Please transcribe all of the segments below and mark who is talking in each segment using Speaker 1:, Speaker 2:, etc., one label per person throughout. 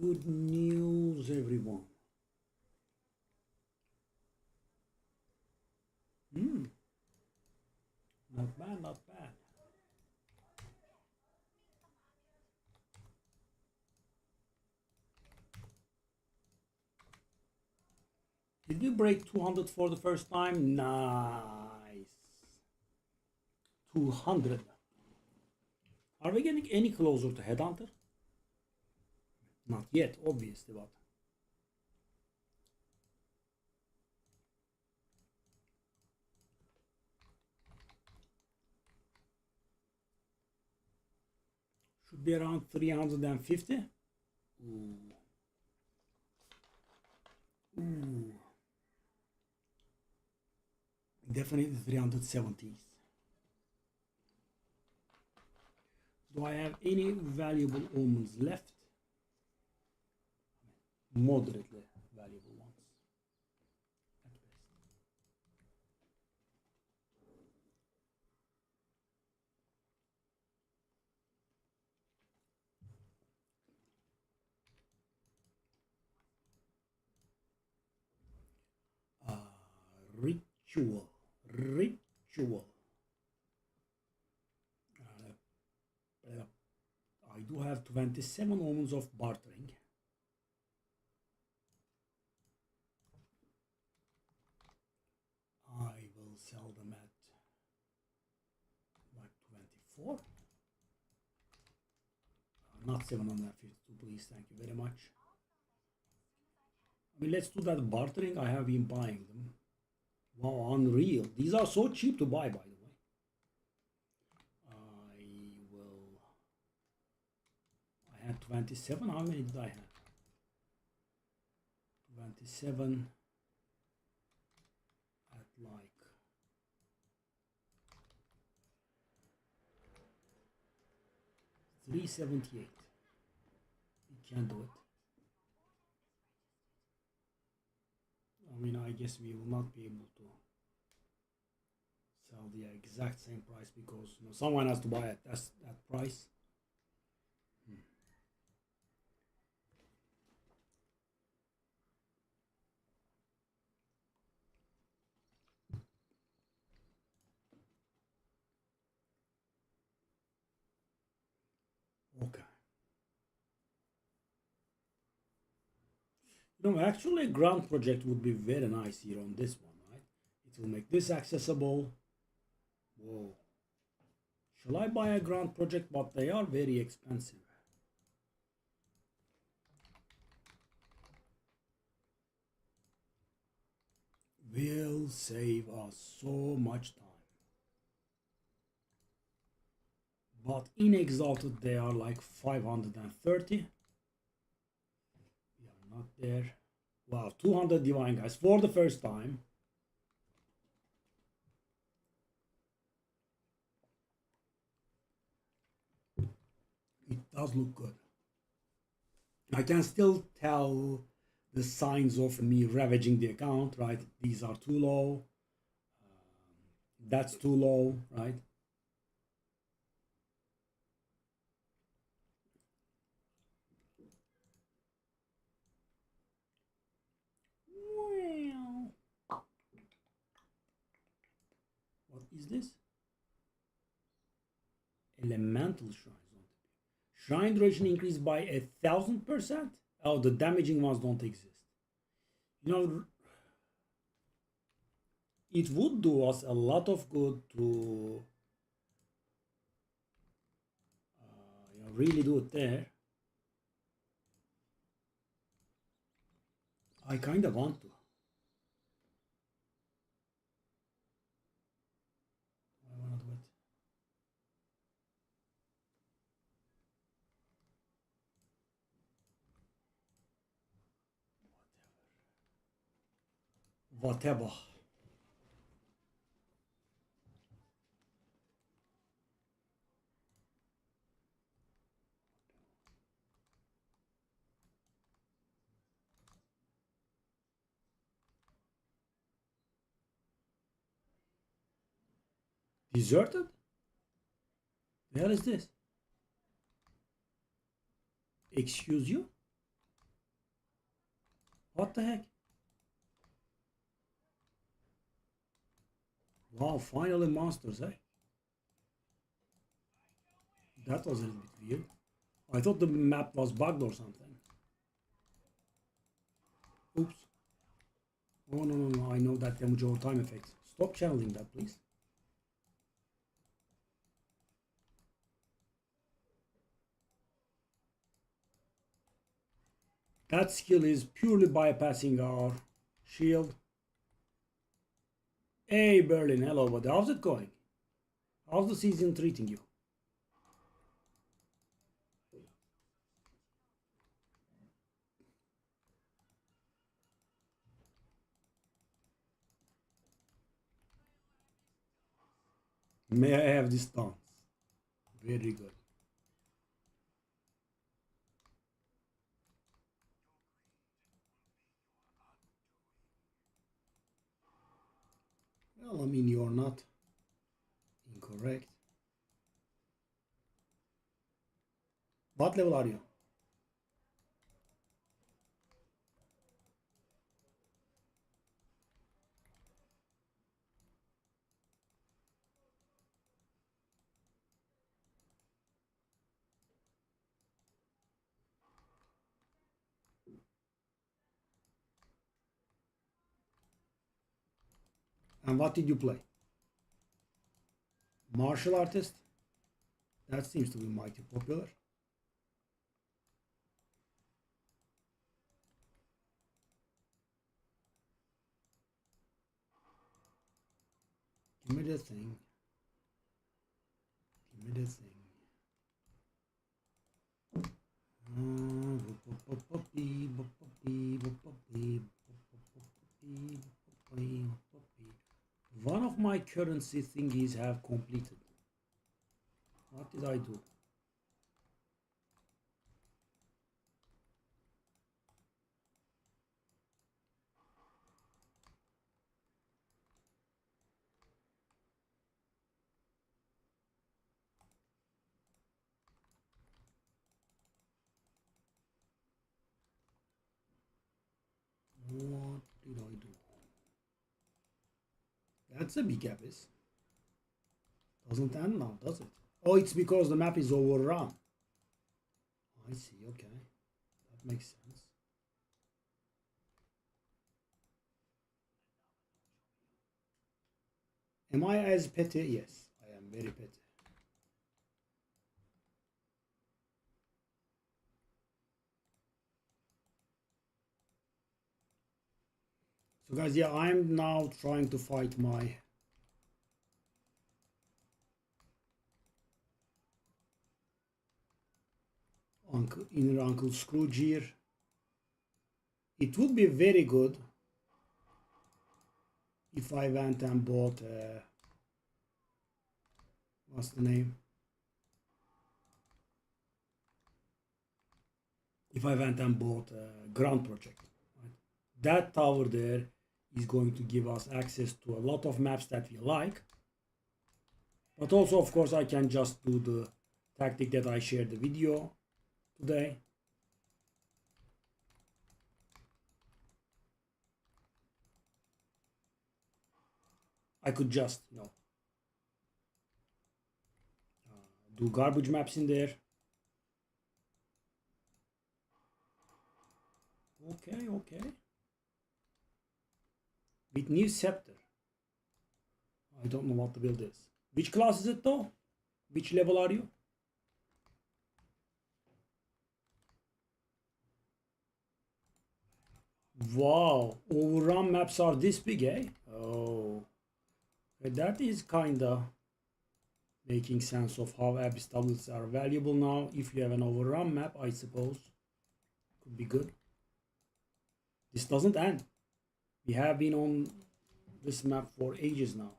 Speaker 1: Good news, everyone. Not bad, not bad. Did we break 200 for the first time? Nice. 200. Are we getting any closer to Headhunter? Not yet, obviously, but should be around 350. Ooh. Ooh. Definitely 370s. Do I have any valuable omens left? Moderately valuable ones. At best. Ritual. Ritual. I do have 27 omens of bartering. I will sell them at like 24. Not 752, please. Thank you very much. I mean, let's do that bartering. I have been buying them. Wow, unreal. These are so cheap to buy, by the way. I had 27. How many did I have? 27 at like 378. You can't do it. I mean, I guess we will not be able to sell the exact same price because someone has to buy it at that price. Okay. Actually, a ground project would be very nice here on this one, right? It will make this accessible. Whoa. Shall I buy a ground project? But they are very expensive. Will save us so much time. But in Exalted, they are like 530. We are not there. Wow, 200 divine guys for the first time. It does look good. I can still tell the signs of me ravaging the account, right? These are too low. That's too low, right? What is this? Elemental shrines. Shrine duration increased by 1,000%. Oh, the damaging ones don't exist. It would do us a lot of good to really do it there. I kind of want to. I want to do it. Whatever. Deserted? The hell is this? Excuse you? What the heck? Wow, finally monsters, eh? That was a little bit weird. I thought the map was bugged or something. Oops. Oh no, no, no, I know that damage over time effect. Stop channeling that, please. That skill is purely bypassing our shield. Hey Berlin, hello buddy, how's it going? How's the season treating you? May I have this dance? Very good. Well, I mean, you're not incorrect. What level are you? And what did you play? Martial artist? That seems to be mighty popular. Give me the thing. Give me the thing. One of my currency thingies have completed. What did I do? What did I do? That's a big abyss. Doesn't end now, does it? Oh, it's because the map is overrun. I see, okay. That makes sense. Am I as petty? Yes, I am very petty. So guys, yeah, I'm now trying to fight my inner Uncle Scrooge here. It would be very good if I went and bought what's the name? If I went and bought Grand Project. Right? That tower there is going to give us access to a lot of maps that we like. But also, of course, I can just do the tactic that I shared the video today. I could just, do garbage maps in there. Okay, okay. With new scepter. I don't know what the build is. Which class is it though? Which level are you? Wow, overrun maps are this big, eh? Oh, that is kinda making sense of how abyss tablets are valuable now. If you have an overrun map, I suppose could be good. This doesn't end. We have been on this map for ages now.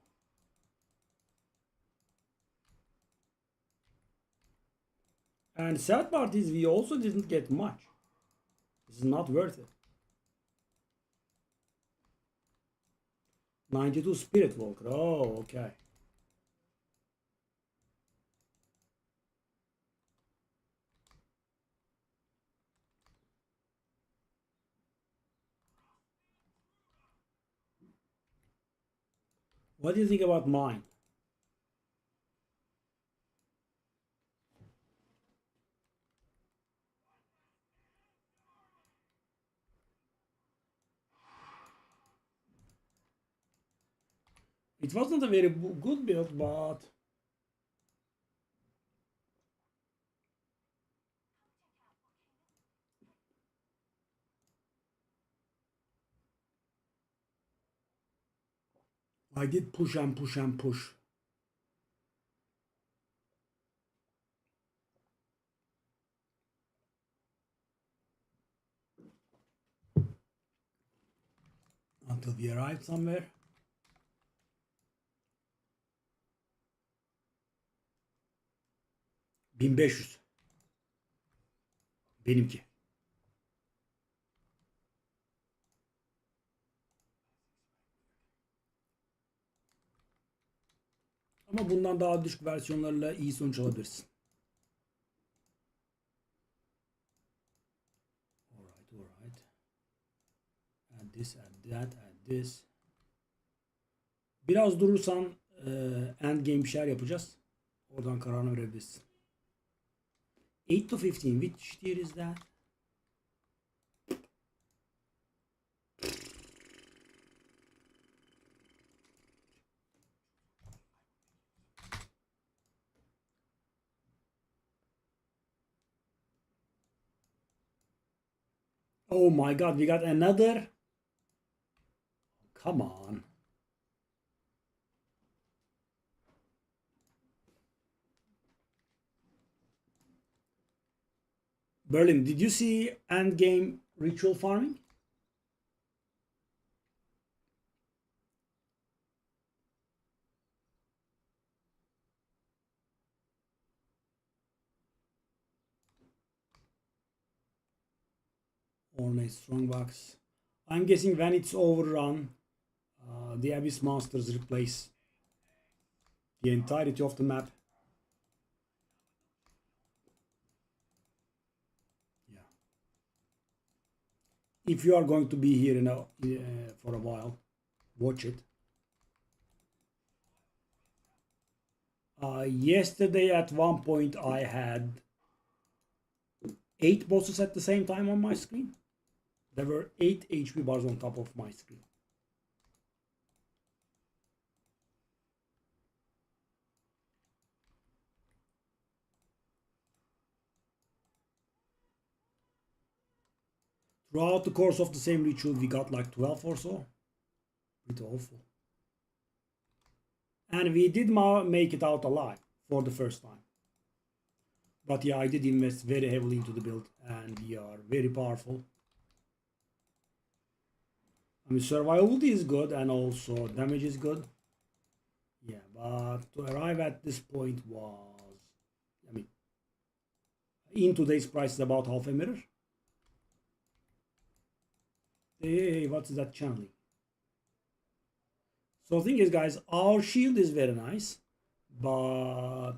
Speaker 1: And sad part is we also didn't get much. This is not worth it. 92 Spirit Walker. Oh, okay. What do you think about mine? It wasn't a very good build, but I did push and push and push. Until we arrived somewhere. $1500. Benimki. Ama bundan daha düşük versiyonlarla iyi sonuç alabilirsin. Alright. Add this, add that, add this. Biraz durursan endgame bir şeyler yapacağız. Oradan kararını verebilirsin. 8 to 15, which tier is that? Oh my god, we got another. Come on. Berlin, did you see endgame ritual farming? Ornate Strongbox. I'm guessing when it's overrun, the Abyss Monsters replace the entirety of the map. Yeah. If you are going to be here for a while, watch it. Yesterday at one point I had 8 bosses at the same time on my screen. There were 8 HP bars on top of my screen. Throughout the course of the same ritual, we got like 12 or so. Pretty awful. And we did make it out alive for the first time. But yeah, I did invest very heavily into the build, and we are very powerful. I mean, survivability is good, and also damage is good. Yeah, but to arrive at this point was, I mean, in today's price is about half a mirror. Hey, what's that channeling? So the thing is, guys, our shield is very nice, but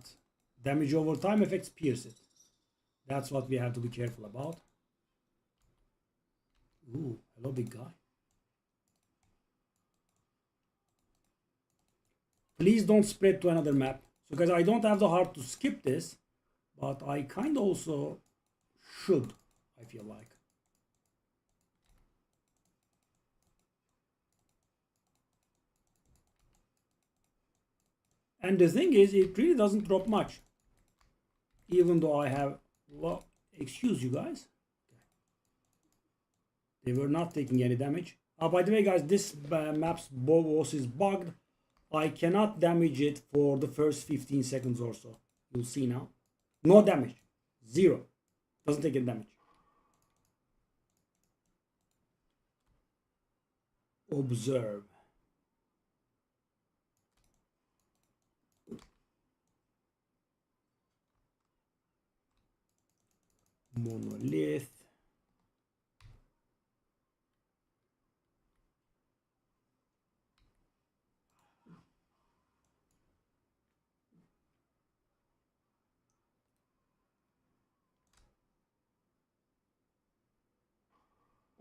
Speaker 1: damage over time effects pierce it. That's what we have to be careful about. Ooh, hello, big guy. Please don't spread to another map. So guys, I don't have the heart to skip this, but I kind of also should, I feel like. And the thing is, it really doesn't drop much. Even though I have, well, excuse you guys. They were not taking any damage. By the way, guys, this map's boss is bugged. I cannot damage it for the first 15 seconds or so. You'll see now. No damage. Zero. Doesn't take any damage. Observe. Monolith.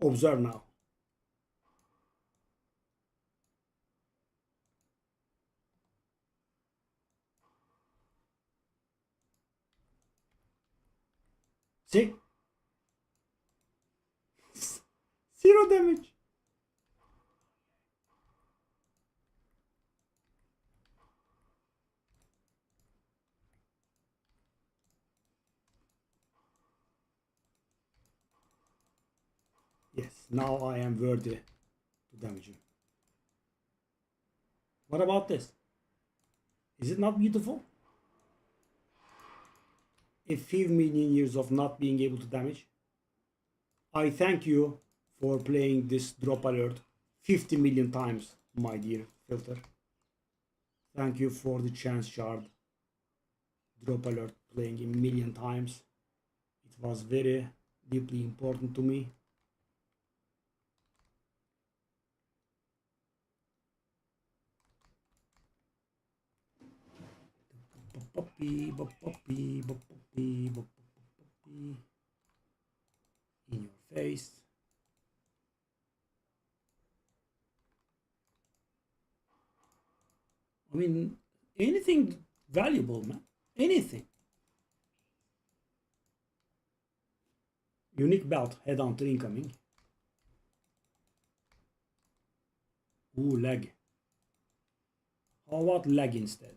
Speaker 1: Observe now. See? Zero damage. Yes, now I am worthy to damage him. What about this? Is it not beautiful? A few million years of not being able to damage. I thank you for playing this drop alert 50 million times, my dear filter. Thank you for the chance shard drop alert playing a million times. It was very deeply important to me. In your face. I mean, anything valuable, man. Anything. Unique belt, headhunter incoming. Ooh, leg. How about leg instead?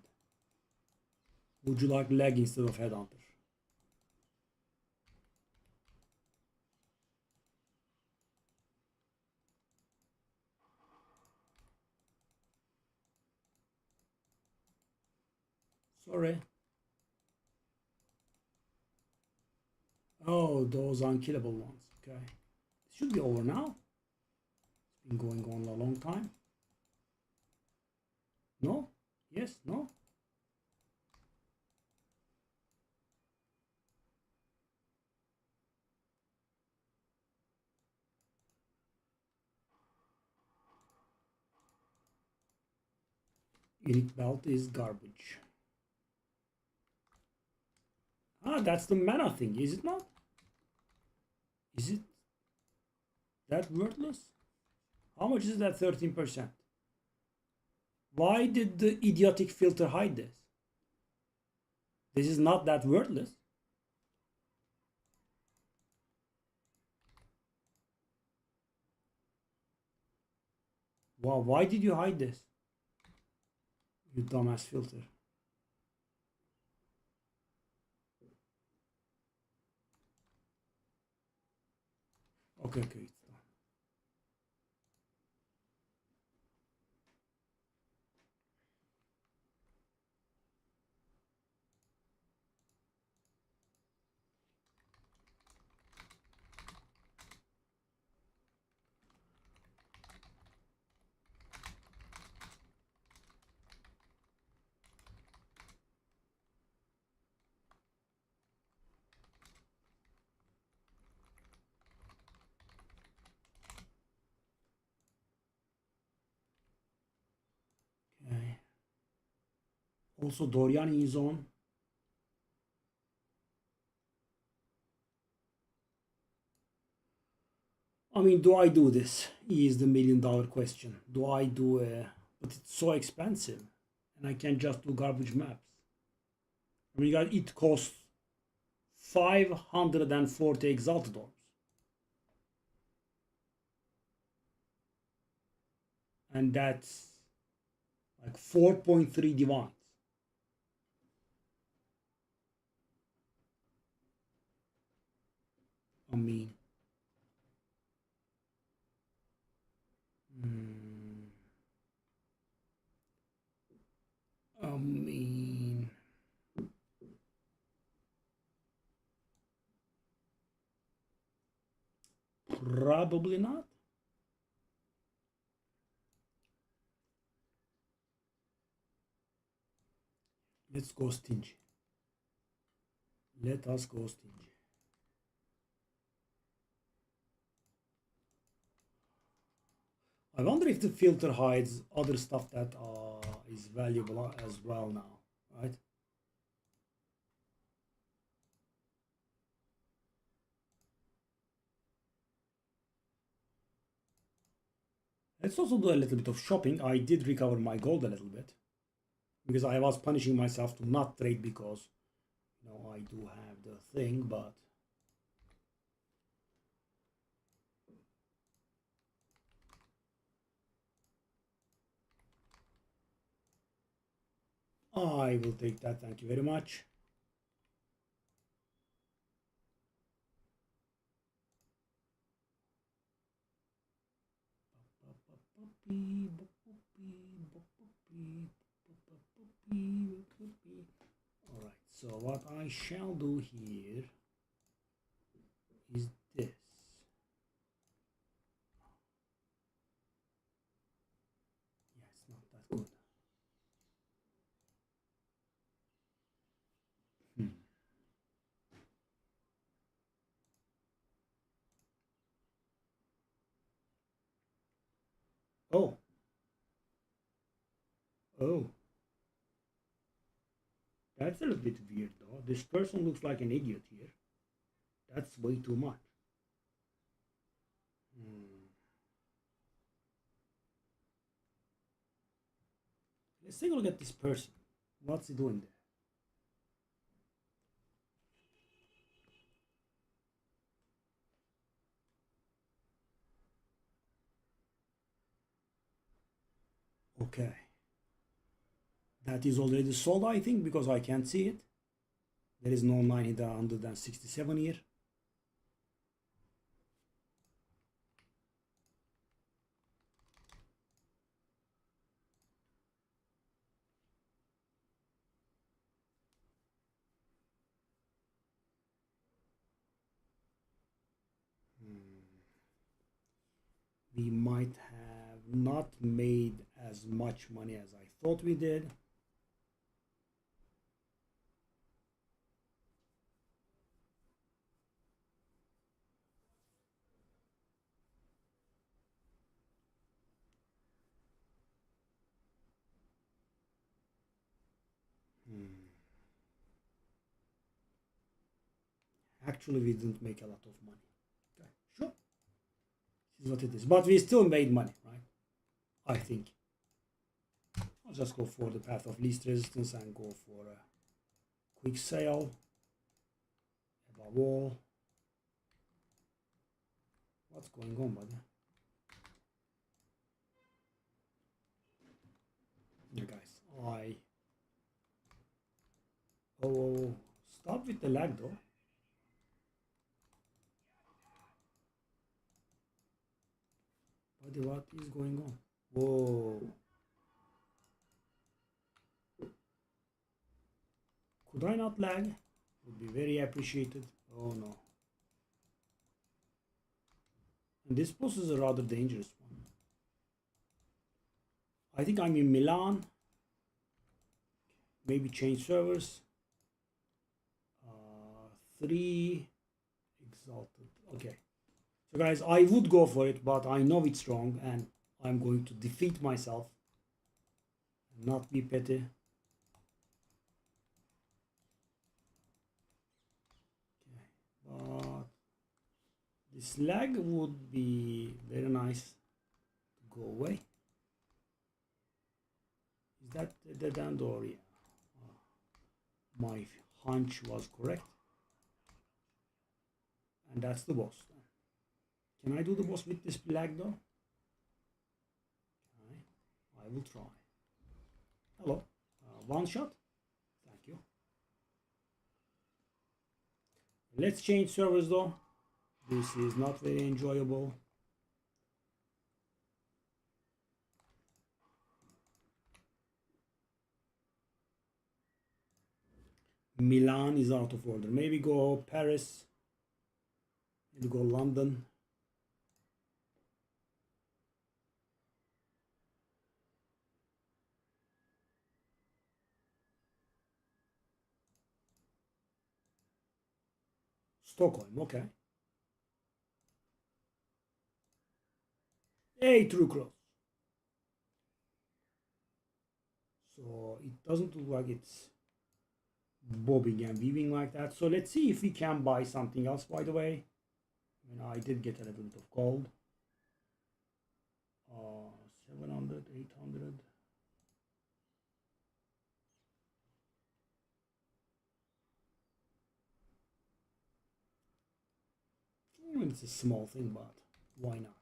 Speaker 1: Would you like leg instead of headhunter? Sorry. Oh, those unkillable ones. Okay. It should be over now. It's been going on a long time. No? Yes? No? Unique belt is garbage. Ah, that's the mana thing, is it not? Is it that worthless? How much is that? 13%. Why did the idiotic filter hide this? This is not that worthless. Wow, why did you hide this? You dumbass filter. Okay, okay, it's done. Okay. Also, Dorian is on. I mean, do I do this? Is the $1 million question. Do I do a... But it's so expensive. And I can't just do garbage maps. I mean, it costs 540 exalted orbs. And that's like 4.3 divines. I mean... Probably not. Let's go stingy. Let us go stingy. I wonder if the filter hides other stuff that is valuable as well now, right? Let's also do a little bit of shopping. I did recover my gold a little bit because I was punishing myself to not trade because, you know, I do have the thing, but I will take that, thank you very much. Alright, so what I shall do here is this. Yeah, it's not that good. Oh. Oh. That's a little bit weird though. This person looks like an idiot here. That's way too much. Let's take a look at this person. What's he doing there? Okay. That is already sold, I think, because I can't see it. There is no 967 here. We might have not made as much money as I thought we did. Actually, we didn't make a lot of money. Okay, sure. This is what it is. But we still made money, right? I think. I'll just go for the path of least resistance and go for a quick sale. Above all. What's going on, buddy? Yeah, guys. Oh, stop with the lag though. Buddy, what is going on? Whoa. Could I not lag? Would be very appreciated. Oh no. And this boss is a rather dangerous one. I think I'm in Milan. Maybe change servers. 3 exalted. Okay. So guys, I would go for it, but I know it's wrong and I'm going to defeat myself and not be petty. Okay. But this lag would be very nice to go away. Is that the dead end or yeah? My hunch was correct. And that's the boss. Can I do the boss with this lag though? Okay. I will try. Hello. One shot. Thank you. Let's change servers though. This is not very enjoyable. Milan is out of order. Maybe go Paris. Maybe go London. Stockholm, okay. Hey, true cross. So it doesn't look like it's bobbing and weaving like that. So let's see if we can buy something else, by the way. I mean, I did get a little bit of gold. 700, 800. I mean, it's a small thing, but why not?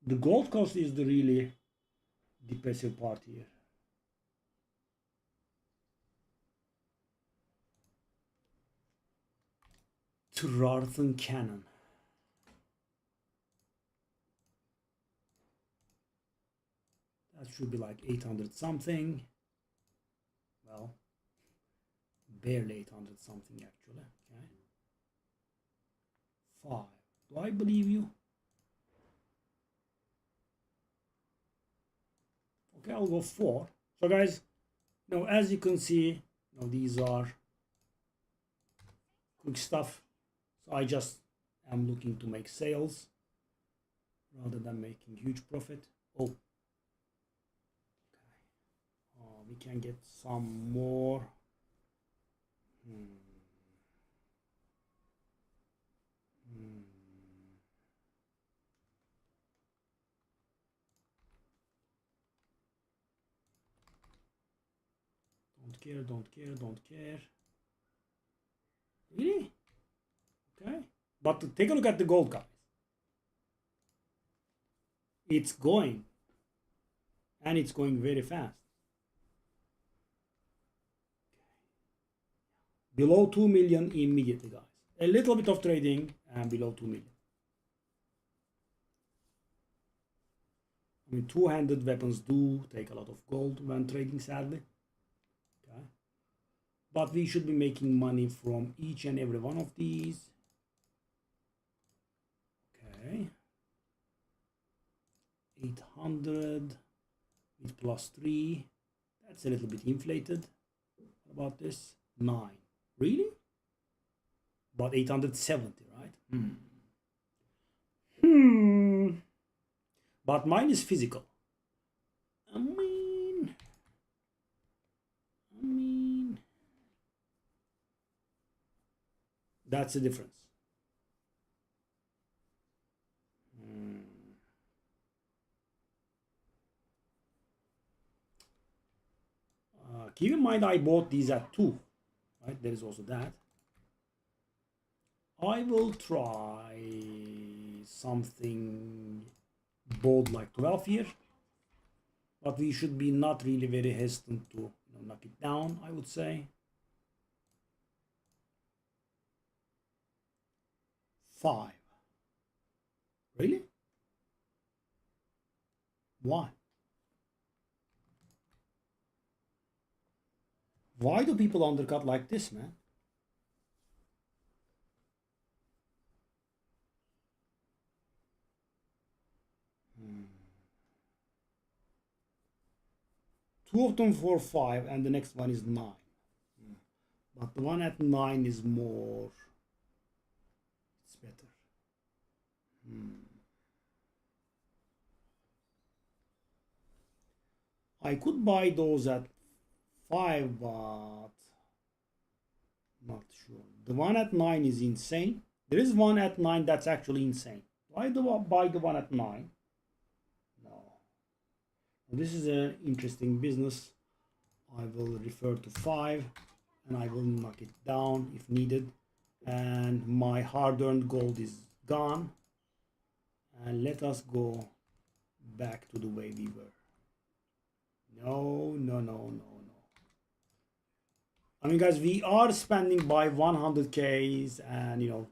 Speaker 1: The gold cost is the really depressive part here. Trarthan Cannon. That should be like 800 something. Well, barely 800 something actually. Okay. 5. Do I believe you? Okay, I'll go 4. So guys, now as you can see, now these are quick stuff. So I just am looking to make sales rather than making huge profit. Oh, okay. We can get some more. Don't care, don't care, don't care. Really? Okay. But take a look at the gold, guys. It's going. And it's going very fast. Below 2 million immediately, guys. A little bit of trading and below 2 million. I mean, two-handed weapons do take a lot of gold when trading, sadly. Okay. But we should be making money from each and every one of these. Okay. 800 with plus 3. That's a little bit inflated. What about this? 9. Really? About 870, right? But mine is physical. I mean, that's the difference. Keep in mind I bought these at 2, right? There is also that. I will try something bold like 12 here, but we should be not really very hesitant to knock it down, I would say. 5. Really? Why? Why do people undercut like this, man? Two of them for 5 and the next one is 9. But the one at 9 is more. It's better. I could buy those at 5, but not sure. The one at 9 is insane. There is one at 9 that's actually insane. Why do I buy the one at 9? No. This is an interesting business. I will refer to 5 and I will knock it down if needed. And my hard-earned gold is gone. And let us go back to the way we were. No. I mean, guys, we are spending by 100Ks and,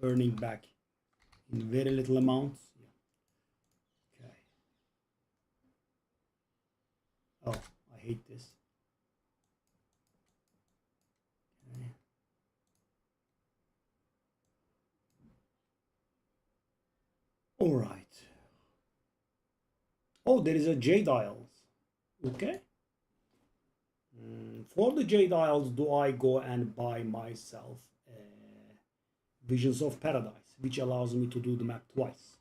Speaker 1: earning back in very little amounts. Yeah. Okay. Oh, I hate this. Okay. All right. Oh, there is a J dials. Okay. For the J dials, do I go and buy myself Visions of Paradise, which allows me to do the map twice.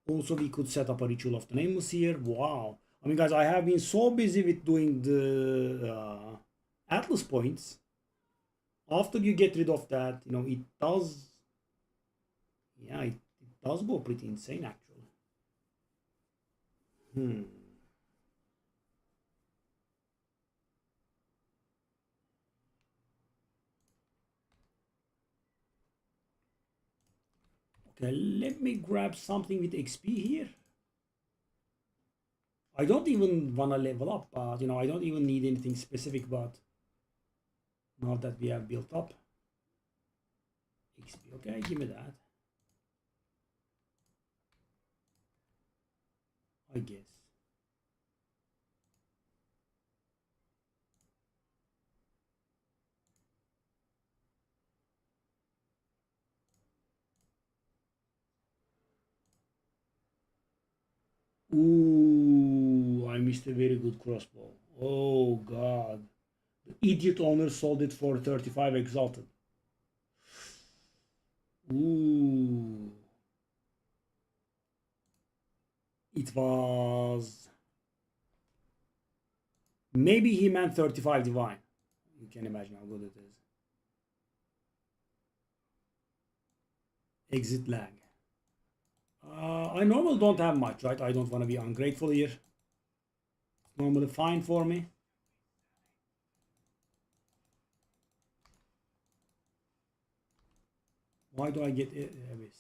Speaker 1: Also, we could set up a Ritual of the Nameless here. Wow. I mean, guys, I have been so busy with doing the Atlas points. After you get rid of that, it does, yeah, it does go pretty insane, actually. Okay, let me grab something with XP here. I don't even want to level up, but I don't even need anything specific, but now that we have built up XP. Okay, give me that. I guess. Ooh, I missed a very good crossbow. Oh god. The idiot owner sold it for 35 exalted. Ooh. It was... Maybe he meant 35 divine. You can imagine how good it is. Exit lag. I normally don't have much, right? I don't want to be ungrateful here. It's normally fine for me. Why do I get this?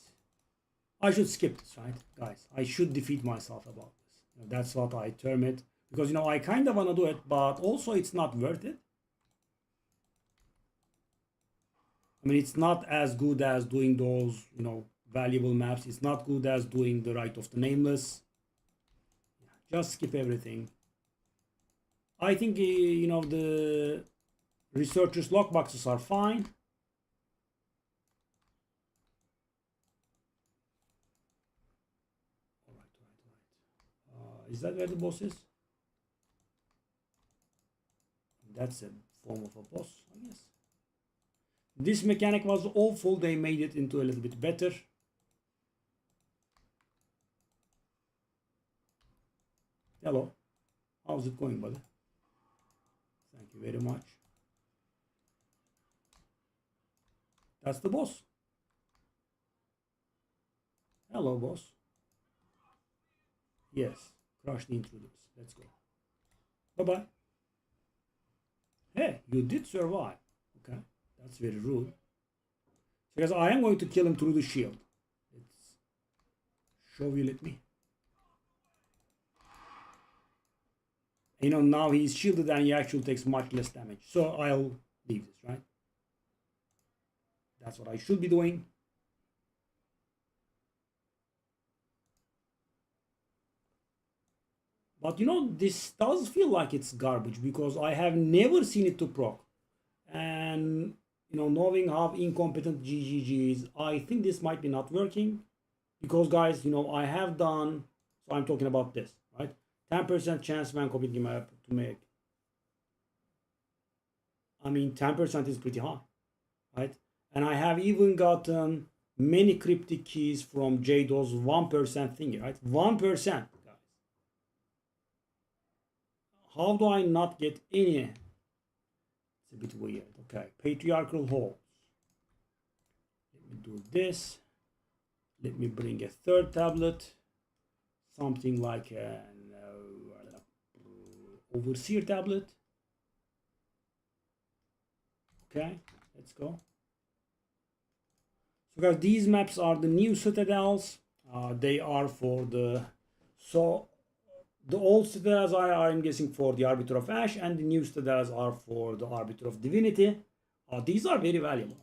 Speaker 1: I should skip this, right? Guys, I should defeat myself about this. That's what I term it. Because, I kind of want to do it, but also it's not worth it. I mean, it's not as good as doing those, valuable maps. It's not good as doing the Rite of the Nameless. Just skip everything. I think, the researchers' lockboxes are fine. Is that where the boss is? That's a form of a boss, I guess. This mechanic was awful. They made it into a little bit better. Hello. How's it going, buddy? Thank you very much. That's the boss. Hello, boss. Yes. Crush the intruders. Let's go. Bye-bye. Hey, you did survive. Okay. That's very rude. Because I am going to kill him through the shield. Let's show you, let me. Now he's shielded and he actually takes much less damage. So I'll leave this, right? That's what I should be doing. But this does feel like it's garbage because I have never seen it to proc. And knowing how incompetent GGG is, I think this might be not working. Because guys, I have done, so I'm talking about this, right? 10% chance when completing map to make. I mean, 10% is pretty high, right? And I have even gotten many cryptic keys from Jado's 1% thingy, right? 1%. How do I not get any? It's a bit weird. Okay, patriarchal halls. Let me do this. Let me bring a third tablet. Something like an overseer tablet. Okay, let's go. So guys, these maps are the new Citadels. They are for the... The old Citadels I'm guessing for the Arbiter of Ash, and the new Citadels are for the Arbiter of Divinity. These are very valuable.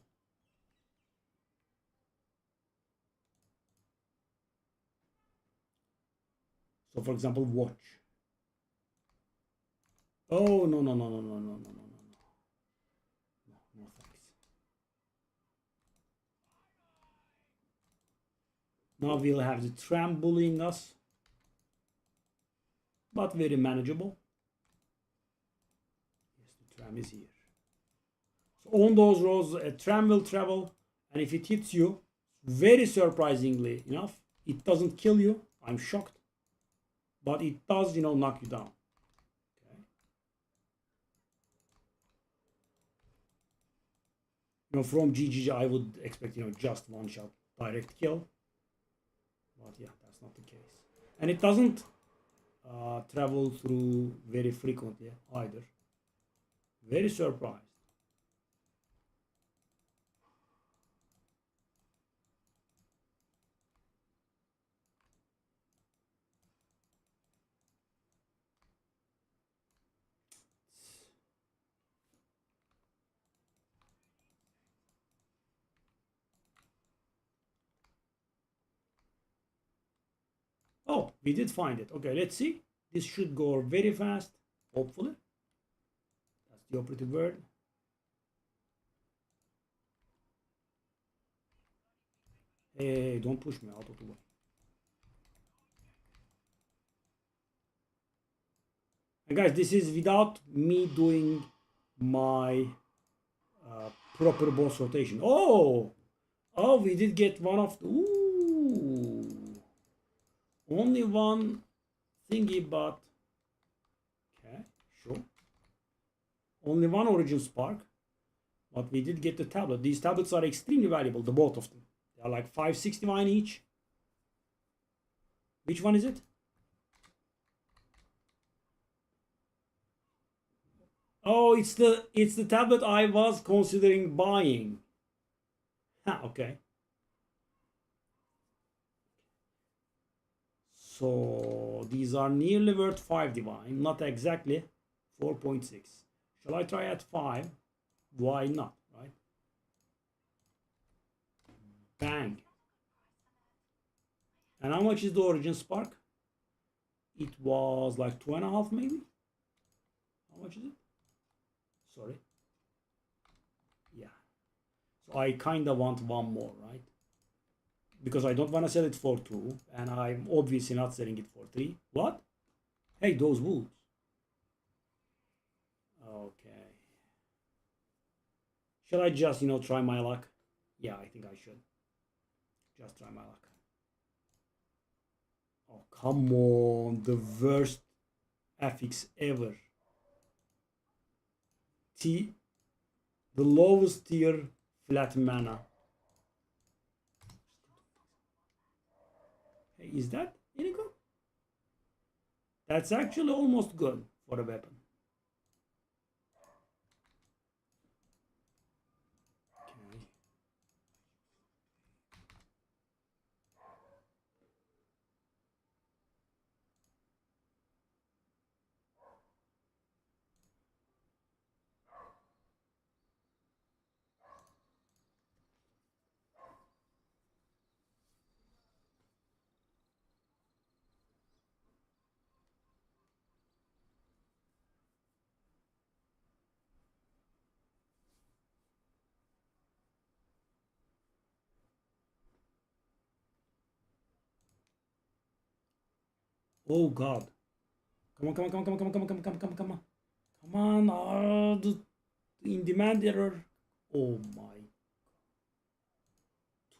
Speaker 1: So for example, watch. Oh, no, no, no, no, no, no, no, no, no, no. No, thanks. Now we'll have the tram bullying us. But very manageable. Yes, the tram is here. So on those roads, a tram will travel, and if it hits you, very surprisingly enough, it doesn't kill you. I'm shocked. But it does, knock you down. Okay. From GGG, I would expect, just one shot direct kill. But yeah, that's not the case. And it doesn't travel through very frequently either. Very surprised. Oh, we did find it. Okay, let's see. This should go very fast, hopefully. That's the operative word. Hey, don't push me out of the way. And guys, this is without me doing my proper boss rotation. Oh, we did get one of the, ooh, only one thingy, but okay, sure. Only one origin spark, but we did get the tablet. These tablets are extremely valuable, the both of them. They are like 569 each. Which one is it? Oh, it's the tablet I was considering buying. Okay. So these are nearly worth 5 divine, not exactly 4.6. Shall I try at 5? Why not, right? Bang. And how much is the origin spark? It was like 2.5 maybe? How much is it? Sorry. Yeah. So I kind of want one more, right? Because I don't want to sell it for 2, and I'm obviously not selling it for 3. What? Hey, those wolves. Okay. Shall I just, try my luck? Yeah, I think I should. Just try my luck. Oh, come on. The worst affix ever. The lowest tier flat mana. Hey, is that any good? That's actually almost good for a weapon. Okay. Oh God. Come on, come on, come on, come on, come on, come on, come on, come on, come on. Come on. The in-demand error. Oh my.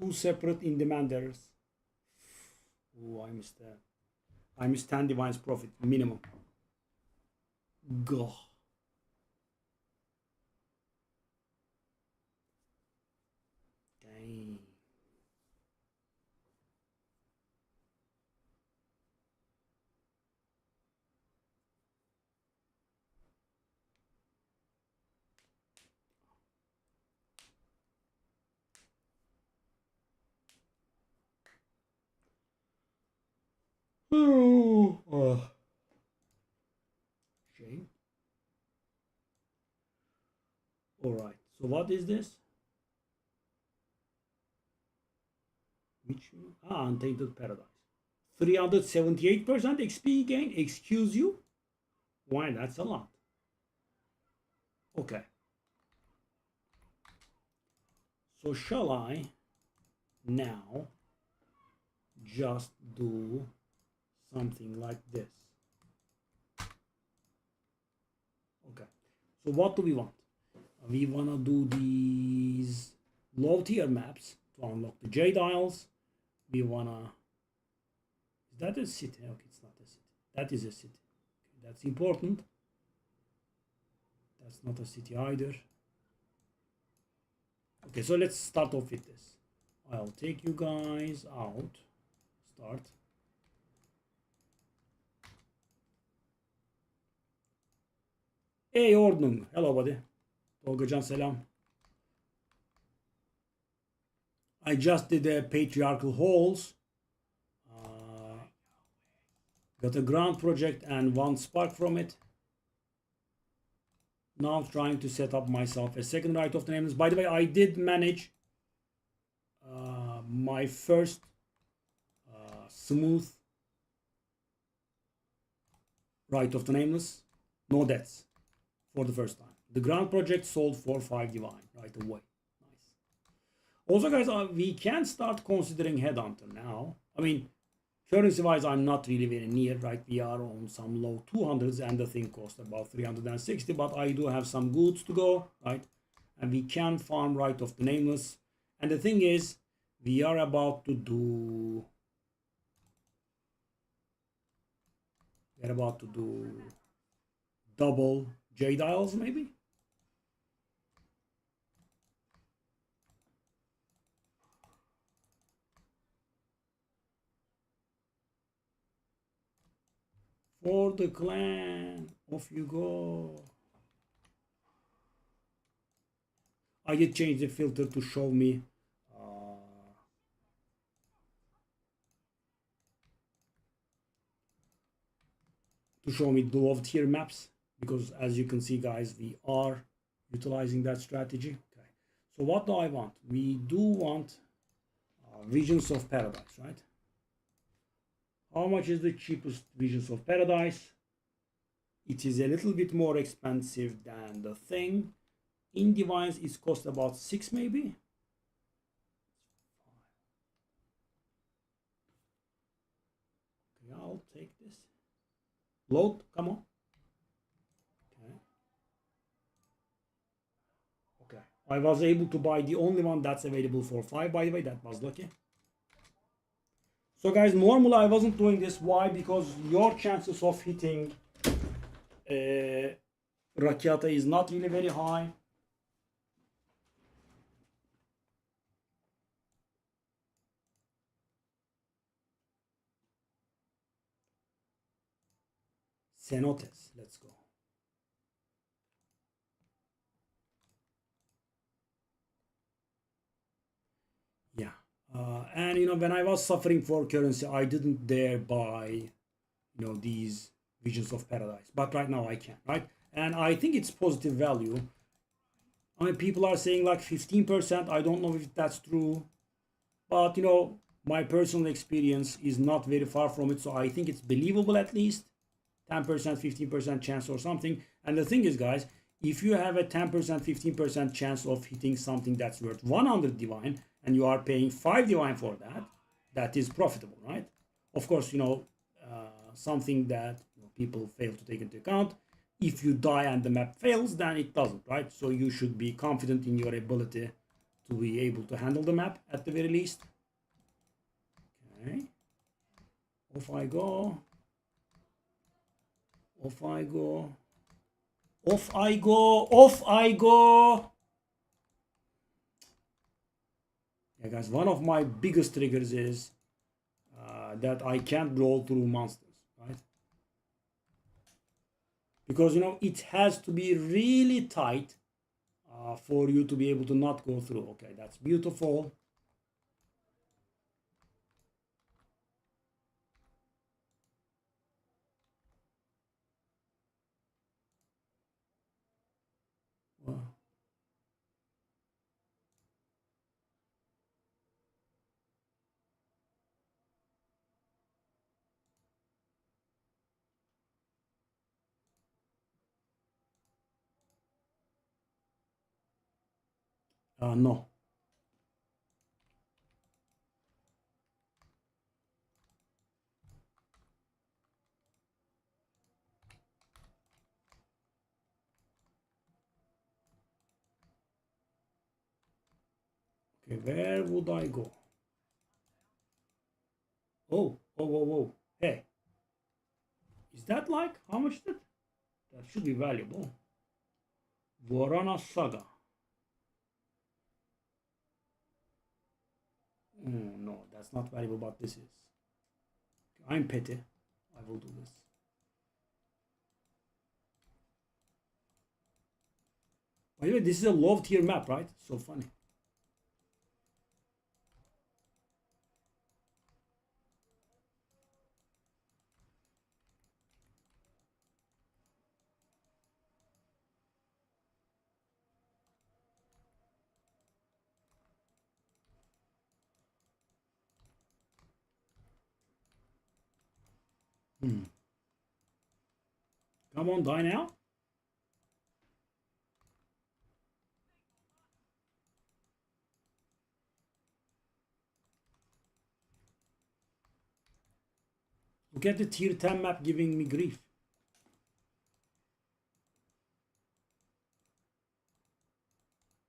Speaker 1: 2 separate in-demand errors. Oh, I missed that. I missed 10 divines profit minimum. Go. Dang. Oh. Shame. Alright, so what is this? Which? Untainted Paradise. 378% XP gain. Excuse you? Why? That's a lot. Okay. So shall I now just do something like this? Okay. So what do we want? We want to do these low tier maps to unlock the Jade Isles. We want to... Is that a city? Okay, it's not a city. That is a city. Okay, that's important. That's not a city either. Okay, so let's start off with this. I'll take you guys out. Start. Hey Ordnung. Hello buddy. Tolgacan selam. I just did a patriarchal halls. Got a ground project and 1 spark from it. Now I'm trying to set up myself a second Rite of the Nameless. By the way, I did manage my first smooth Rite of the Nameless, no deaths for the first time. The Grand Project sold for 5 divine right away. Nice. Also, guys, we can start considering Headhunter now. I mean, currency wise, I'm not really very near, right? We are on some low 200s and the thing costs about 360, but I do have some goods to go, right? And we can farm Rite of the Nameless. And the thing is, we are about to do. We're about to do double J dials, maybe. For the clan, off you go. I did change the filter to show me the low tier maps, because as you can see, guys, we are utilizing that strategy. Okay, so what do I want? We do want Visions of Paradise, right? How much is the cheapest Visions of Paradise? It is a little bit more expensive than the thing. In Divines, it costs about 6 maybe. Okay, I'll take this. Load, come on. Okay. Okay. I was able to buy the only one that's available for 5, by the way. That was lucky. So guys, normally I wasn't doing this. Why? Because your chances of hitting Rakiata is not really very high. Cenotes, let's go. Yeah. And when I was suffering for currency, I didn't dare buy these Visions of Paradise, but right now I can, right? And I think it's positive value. I mean, people are saying like 15%. I don't know if that's true, but my personal experience is not very far from it, so I think it's believable, at least 10%, 15% chance or something. And the thing is, guys, if you have a 10%, 15% chance of hitting something that's worth 100 divine and you are paying 5 divine for that, that is profitable, right? Of course, something that people fail to take into account. If you die and the map fails, then it doesn't, right? So you should be confident in your ability to be able to handle the map at the very least. Okay. Off I go. Off I go. Off I go. Off I go. Yeah, guys, one of my biggest triggers is that I can't roll through monsters, right? Because it has to be really tight for you to be able to not go through. Okay, that's beautiful. Well, no. Okay, where would I go? Oh, oh, whoa, whoa. Hey, is that like, how much is that? That should be valuable. Vorana Saga. Oh, no, that's not valuable, but this is. I'm petty. I will do this. By the way, this is a low tier map, right? So funny. Hmm. Come on, die now. Look at the tier 10 map giving me grief.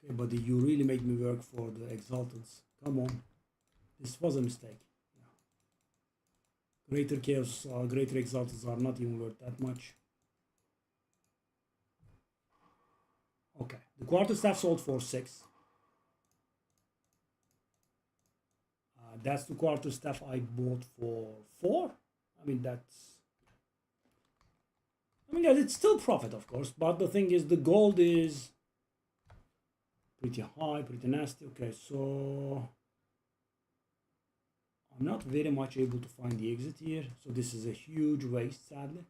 Speaker 1: Okay, but you really made me work for the Exaltants. Come on. This was a mistake. Yeah. Greater Chaos, Greater Exaltants are not even worth that much. Okay, the Quarterstaff sold for 6. That's the Quarterstaff I bought for 4. I mean, guys, it's still profit, of course, but the thing is, the gold is pretty high, pretty nasty. Okay, so I'm not very much able to find the exit here, so this is a huge waste, sadly.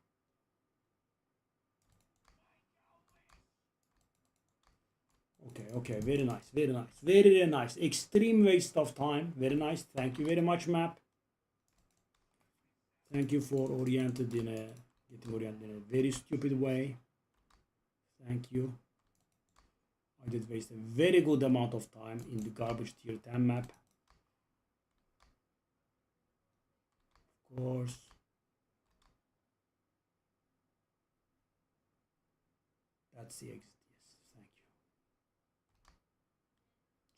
Speaker 1: Okay, very nice, very nice, very nice. Extreme waste of time, very nice. Thank you very much, map. Thank you for getting oriented in a very stupid way. Thank you. I did waste a very good amount of time in the garbage tier 10 map. Of course. That's the exit, yes, thank you.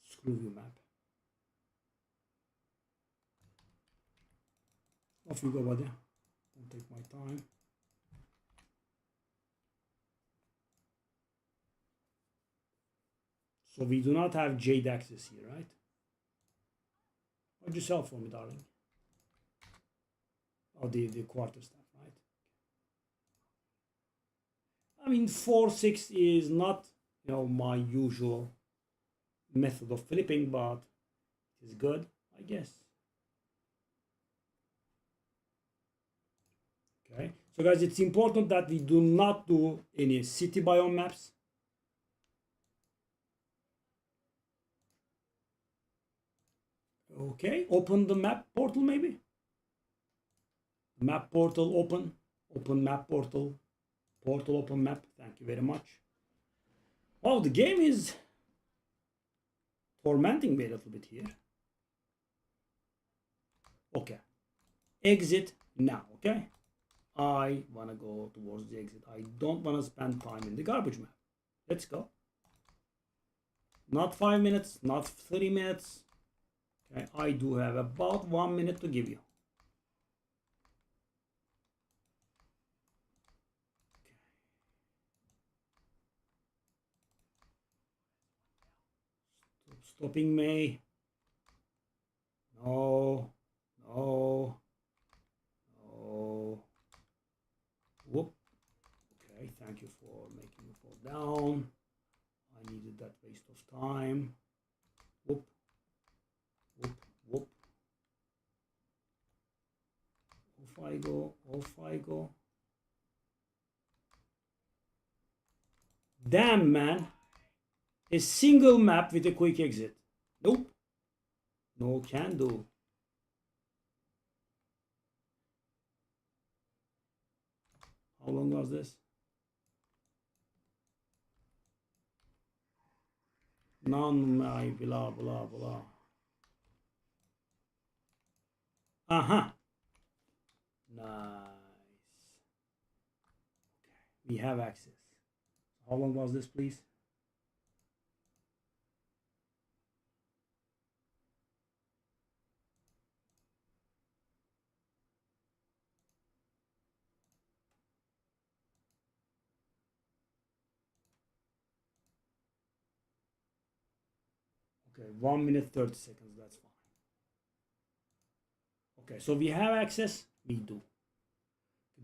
Speaker 1: Screw you, map. Off you go, buddy. Don't take my time. So we do not have Jade access here, right? What'd you sell for me, darling? Oh, the Quarterstaff, right? I mean, 4-6 is not, my usual method of flipping, but it is good, I guess. Okay, so guys, it's important that we do not do any city biome maps. Okay, open the map portal maybe. Map portal open. Open map portal. Portal open map. Thank you very much. Oh, the game is tormenting me a little bit here. Okay. Exit now, okay? I want to go towards the exit. I don't want to spend time in the garbage map. Let's go. Not 5 minutes, not 3 minutes. Okay, I do have about 1 minute to give you. Okay. Stop stopping me. No. No. No. Whoop. Okay, thank you for making me fall down. I needed that waste of time. Whoop. Whoop, whoop. Off I go, off I go. Damn, man. A single map with a quick exit. Nope. No can do. How long was this? None, my blah, blah, blah. Aha. Nice. Okay, we have access. How long was this, please? Okay, 1 minute 30 seconds, that's fine. Okay, so we have access, we do.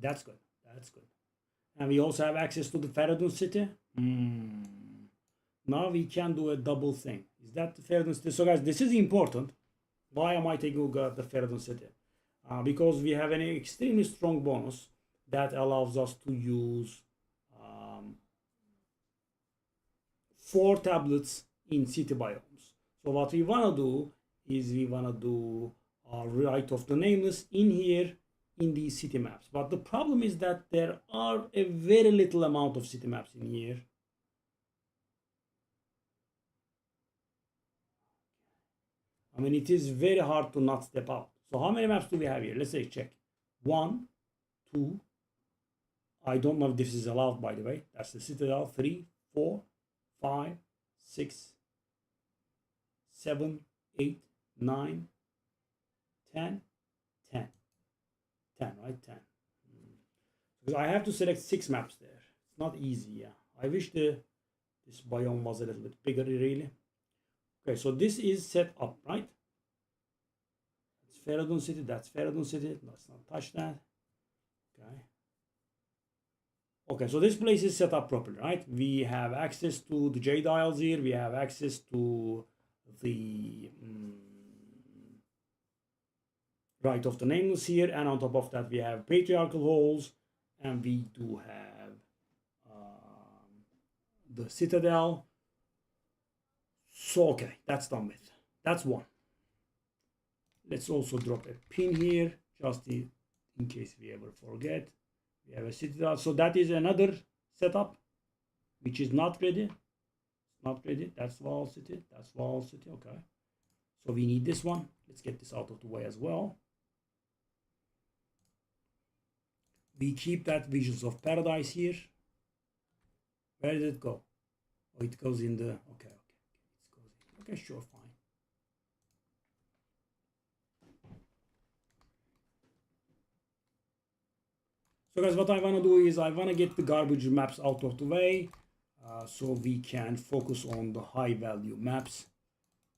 Speaker 1: That's good, that's good. And we also have access to the Feridun city. Now we can do a double thing. Is that the Feridun city? So guys, this is important. Why am I taking the Feridun city? Because we have an extremely strong bonus that allows us to use 4 tablets in city biomes. So what we want to do is we want to do Rite of the Nameless in here in these city maps. But the problem is that there are a very little amount of city maps in here. I mean, it is very hard to not step out. So how many maps do we have here? Let's say check. 1, 2. I don't know if this is allowed, by the way. That's the Citadel. 3, 4, 5, 6, 7, 8, 9, 10, 10. 10, right? 10. Because I have to select 6 maps there. It's not easy, yeah. I wish this biome was a little bit bigger, really. Okay, so this is set up, right? It's Feridun City, that's Feridun City. Let's not touch that. Okay. Okay, so this place is set up properly, right? We have access to the J dials here. We have access to the Rite of the Nameless here. And on top of that, we have patriarchal halls. And we do have the Citadel. So, okay, that's done with. That's one. Let's also drop a pin here, just in case we ever forget. We have a Citadel. So that is another setup, which is not ready. It's not ready. That's Wall City. That's Wall City. Okay. So we need this one. Let's get this out of the way as well. We keep that Visions of Paradise here. Where did it go? Oh, it goes in the... Okay. It goes in. Okay, sure, fine. So guys, what I want to do is I want to get the garbage maps out of the way so we can focus on the high value maps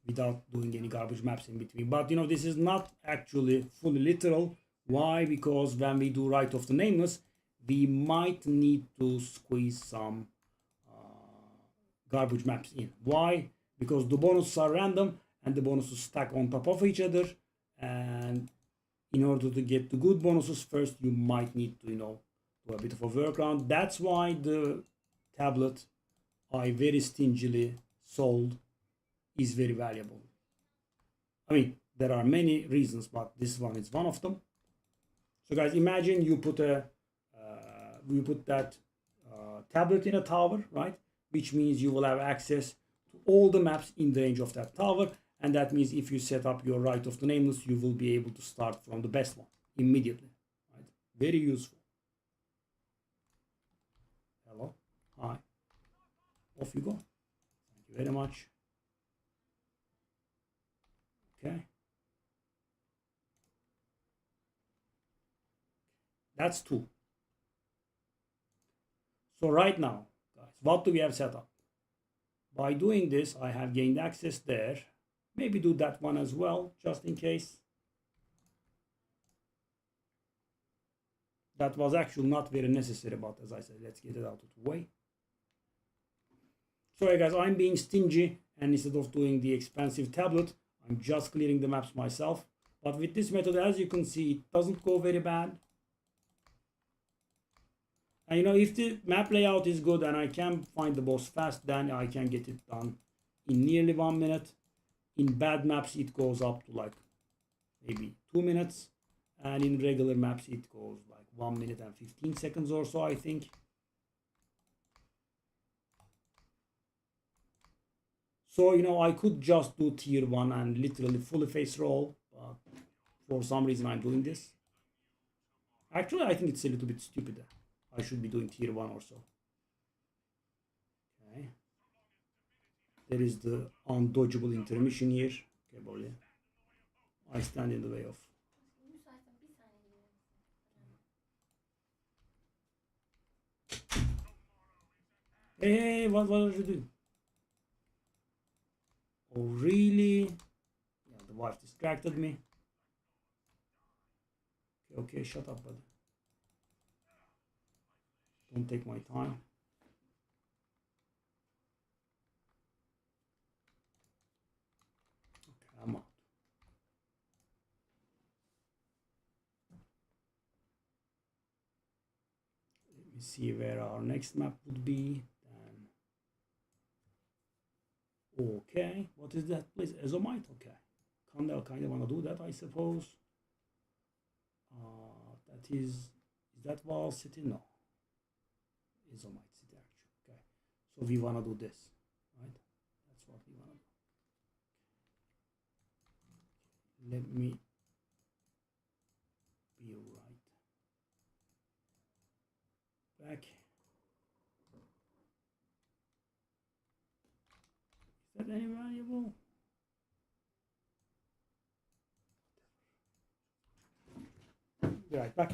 Speaker 1: without doing any garbage maps in between. But you know, this is not actually fully literal. Why? Because when we do Rite of the Nameless, we might need to squeeze some garbage maps in. Why? Because the bonuses are random and the bonuses stack on top of each other, and in order to get the good bonuses first, you might need to, you know, do a bit of a workaround. That's why the tablet I very stingily sold is very valuable. I mean, there are many reasons, but this one is one of them. So guys, imagine you put that tablet in a tower, right? Which means you will have access to all the maps in the range of that tower. And that means if you set up your Rite of the Nameless, you will be able to start from the best one immediately. Right? Very useful. Hello. Hi. Off you go. Thank you very much. Okay. That's 2. So right now, guys, what do we have set up? By doing this, I have gained access there. Maybe do that one as well, just in case. That was actually not very necessary, but as I said, let's get it out of the way. Sorry guys, I'm being stingy, and instead of doing the expensive tablet, I'm just clearing the maps myself. But with this method, as you can see, it doesn't go very bad. And you know, if the map layout is good and I can find the boss fast, then I can get it done in nearly 1 minute. In bad maps, it goes up to like maybe 2 minutes. And in regular maps, it goes like 1 minute and 15 seconds or so, I think. So, you know, I could just do tier 1 and literally fully face roll. But for some reason, I'm doing this. Actually, I think it's a little bit stupid. I should be doing tier 1 or so. Okay. There is the undodgeable intermission here. Okay, böyle. I stand in the way of. Hey, what are you doing? Oh, really? Yeah, the wife distracted me. Okay, shut up, buddy. Don't take my time. Okay, I'm out. Let me see where our next map would be. Okay, what is that place? Ezomite? Okay. Kind of want to do that, I suppose. that Wall City? No, Izomite City actually. Okay, so we want to do this, right? That's what we want to do. Let me be right back. Is that any variable? Be right back.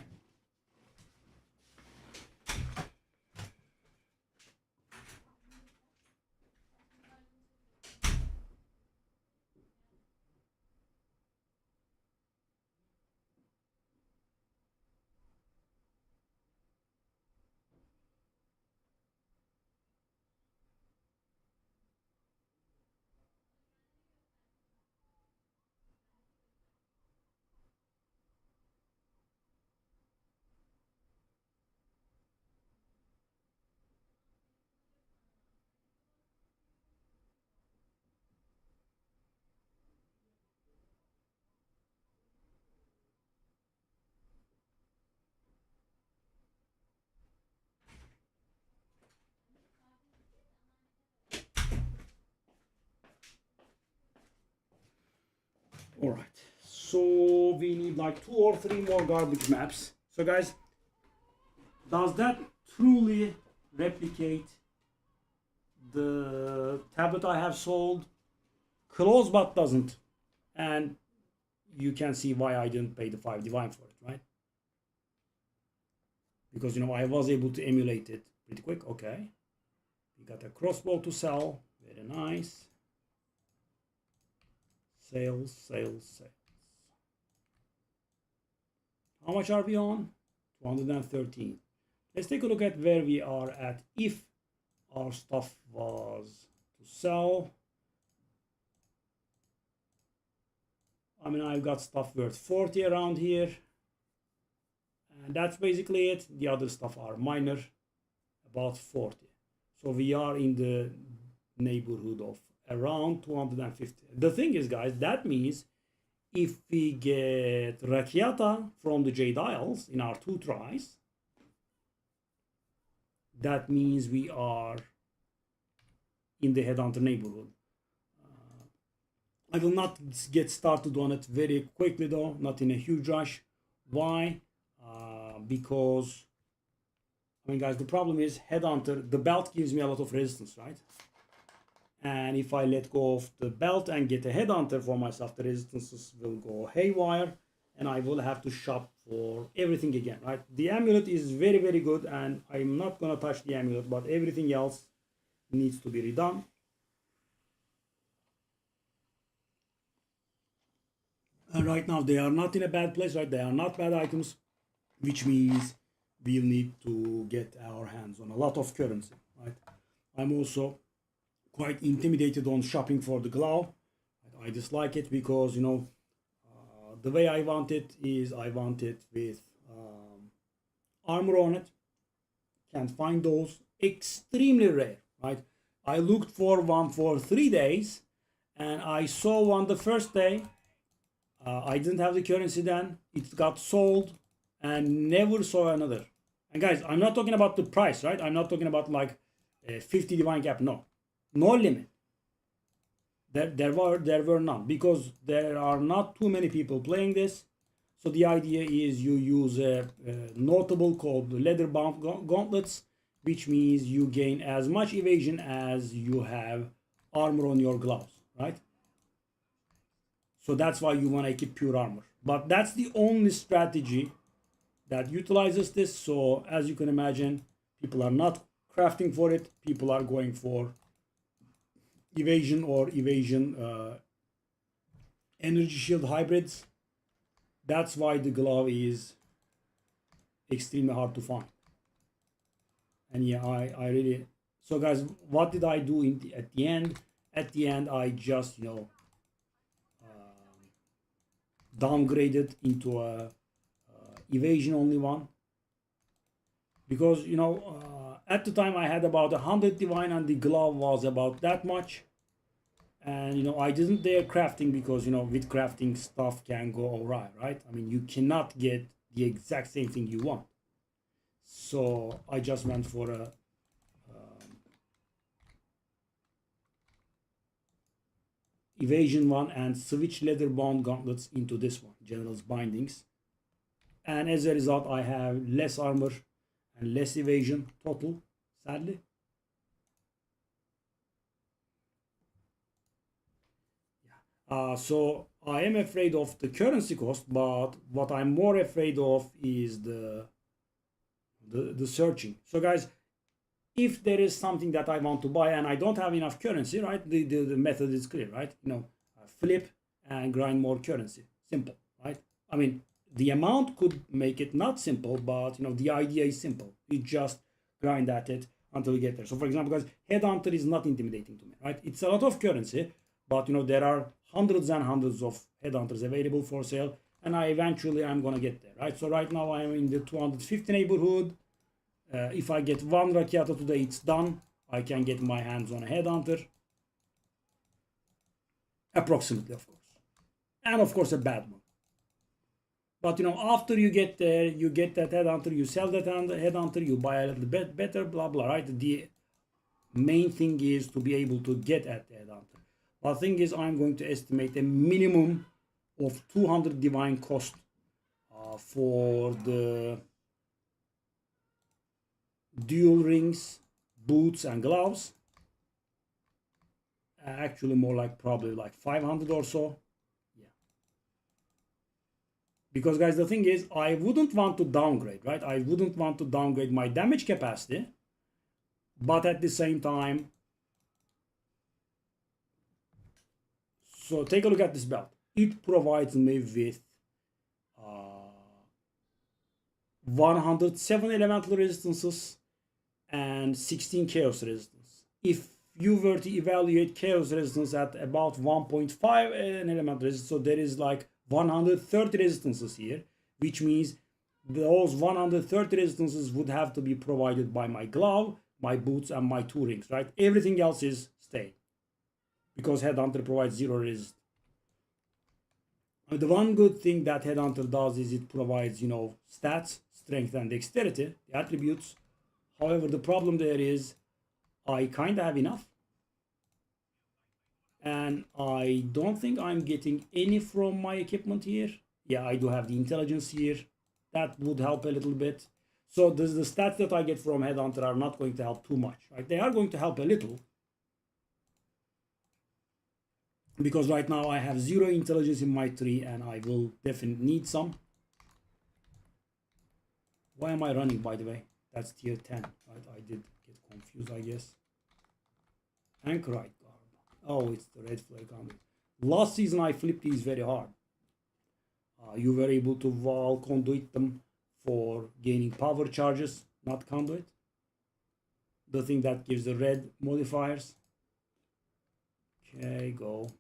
Speaker 1: All right, so we need like 2 or 3 more garbage maps. So guys, does that truly replicate the tablet I have sold? Close but doesn't. And you can see why I didn't pay the 5 divine for it, right? Because I was able to emulate it pretty quick. Okay, we got a crossbow to sell. Very nice. Sales, sales, sales. How much are we on? 213. Let's take a look at where we are at if our stuff was to sell. I mean, I've got stuff worth 40 around here. And that's basically it. The other stuff are minor, about 40. So we are in the neighborhood of around 250. The thing is, guys, that means if we get Rakiata from the Jade Isles in our 2 tries, that means we are in the Headhunter neighborhood. I will not get started on it very quickly though, not in a huge rush. Why? Because, I mean guys, the problem is Headhunter, the belt gives me a lot of resistance, right? And if I let go of the belt and get a Headhunter for myself, the resistances will go haywire and I will have to shop for everything again, right? The amulet is very, very good and I'm not going to touch the amulet, but everything else needs to be redone. And right now they are not in a bad place, right? They are not bad items, which means we'll need to get our hands on a lot of currency, right? I'm also quite intimidated on shopping for the glove. I dislike it because, the way I want it is I want it with armor on it. Can't find those. Extremely rare, right? I looked for one for 3 days and I saw one the first day. I didn't have the currency then. It got sold and never saw another. And guys, I'm not talking about the price, right? I'm not talking about like 50 divine cap. No limit. There were none because there are not too many people playing this. So the idea is you use a notable called leather bound gauntlets, which means you gain as much evasion as you have armor on your gloves, right? So that's why you want to keep pure armor. But that's the only strategy that utilizes this. So as you can imagine, people are not crafting for it. People are going for evasion or evasion energy shield hybrids. That's why the glove is extremely hard to find. And yeah, I really... So guys, what did I do at the end? At the end, I just, downgraded into a evasion only one. Because, at the time I had about 100 divine and the glove was about that much. And, I didn't dare crafting because, with crafting stuff can go awry, right? I mean, you cannot get the exact same thing you want. So I just went for a evasion one and switch leather bound gauntlets into this one, general's bindings. And as a result, I have less armor and less evasion total, sadly. So I am afraid of the currency cost, but what I'm more afraid of is the searching. So guys, if there is something that I want to buy and I don't have enough currency, right? The method is clear, right? Flip and grind more currency. Simple, right? I mean, the amount could make it not simple, but the idea is simple. You just grind at it until you get there. So for example, guys, Headhunter is not intimidating to me, right? It's a lot of currency, but there are hundreds and hundreds of Headhunters available for sale, and I'm gonna get there, right? So right now I'm in the 250 neighborhood. If I get one Rakiata today, it's done. I can get my hands on a Headhunter. Approximately, of course. And of course, a bad one. But after you get there, you get that Headhunter, you sell that Headhunter, you buy a little bit better, blah, blah, right? The main thing is to be able to get at the Headhunter. But the thing is, I'm going to estimate a minimum of 200 divine cost for the dual rings, boots, and gloves. Actually, more like probably like 500 or so. Yeah. Because guys, the thing is, I wouldn't want to downgrade, right? I wouldn't want to downgrade my damage capacity, but at the same time. So take a look at this belt. It provides me with 107 elemental resistances and 16 chaos resistance. If you were to evaluate chaos resistance at about 1.5 an elemental resistance, so there is like 130 resistances here, which means those 130 resistances would have to be provided by my glove, my boots, and my 2 rings, right? Everything else is staying, because Headhunter provides 0 resist. The one good thing that Headhunter does is it provides, stats, strength, and dexterity, the attributes. However, the problem there is I kind of have enough. And I don't think I'm getting any from my equipment here. Yeah, I do have the intelligence here. That would help a little bit. So the stats that I get from Headhunter are not going to help too much, right? They are going to help a little. Because right now I have 0 intelligence in my tree and I will definitely need some. Why am I running, by the way? That's tier 10, right? I did get confused, I guess. Anchorite garb. Oh, it's the red flare conduit. Last season I flipped these very hard. You were able to wall conduit them for gaining power charges, not conduit. The thing that gives the red modifiers. Okay, go.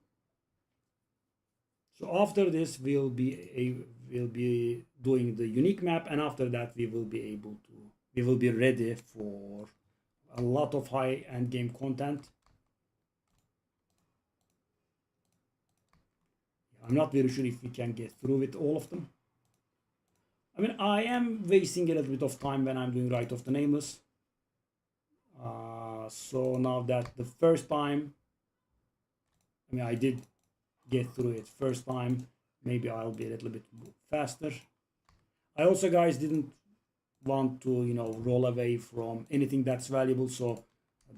Speaker 1: So after this, we'll be doing the unique map, and after that, we will be ready for a lot of high end game content. I'm not very sure if we can get through with all of them. I mean, I am wasting a little bit of time when I'm doing Rite of the Nameless. So now that the first time, I mean, I did get through it first time, maybe I'll be a little bit faster. I also, guys, didn't want to, roll away from anything that's valuable, so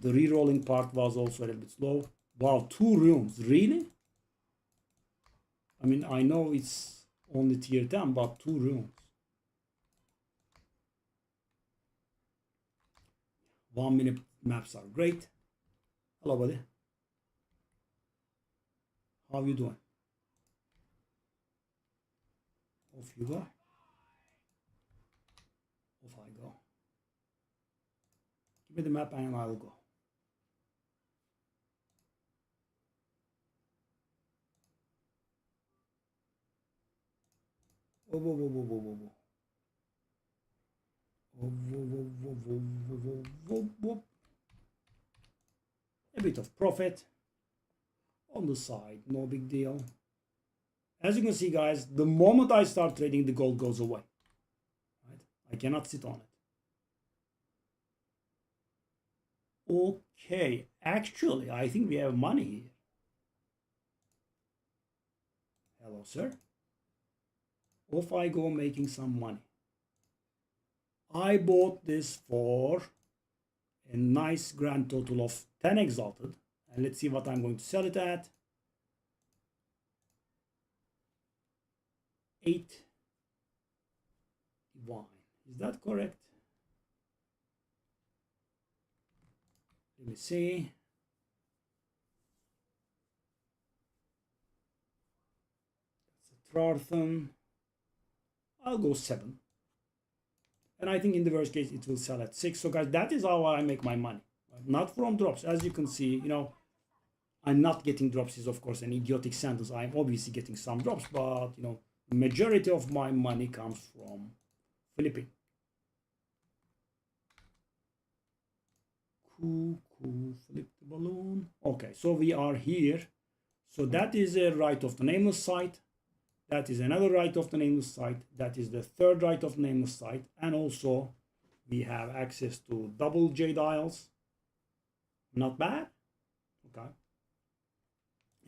Speaker 1: the re-rolling part was also a little bit slow. Wow, 2 rooms, really? I mean, I know it's only tier 10, but 2 rooms. 1 minute maps are great. Hello, buddy. How you doing? Off you go. Off I go. Give me the map and I'll go. Oh, whoa, whoa, whoa, whoa, whoa, whoa. Oh, whoa, whoa, whoa, whoa, whoa, whoa, whoa. A bit of profit on the side, no big deal. As you can see, guys, the moment I start trading, the gold goes away. I cannot sit on it. Okay, actually, I think we have money here. Hello, sir. Off I go making some money. I bought this for a nice grand total of 10 exalted. And let's see what I'm going to sell it at. 8 divine. Is that correct? Let me see. That's a Trarthon. I'll go 7. And I think in the worst case, it will sell at 6. So guys, that is how I make my money. Not from drops. As you can see, you know, I'm not getting drops is of course an idiotic sentence. I'm obviously getting some drops, but you know, the majority of my money comes from flipping. Cool, flip the balloon. Okay, so we are here. So that is a right of the Nameless site. That is another right of the Nameless site. That is the third right of the Nameless site. And also we have access to double J dials. Not bad. Okay.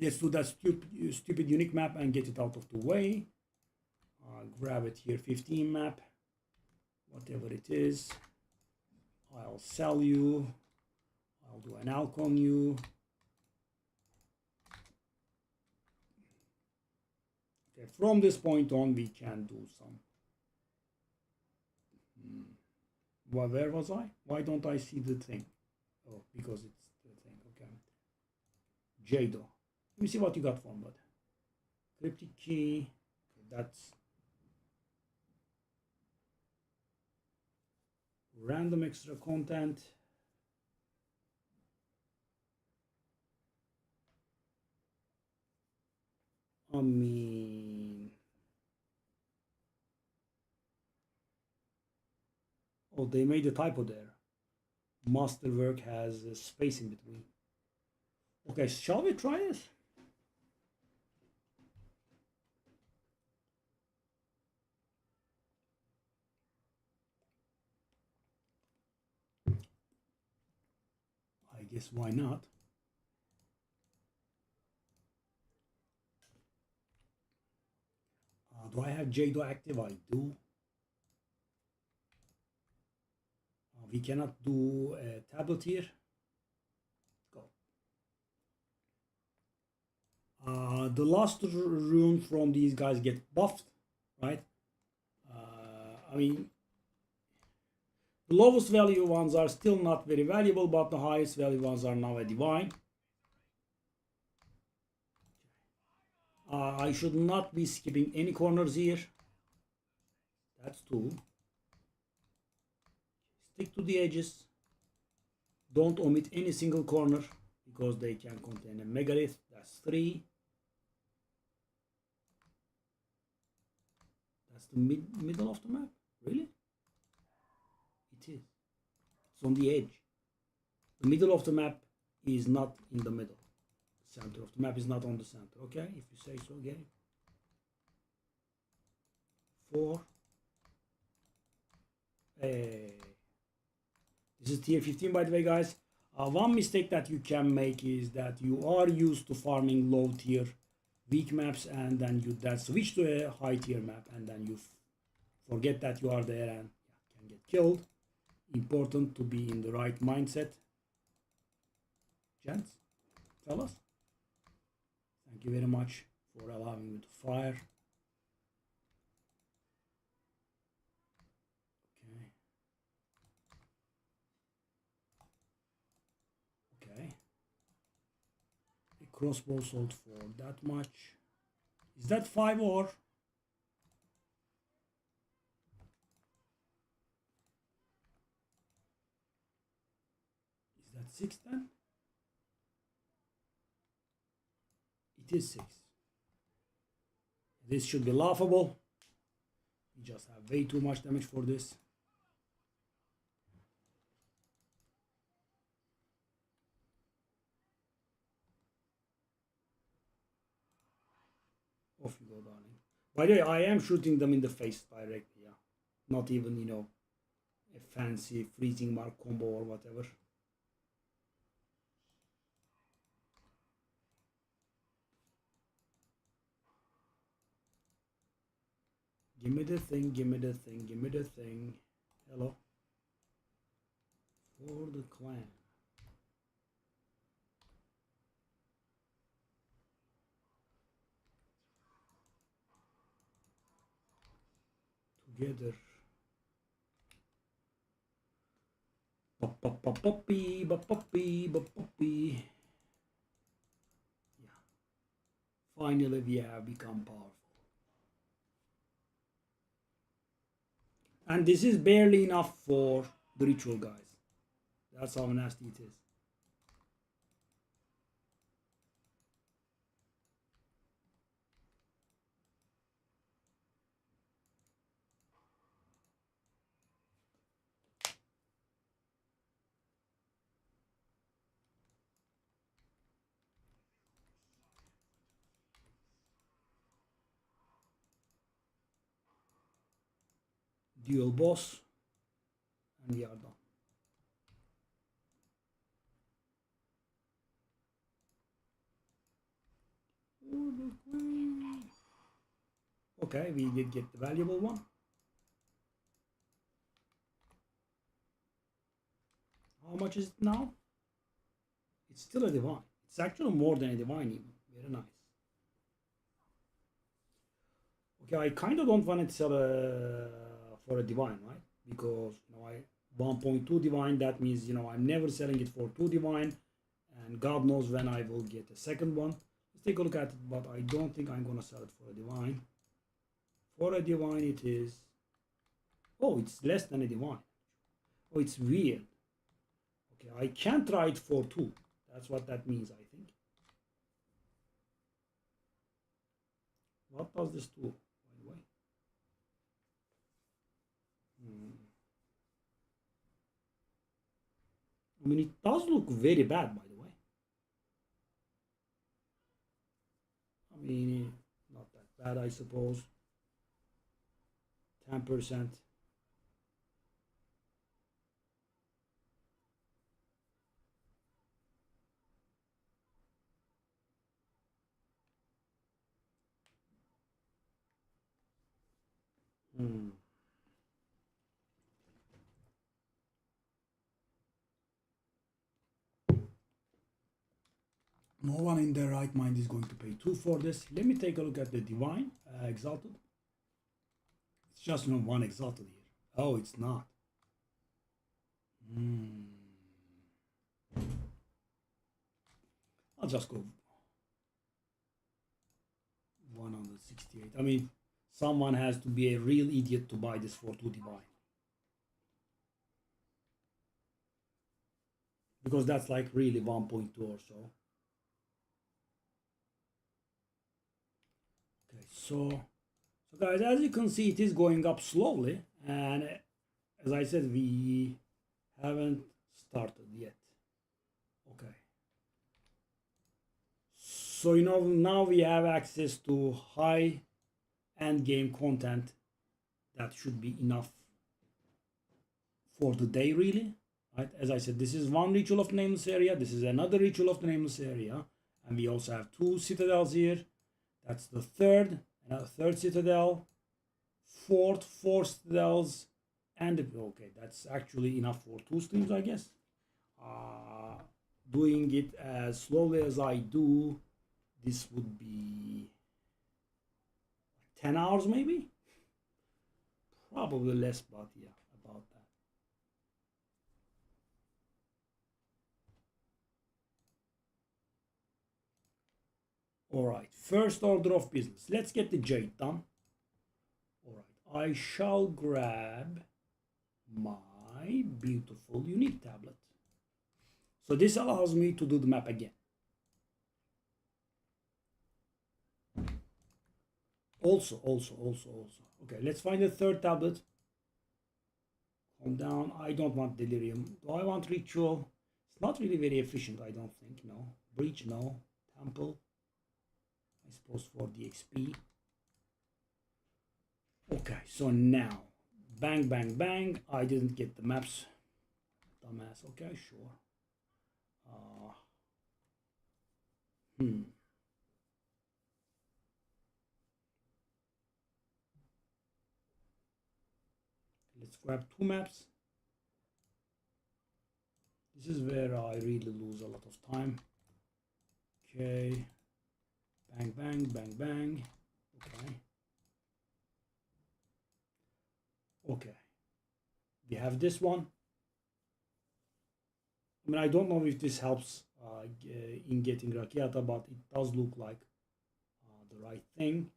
Speaker 1: Let's do that stupid unique map and get it out of the way. Grab it here, 15 map. Whatever it is. I'll sell you. I'll do an alc on you. Okay, from this point on, we can do some. Well, where was I? Why don't I see the thing? Oh, because it's the thing. Okay. Jado. Let me see what you got from that. Cryptic key. Okay, that's random extra content. I mean, oh, they made a typo there. Masterwork has a space in between. Okay, shall we try this? I guess why not? Do I have Jado active? I do. We cannot do a tablet here. Go. The last rune from these guys get buffed, right? I mean, the lowest value ones are still not very valuable, but the highest value ones are now a divine. I should not be skipping any corners here. That's 2. Stick to the edges. Don't omit any single corner because they can contain a megalith. That's 3. That's the middle of the map. Really? It is. It's on the edge. The middle of the map is not in the middle. The center of the map is not on the center. Okay, if you say so, get it. 4. Hey. This is tier 15, by the way, guys. One mistake that you can make is that you are used to farming low tier weak maps, and then you switch to a high tier map, and then you forget that you are there and can get killed. Important to be in the right mindset. Gents, fellas, thank you very much for allowing me to fire. Okay. A crossbow sold for that much. Is that 5 or? Is that 6 then? It is 6. This should be laughable. We just have way too much damage for this. Off you go, darling. By the way, I am shooting them in the face directly, yeah. not even, you know, a fancy freezing mark combo or whatever. Give me the thing, give me the thing, give me the thing. Hello. For the clan. Together. Ba-ba-ba-ba-bee, ba-ba-bee, ba-ba-bee. Yeah. Finally we have become powerful. And this is barely enough for the ritual, guys. That's how nasty it is. Dual boss, and we are done. Okay, we did get the valuable one. How much is it now? It's still a divine. It's actually more than a divine even. Very nice. Okay, I kind of don't want to sell for a divine, right? Because, you know, I 1.2 divine, that means, you know, I'm never selling it for 2 divine, and God knows when I will get a second one. Let's take a look at it, but I don't think I'm gonna sell it for a divine. For a divine it is, oh, it's less than a divine. Oh, it's weird. Okay, I can try it for 2. That's what that means, I think. What does this do, by the way? I mean, it does look very bad, by the way. I mean, not that bad, I suppose. 10%. No one in their right mind is going to pay 2 for this. Let me take a look at the divine exalted. It's just, you know, 1 exalted here. Oh, it's not. I'll just go 168. I mean, someone has to be a real idiot to buy this for 2 divine. Because that's like really 1.2 or so. Okay, so guys, as you can see, it is going up slowly, and as I said, we haven't started yet. Okay. So, you know, now we have access to high end game content that should be enough for the day, really. Right? As I said, this is one ritual of the Nameless area. This is another ritual of the Nameless area. And we also have 2 citadels here. That's the third, another third citadel, four citadels, and okay, that's actually enough for 2 streams, I guess. Doing it as slowly as I do, this would be 10 hours maybe? Probably less, but yeah, about that. Alright, first order of business. Let's get the jade done. Alright, I shall grab my beautiful unique tablet. So this allows me to do the map again. Also. Okay, let's find the third tablet. Calm down. I don't want delirium. Do I want ritual? It's not really very efficient, I don't think. No. Breach, no. Temple. I suppose for the XP. Okay, so now Bang, bang, bang. I didn't get the maps. Dumbass. Okay, sure. Let's grab 2 maps. This is where I really lose a lot of time. Okay. Bang, bang, bang, bang. Okay. Okay. We have this one. I mean, I don't know if this helps in getting Rakiata, but it does look like the right thing.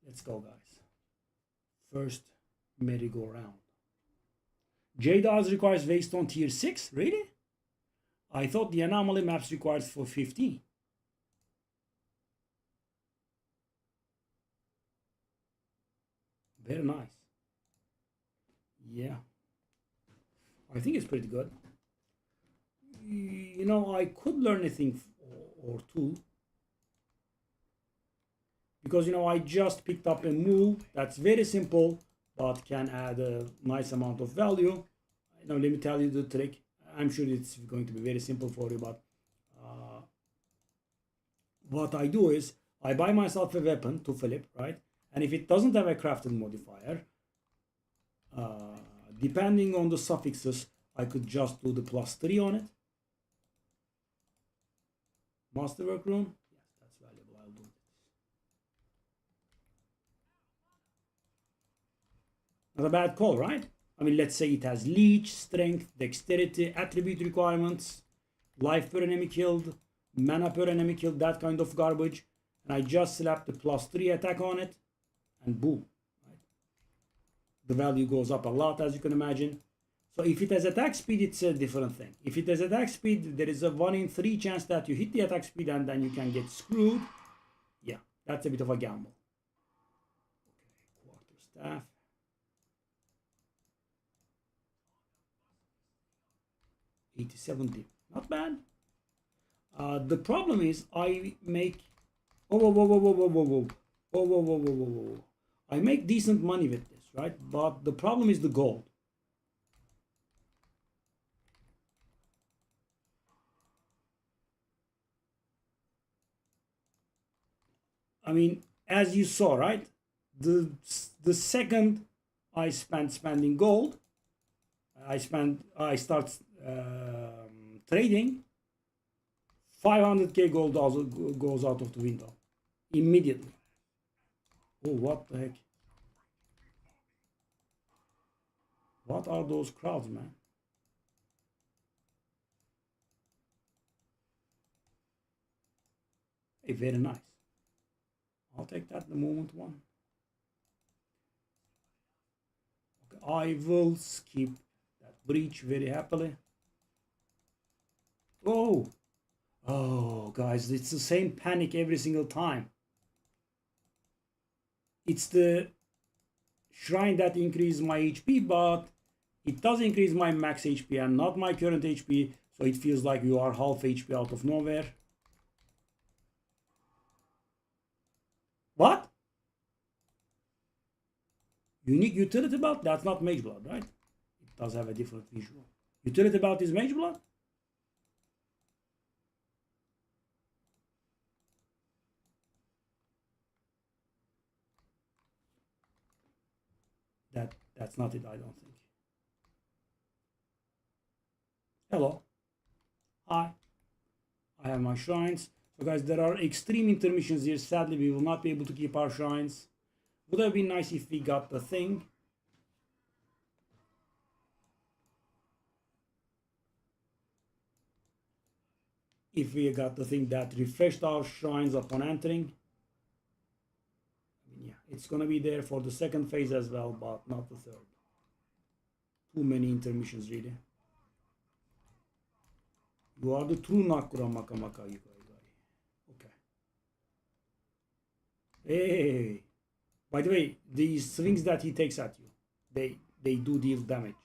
Speaker 1: Let's go, guys. First merry-go-round. Jada's requires waste on tier 6? Really? I thought the anomaly maps required for 15. Very nice. Yeah. I think it's pretty good. You know, I could learn a thing or two. Because, you know, I just picked up a move that's very simple, but can add a nice amount of value. You know, let me tell you the trick. I'm sure it's going to be very simple for you, but what I do is I buy myself a weapon to flip, right? And if it doesn't have a crafted modifier, depending on the suffixes, I could just do the +3 on it. Masterwork rune? Yes, that's valuable. I'll do it. Not a bad call, right? I mean, let's say it has leech, strength, dexterity, attribute requirements, life per enemy killed, mana per enemy killed, that kind of garbage. And I just slap the +3 attack on it, and boom. Right? The value goes up a lot, as you can imagine. So if it has attack speed, it's a different thing. If it has attack speed, there is a 1 in 3 chance that you hit the attack speed and then you can get screwed. Yeah, that's a bit of a gamble. Okay, quarterstaff. $87 not bad. The problem is I make I make decent money with this, right? But the problem is the gold. I mean, as you saw, right? The second I spending gold, I start trading, 500k gold also goes out of the window immediately. Oh, what the heck? What are those crowds, man? Hey, very nice. I'll take that, the movement one. Okay, I will skip that breach very happily. Oh, oh, guys, it's the same panic every single time. It's the shrine that increases my HP, but it does increase my max HP and not my current HP, so it feels like you are half HP out of nowhere. What? Unique utility belt? That's not mage blood, right? It does have a different visual. Utility belt is mage blood? That's not it, I don't think. Hello. Hi. I have my shrines. So guys, there are extreme intermissions here. Sadly, we will not be able to keep our shrines. Would have been nice if we got the thing. If we got the thing that refreshed our shrines upon entering. I mean, yeah, it's gonna be there for the second phase as well, but not the third. Too many intermissions, really. You are the true Nakura Makamaka, you guys. Okay. Hey, by the way, these swings that he takes at you, they do deal damage.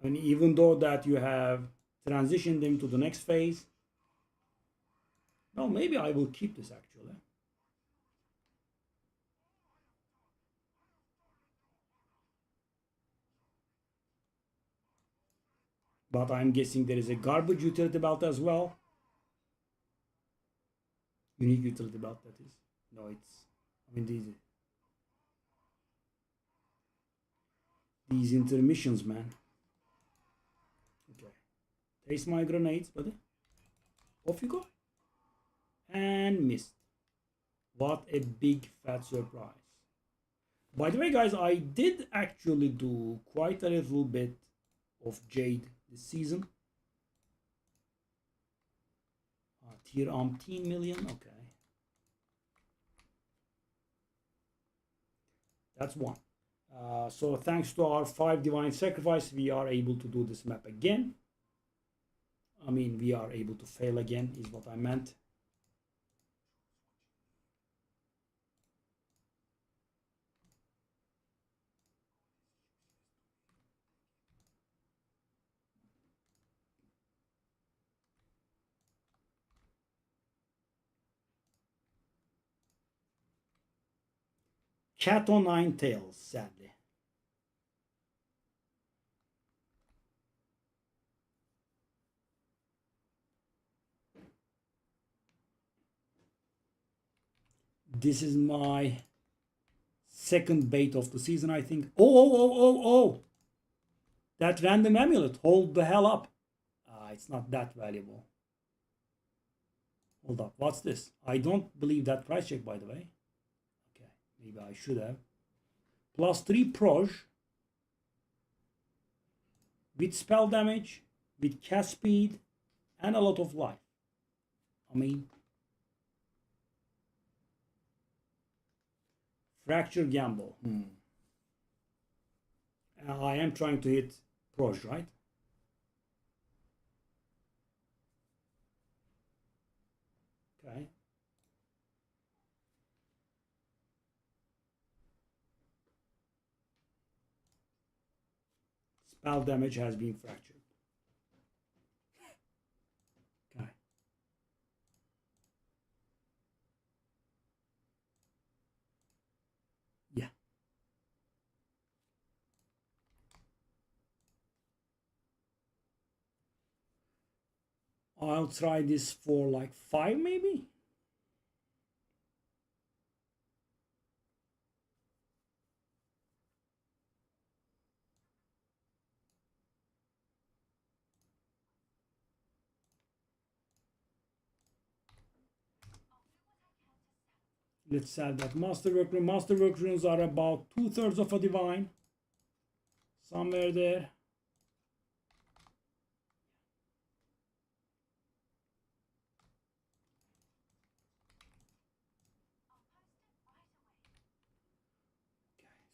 Speaker 1: And even though that you have transitioned them to the next phase, well, maybe I will keep this actually. But I'm guessing there is a garbage utility belt as well. Unique utility belt, that is. No, it's, I mean, these intermissions, man. Okay. Taste my grenades, buddy. Off you go. And missed. What a big fat surprise. By the way, guys, I did actually do quite a little bit of Jade this season. Tier 10 million, okay. That's one. So thanks to our 5 divine sacrifice, we are able to do this map again. I mean, we are able to fail again, is what I meant. Cat o' nine tails, sadly. This is my second bait of the season, I think. Oh. That random amulet, hold the hell up. It's not that valuable. Hold up, what's this? I don't believe that price check, by the way. Okay, maybe I should have. +3 proj. With spell damage, with cast speed, and a lot of life. I mean, fracture gamble. I am trying to hit proj, right? Okay. Spell damage has been fractured. Okay. Yeah. I'll try this for like 5 maybe. Let's add that masterwork rune. Masterwork runes are about 2/3 of a divine. Somewhere there.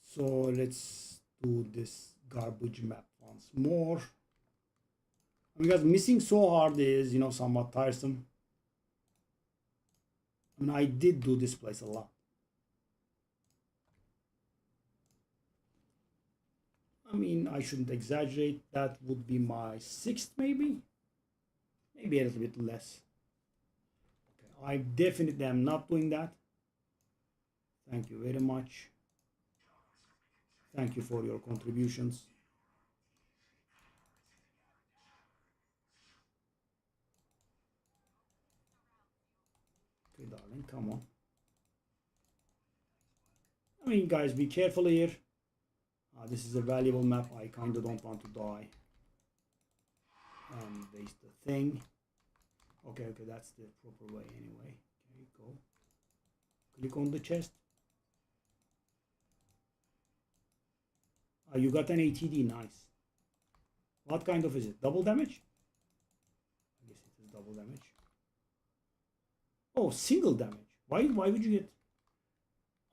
Speaker 1: So let's do this garbage map once more. Because missing so hard is, somewhat tiresome. I mean, I did do this place a lot. I mean, I shouldn't exaggerate. That would be my 6th, maybe? Maybe a little bit less. Okay, I definitely am not doing that. Thank you very much. Thank you for your contributions. Okay, darling, come on. I mean, guys, be careful here. This is a valuable map. I kind of don't want to die and waste the thing. Okay, that's the proper way anyway. Okay, go. Click on the chest. You got an ATD, nice. What kind of is it? Double damage? I guess it is double damage. Oh, single damage. Why would you get?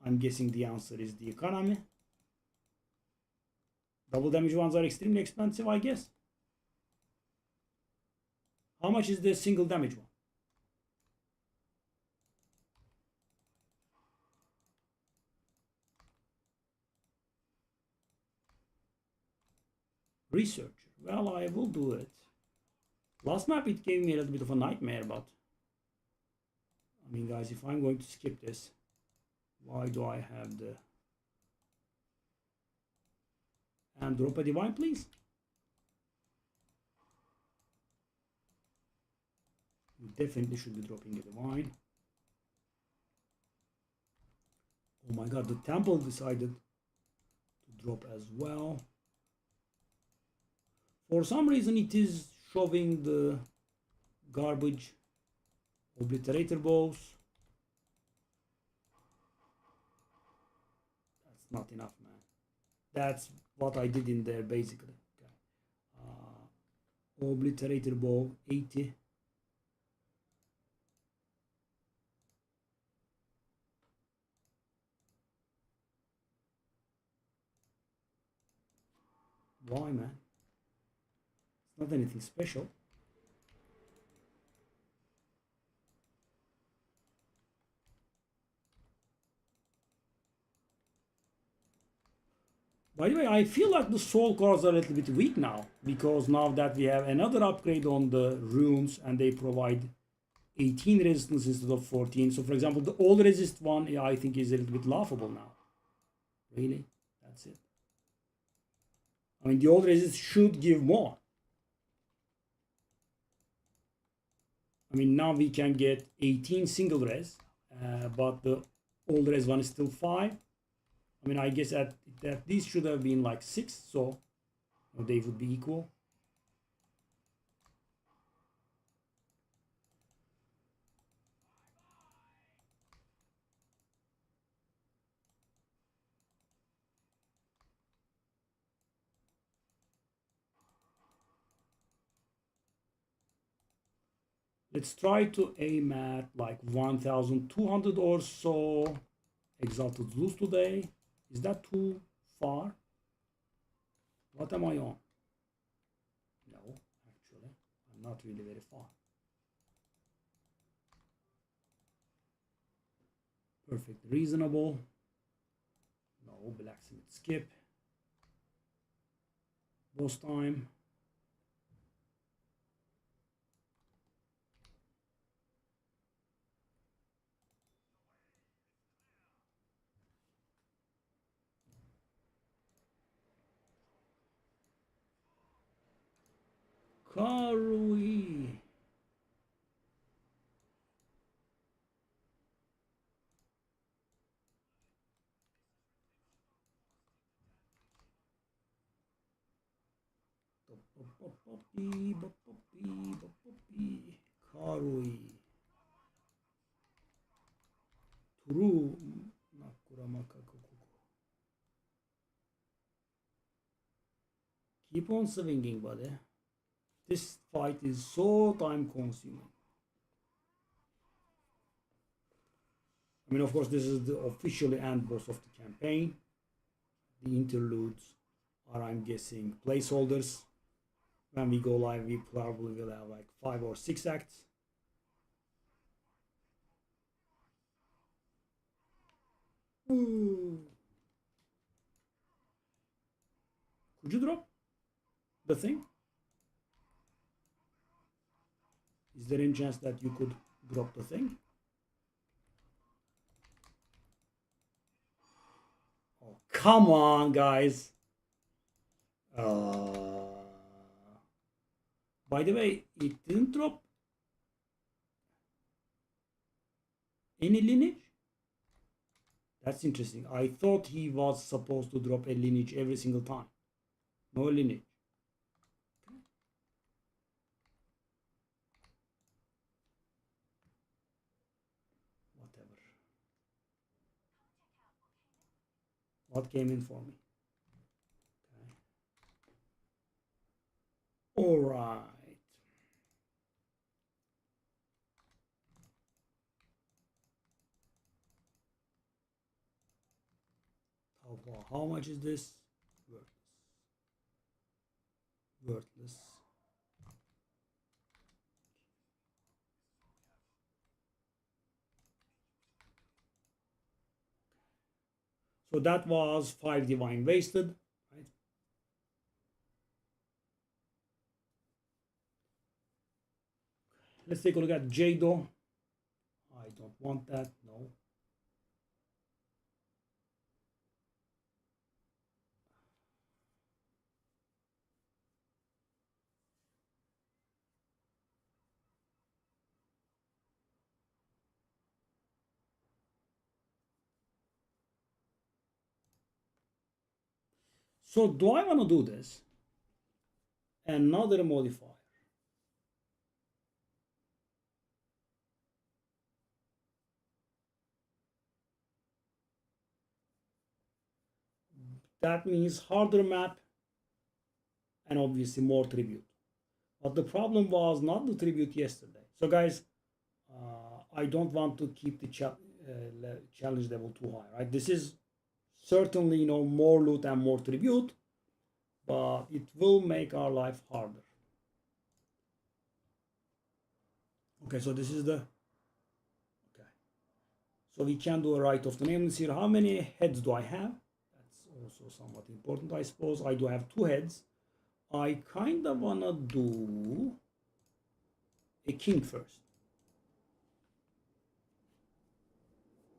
Speaker 1: I'm guessing the answer is the economy. Double damage ones are extremely expensive, I guess. How much is the single damage one? Researcher. Well, I will do it. Last map it gave me a little bit of a nightmare, but I mean, guys, if I'm going to skip this, why do I have the... And drop a divine, please. You definitely should be dropping a divine. Oh my god, the temple decided to drop as well. For some reason it is showing the garbage obliterator bows. That's not enough, man. That's what I did in there basically. Okay. Obliterator bow 80. Why, man? It's not anything special. By the way, I feel like the soul cards are a little bit weak now, because now that we have another upgrade on the runes and they provide 18 resistance instead of 14. So for example, the all resist one I think is a little bit laughable now. Really? That's it. I mean, the all resist should give more. I mean, now we can get 18 single res, but the all res one is still 5. I mean, I guess that these should have been like 6, so they would be equal. Let's try to aim at like 1,200 or so Exalted Zeus today. Is that too far? What am I on? No, actually, I'm not really very far. Perfect, reasonable. No, blacksmith skip. Boss time. Karui. Karui. Turu. Keep on swinging, buddy. This fight is so time consuming. I mean, of course, this is the officially end boss of the campaign. The interludes are, I'm guessing, placeholders. When we go live, we probably will have like 5 or 6 acts. Ooh. Could you drop the thing? Is there any chance that you could drop the thing? Oh, come on, guys. By the way, it didn't drop any lineage? That's interesting. I thought he was supposed to drop a lineage every single time. No lineage. Okay. Whatever. What came in for me? Okay. All right. How much is this? Worthless. So that was 5 divine wasted, right? Let's take a look at Jado. I don't want that, no. So do I want to do this? Another modifier. That means harder map and obviously more tribute. But the problem was not the tribute yesterday. So guys, I don't want to keep the challenge level too high, right? This is certainly, you know, more loot and more tribute, but it will make our life harder. Okay, so this is the, okay. So we can do a Rite of the Nameless here. How many heads do I have? That's also somewhat important, I suppose. I do have 2 heads. I kind of want to do a king first.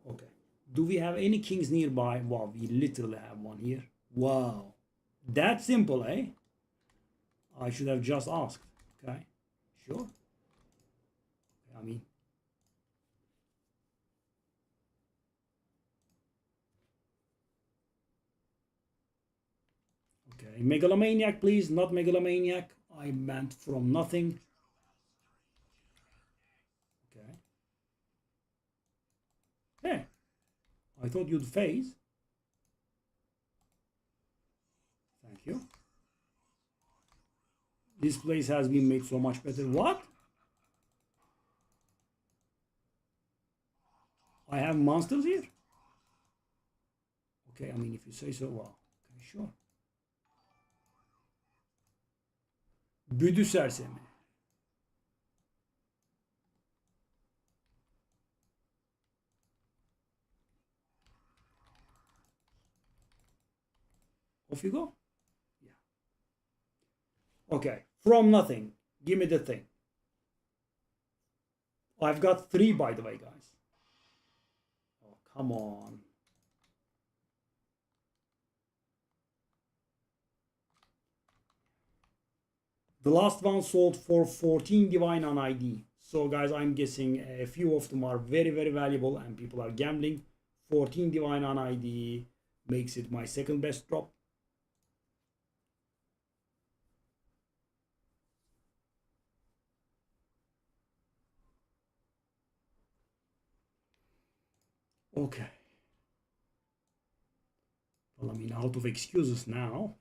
Speaker 1: Okay. Do we have any kings nearby? Wow, we literally have one here. Wow. That simple, eh? I should have just asked. Okay. Sure. I mean, okay. Megalomaniac, please. Not megalomaniac. I meant from nothing. Okay. Hey, I thought you'd phase. Thank you. This place has been made so much better. What? I have monsters here? Okay, I mean, if you say so, well, okay, sure. Büdü sersemi. Off you go. Yeah. Okay, from nothing. Give me the thing. I've got 3, by the way, guys. Oh, come on. The last one sold for 14 divine on ID. So guys, I'm guessing a few of them are very, very valuable and people are gambling. 14 divine on ID makes it my second best drop. Okay. Well, I mean, out of excuses now.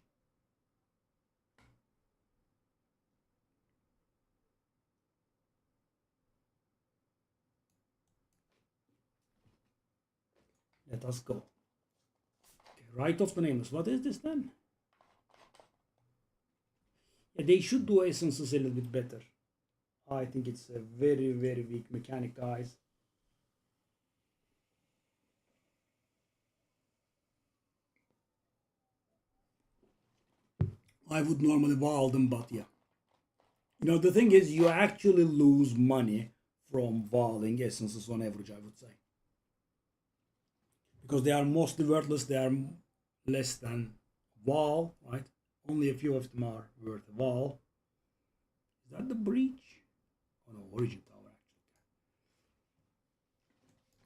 Speaker 1: Let us go. Okay, Rite of the Nameless. What is this then? Yeah, they should do essences a little bit better. I think it's a very, very weak mechanic, guys. I would normally wall them, but yeah. You know, the thing is, you actually lose money from walling essences on average, I would say. Because they are mostly worthless, they are less than wall, right? Only a few of them are worth a wall. Is that the breach? Oh no, origin tower actually.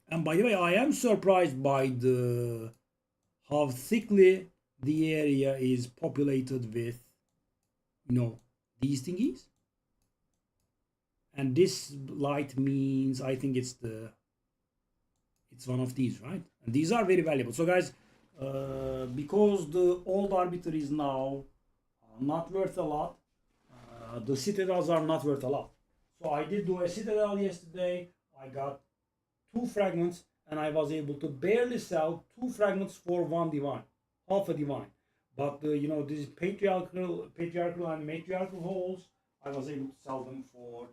Speaker 1: And by the way, I am surprised by the how thickly the area is populated with, you know, these thingies. And this light means, I think it's one of these, right? And these are very valuable. So guys, because the old arbiter is now not worth a lot, the citadels are not worth a lot. So I did do a citadel yesterday. I got 2 fragments and I was able to barely sell 2 fragments for 1 divine, half a divine. But you know, these patriarchal and matriarchal holes, I was able to sell them for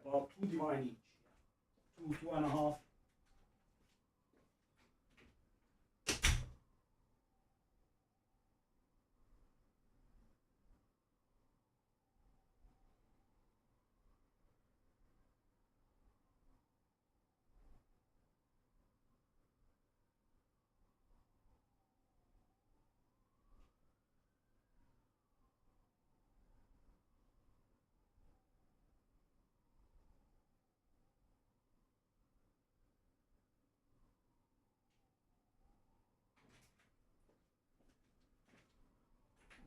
Speaker 1: about 2 divine each. 2.5.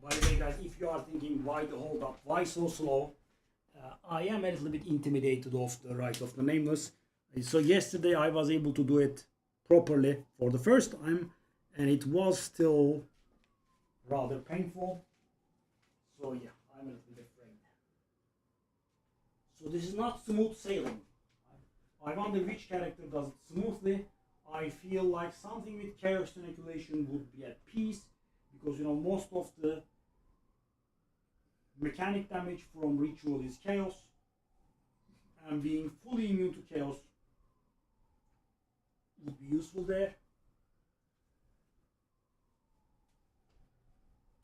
Speaker 1: By the way, guys, if you are thinking why the hold up, why so slow, I am a little bit intimidated of the Rite of the Nameless. So yesterday I was able to do it properly for the first time, and it was still rather painful. So yeah, I'm a little bit afraid. So this is not smooth sailing. I wonder which character does it smoothly. I feel like something with chaos manipulation would be at peace, because you know most of the mechanic damage from ritual is chaos, and being fully immune to chaos would be useful there.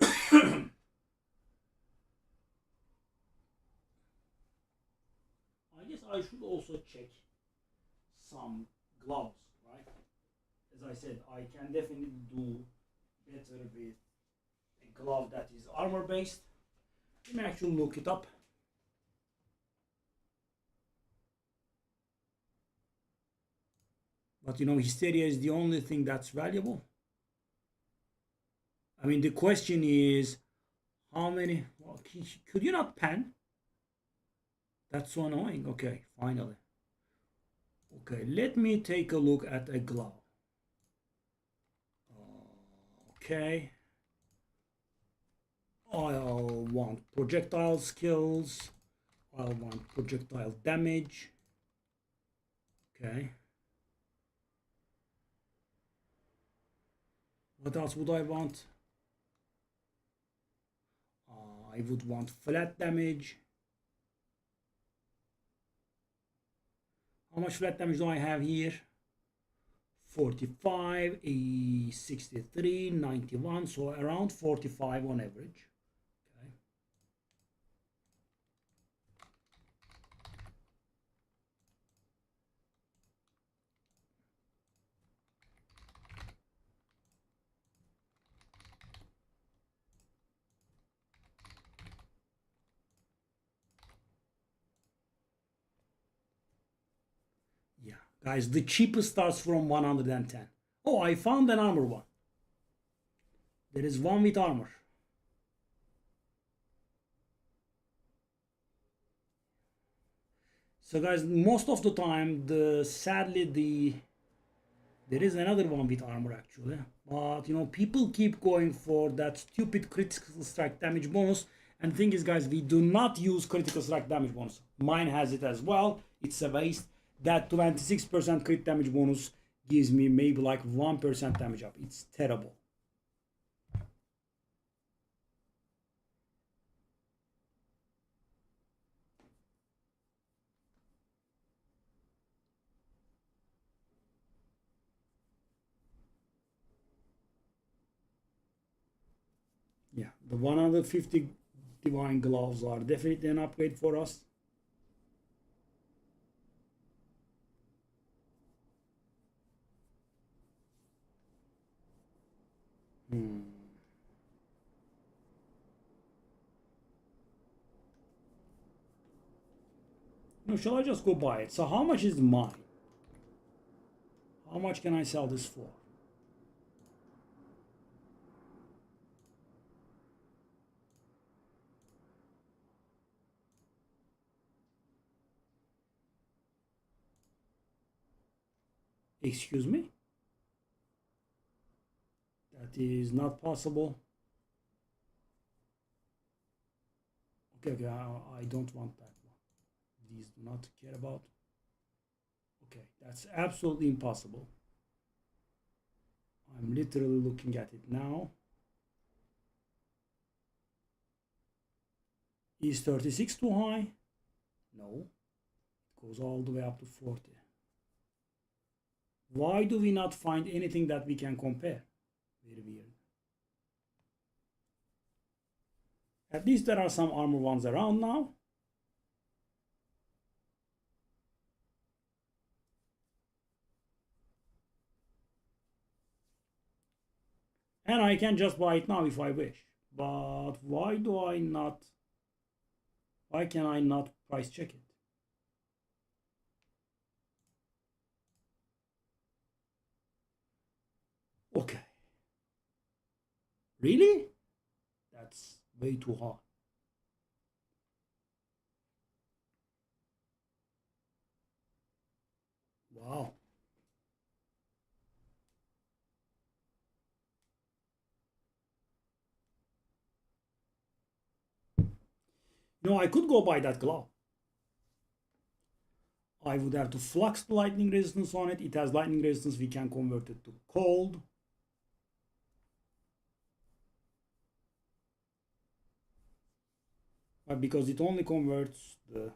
Speaker 1: I guess I should also check some gloves, right? As I said, I can definitely do better with a glove that is armor based. Let me actually look it up. But you know, hysteria is the only thing that's valuable. I mean, the question is how many. Well, could you not pen? That's so annoying. Okay, finally. Okay, let me take a look at a glove. Okay. I'll want projectile skills. I'll want projectile damage. Okay. What else would I want? I would want flat damage. How much flat damage do I have here? 45, 63, 91, so around 45 on average. Okay. Yeah, guys, the cheapest starts from 110. Oh, I found an armor one. There is one with armor. So guys, most of the time, sadly there is another one with armor actually, but you know people keep going for that stupid critical strike damage bonus. And the thing is, guys, we do not use critical strike damage bonus. Mine has it as well. It's a waste. That 26% crit damage bonus gives me maybe like 1% damage up. It's terrible. Yeah, the 150 divine gloves are definitely an upgrade for us. No, shall I just go buy it? So how much is mine? How much can I sell this for? Excuse me? That is not possible. Okay, I don't want that one. These do not care about. Okay, that's absolutely impossible. I'm literally looking at it now. Is 36 too high? No. It goes all the way up to 40. Why do we not find anything that we can compare? Very weird. At least there are some armor ones around now. And I can just buy it now if I wish. But why can I not price check it? Okay. Really? That's way too high. Wow. I could go buy that glove. I would have to flux the lightning resistance on it. It has lightning resistance. We can convert it to cold. But because it only converts the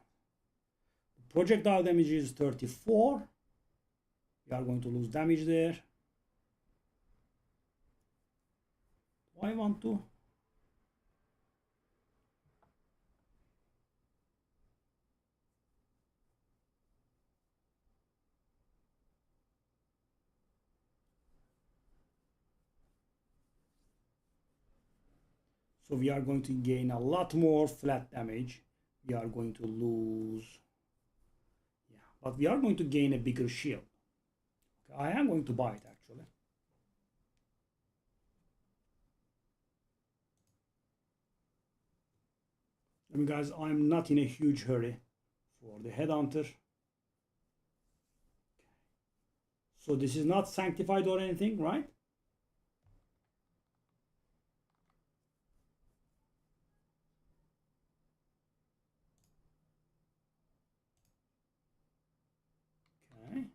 Speaker 1: projectile damage is 34. We are going to lose damage there. Do I want to? So we are going to gain a lot more flat damage. We are going to lose, yeah, but we are going to gain a bigger shield. Okay, I am going to buy it actually. I mean, guys, I'm not in a huge hurry for the headhunter. So this is not sanctified or anything, right? Okay.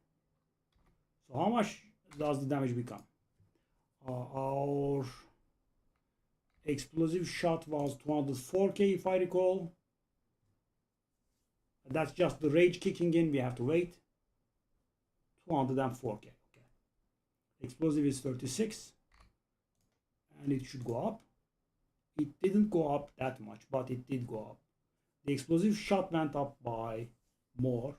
Speaker 1: So how much does the damage become? Our explosive shot was 204k if I recall. That's just the rage kicking in. We have to wait. 204k. Okay. Explosive is 36. And it should go up. It didn't go up that much, but it did go up. The explosive shot went up by more. Okay.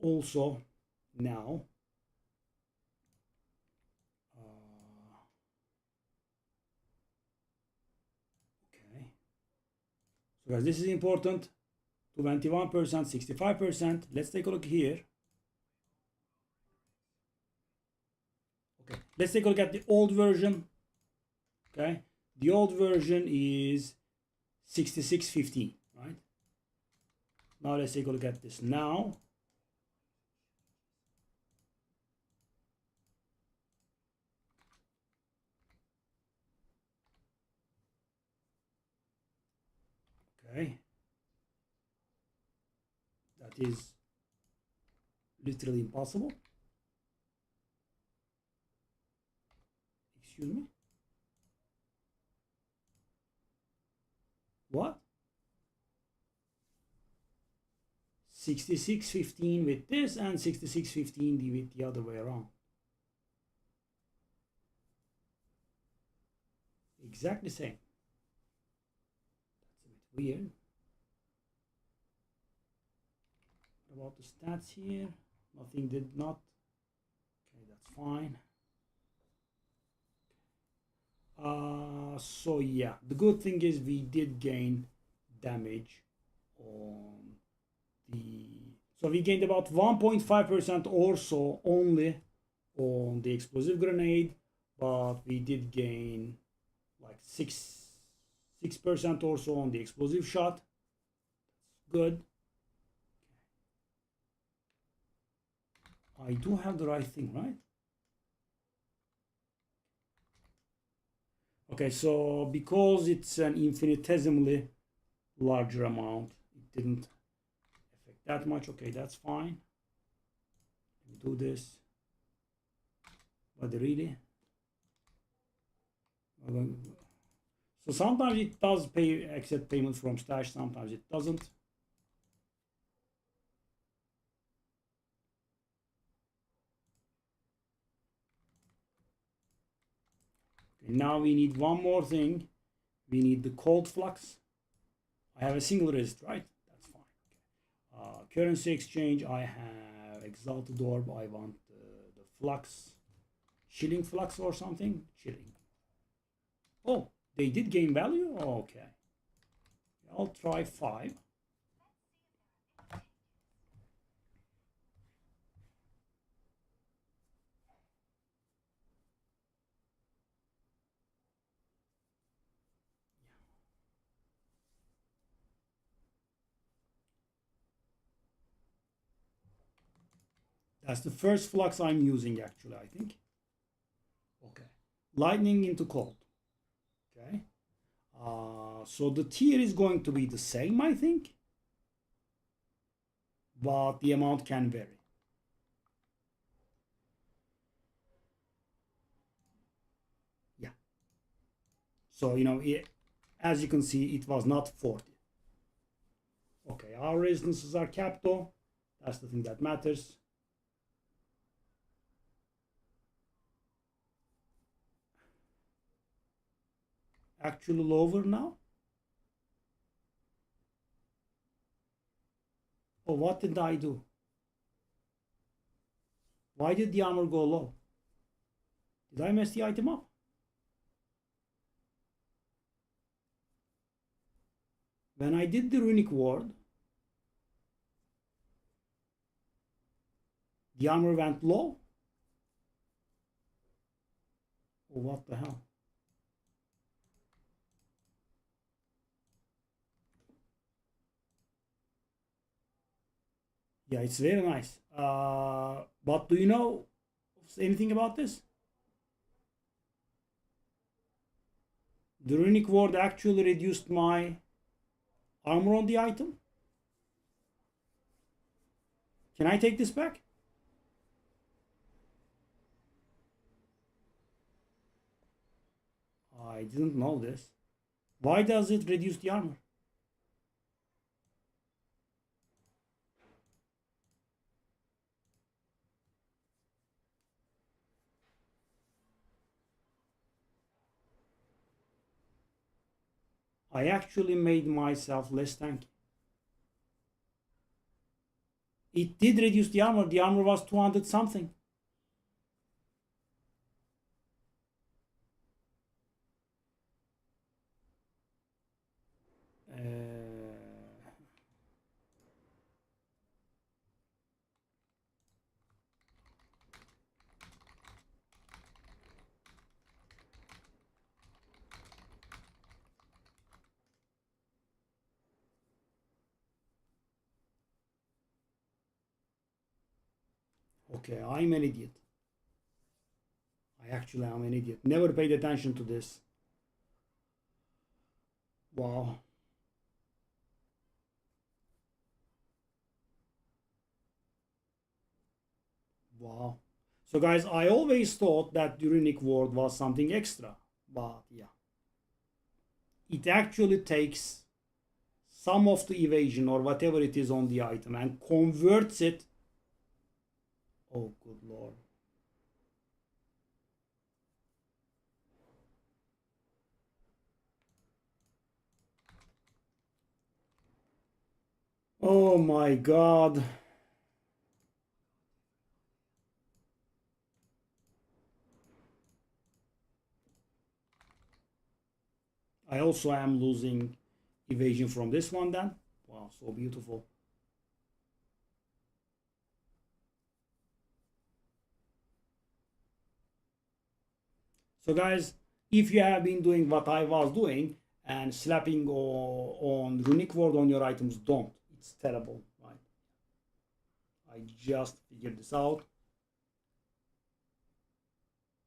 Speaker 1: Also, now, okay. So guys, this is important. 21%, 65%. Let's take a look here. Okay, let's take a look at the old version. Okay, the old version is 6615, right? Now let's take a look at this now. Okay, that is literally impossible. Excuse me. What? 6615 with this and 6615 with the other way around. Exactly same. That's a bit weird. What about the stats here? Nothing did not. Okay, that's fine. So yeah, the good thing is we did gain damage on so we gained about 1.5% or so only on the explosive grenade, but we did gain like 6% or so on the explosive shot. That's good. I do have the right thing, right? Okay, so because it's an infinitesimally larger amount, it didn't affect that much. Okay, that's fine. Let me do this. But really, so sometimes it does accept payment from stash, sometimes it doesn't. Okay, now we need one more thing. We need the cold flux. I have a single resist, right? That's fine. Okay. Currency exchange, I have exalted orb. I want the flux, chilling flux or something. Chilling. Oh, they did gain value? Okay. I'll try 5. That's the first flux I'm using actually, I think. Okay. Lightning into cold. Okay. So the tier is going to be the same, I think. But the amount can vary. Yeah. So, as you can see, it was not 40. Okay, our resistances are capped though. That's the thing that matters. Actually lower now. Oh, what did I do? Why did the armor go low? Did I mess the item up? When I did the runic ward, the armor went low. Oh, what the hell? Yeah, it's very nice. But do you know anything about this? The runic ward actually reduced my armor on the item. Can I take this back? I didn't know this. Why does it reduce the armor? I actually made myself less tanky. It did reduce the armor. The armor was 200 something. Okay, I'm an idiot. I actually am an idiot. Never paid attention to this. Wow. Wow. So guys, I always thought that the runic ward was something extra. But yeah. It actually takes some of the evasion or whatever it is on the item and converts it. Oh, good lord. Oh my god. I also am losing evasion from this one then. Wow, so beautiful. So guys, if you have been doing what I was doing and slapping on runic ward on your items, don't. It's terrible, right? I just figured this out.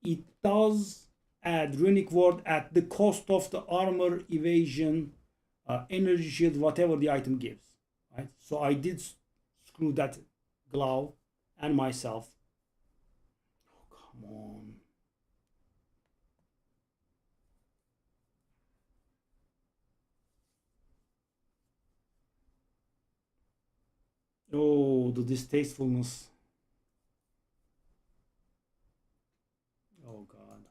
Speaker 1: It does add runic ward at the cost of the armor, evasion, energy shield, whatever the item gives, right? So I did screw that glove and myself. Oh, come on. Oh, the distastefulness. Oh god.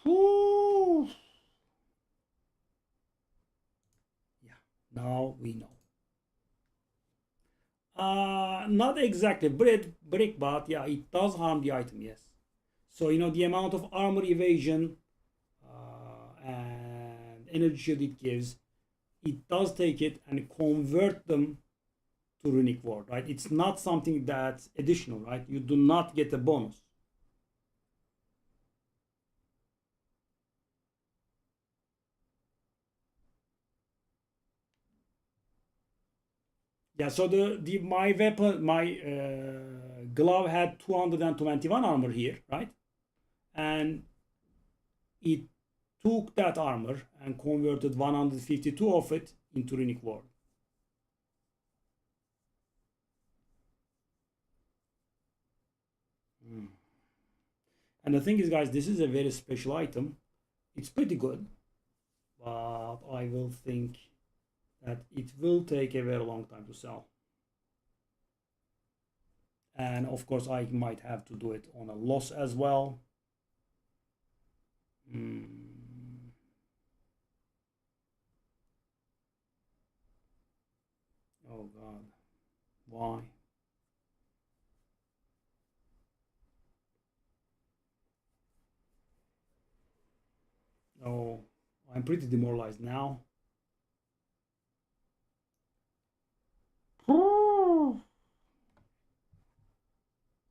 Speaker 1: Whew. Yeah, now we know. Not exactly brick, but yeah, it does harm the item, yes. So the amount of armor evasion and energy shield it gives, it does take it and convert them to runic ward, right? It's not something that's additional, right? You do not get a bonus. Yeah, so the my weapon, my glove had 221 armor here, right? And it took that armor and converted 152 of it into runic ward. And the thing is, guys, this is a very special item. It's pretty good, but I will think that it will take a very long time to sell. And of course, I might have to do it on a loss as well. Oh God, why? Oh, I'm pretty demoralized now.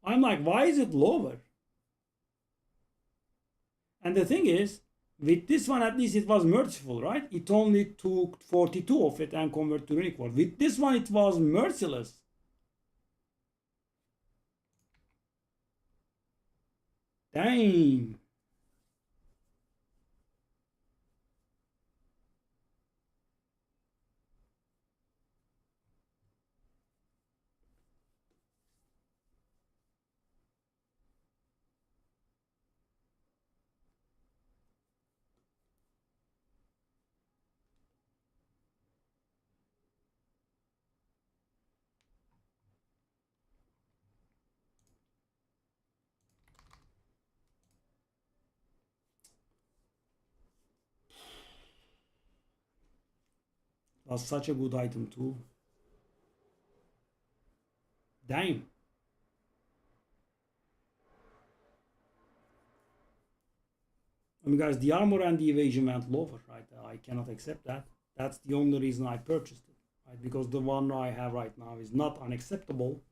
Speaker 1: I'm like, why is it lower? And the thing is, with this one, at least it was merciful, right? It only took 42 of it and converted to runic ward. With this one, it was merciless. Dang. Was such a good item too. Damn. I mean, guys, the armor and the evasion went lower, right? I cannot accept that. That's the only reason I purchased it, right? Because the one I have right now is not unacceptable.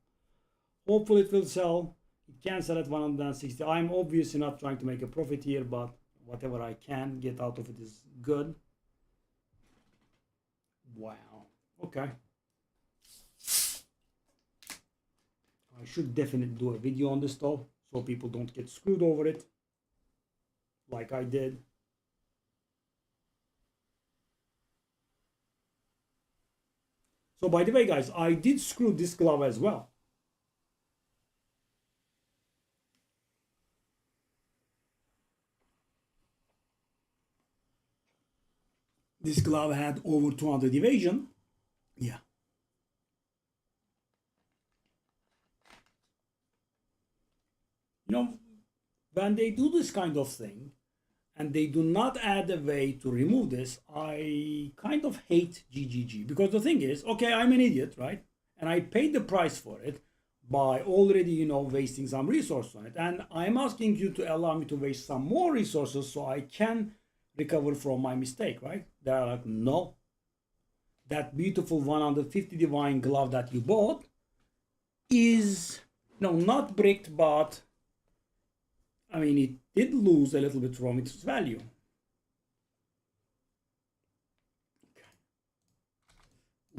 Speaker 1: Hopefully it will sell. It can sell at 160. I'm obviously not trying to make a profit here, but whatever I can get out of it is good. Wow. Okay. I should definitely do a video on this stuff so people don't get screwed over it like I did. So by the way, guys, I did screw this glove as well. This glove had over 200 evasion. Yeah. You know, when they do this kind of thing and they do not add a way to remove this, I kind of hate GGG. Because the thing is, okay, I'm an idiot, right? And I paid the price for it by already, wasting some resources on it. And I'm asking you to allow me to waste some more resources so I can recover from my mistake, right? They're like, no. That beautiful 150 divine glove that you bought is, not bricked, but I mean, it did lose a little bit from its value.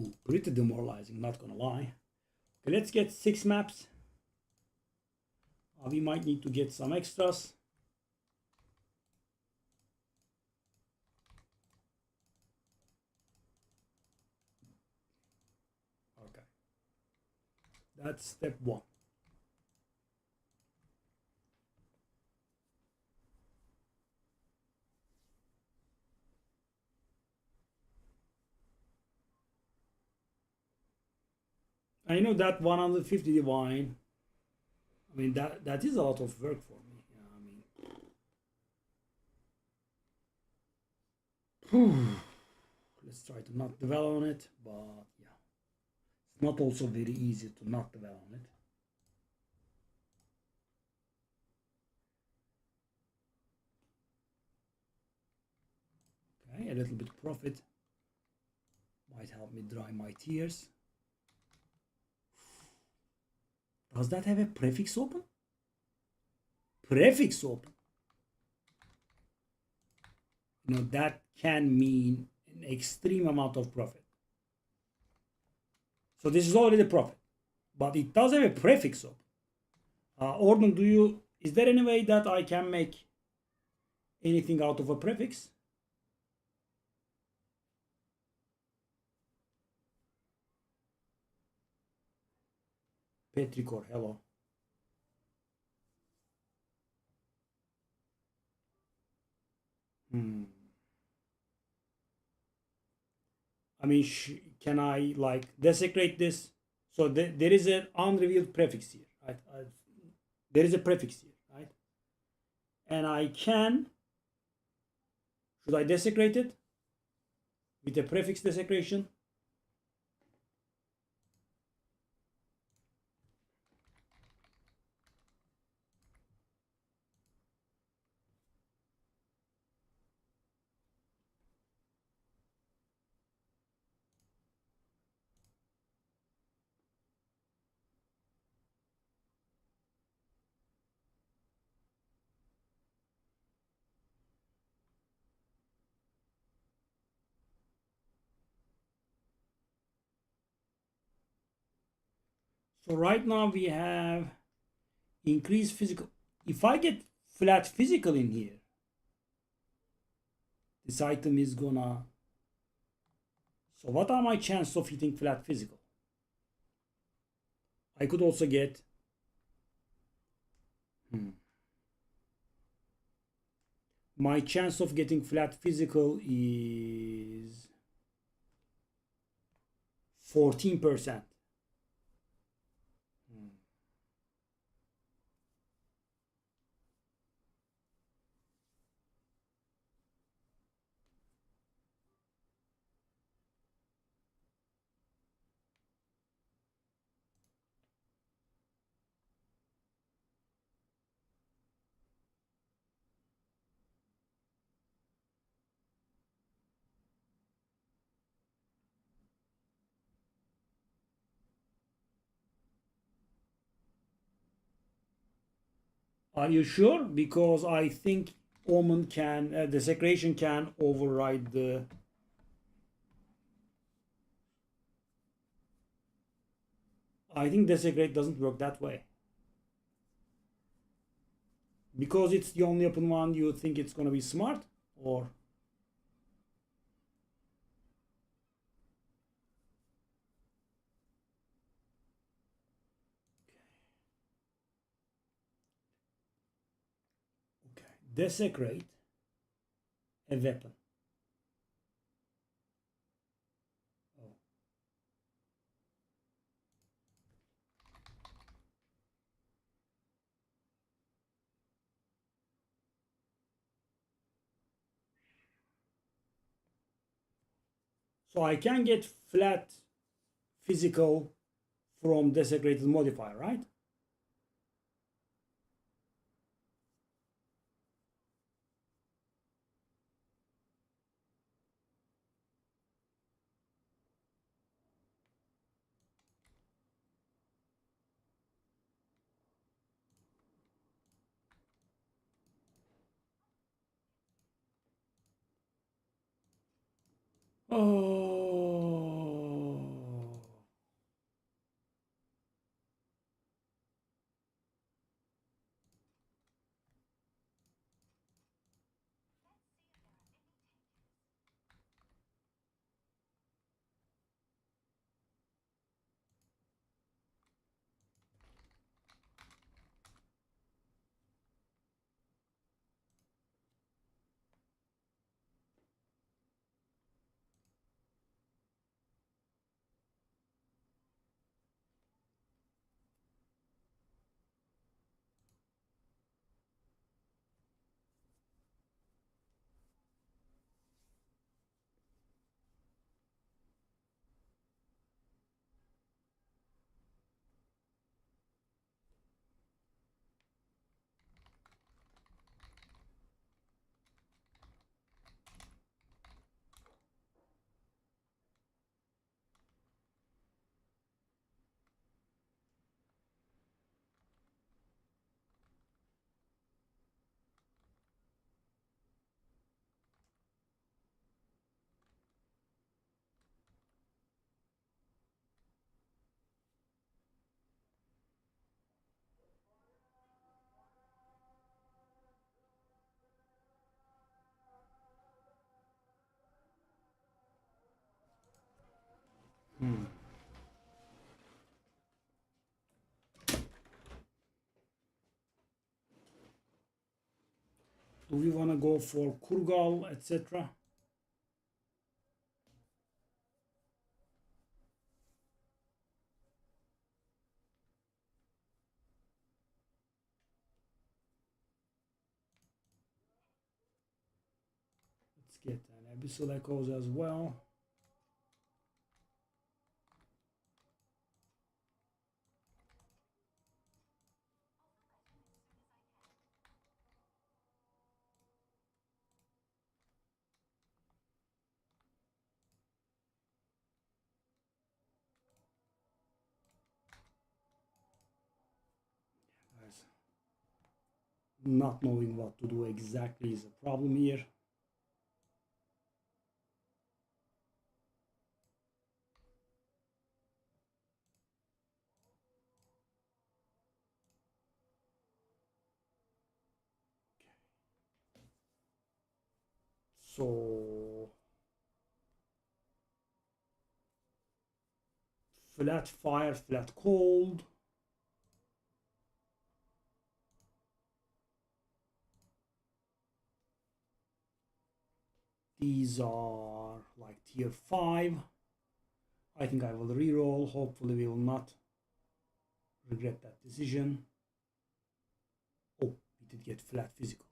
Speaker 1: Ooh, pretty demoralizing, not gonna lie. Okay, let's get 6 maps. We might need to get some extras. Okay. That's step 1. I know that 150 divine. I mean, that is a lot of work for me. Let's try to not dwell on it, but yeah, it's not also very easy to not dwell on it. Okay, a little bit of profit might help me dry my tears. Does that have a prefix open? Prefix open. That can mean an extreme amount of profit. So this is already profit, but it does have a prefix of. Ordon, is there any way that I can make anything out of a prefix? Petricor, hello. I mean, can I like desecrate this? So there is an unrevealed prefix here, right? There is a prefix here, right? And I can, should I desecrate it with a prefix desecration? So right now we have increased physical. If I get flat physical in here, this item is gonna. So what are my chances of hitting flat physical? I could also get. My chance of getting flat physical is 14%. Are you sure? Because I think Omen can, desecration can override the. I think desecrate doesn't work that way. Because it's the only open one, you think it's gonna be smart? Or. Okay. Desecrate a weapon. Oh. So I can get flat physical from desecrated modifier, right? Oh. Do we want to go for Kurgal, etc.? Let's get an Abyssal Echoes as well. Guys, not knowing what to do exactly is a problem here. So flat fire, flat cold. These are like tier 5. I think I will reroll. Hopefully we will not regret that decision. Oh, we did get flat physical.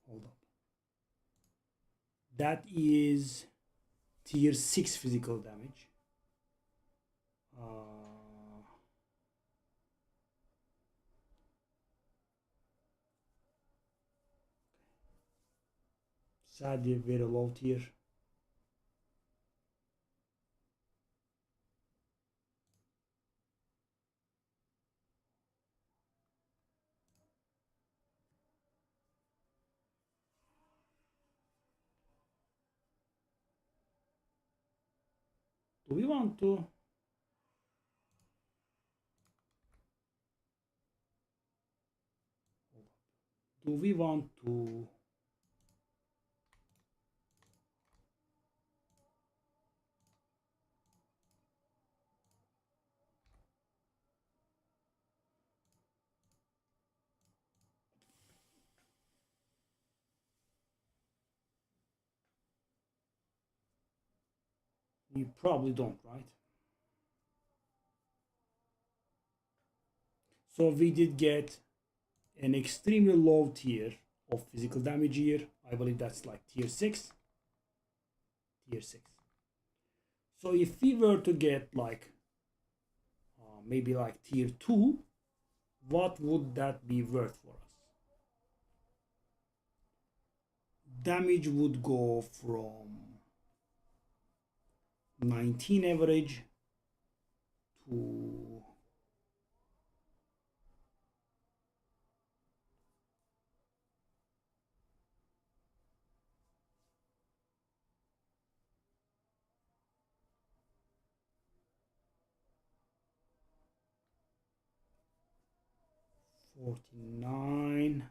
Speaker 1: Hold up. That is tier 6 physical damage. Sadly, very low tier. Do we want to? Do we want to? We probably don't, right? So we did get an extremely low tier of physical damage here. I believe that's like tier 6. Tier 6. So if we were to get like maybe like tier 2, what would that be worth for us? Damage would go from 19 average to 49,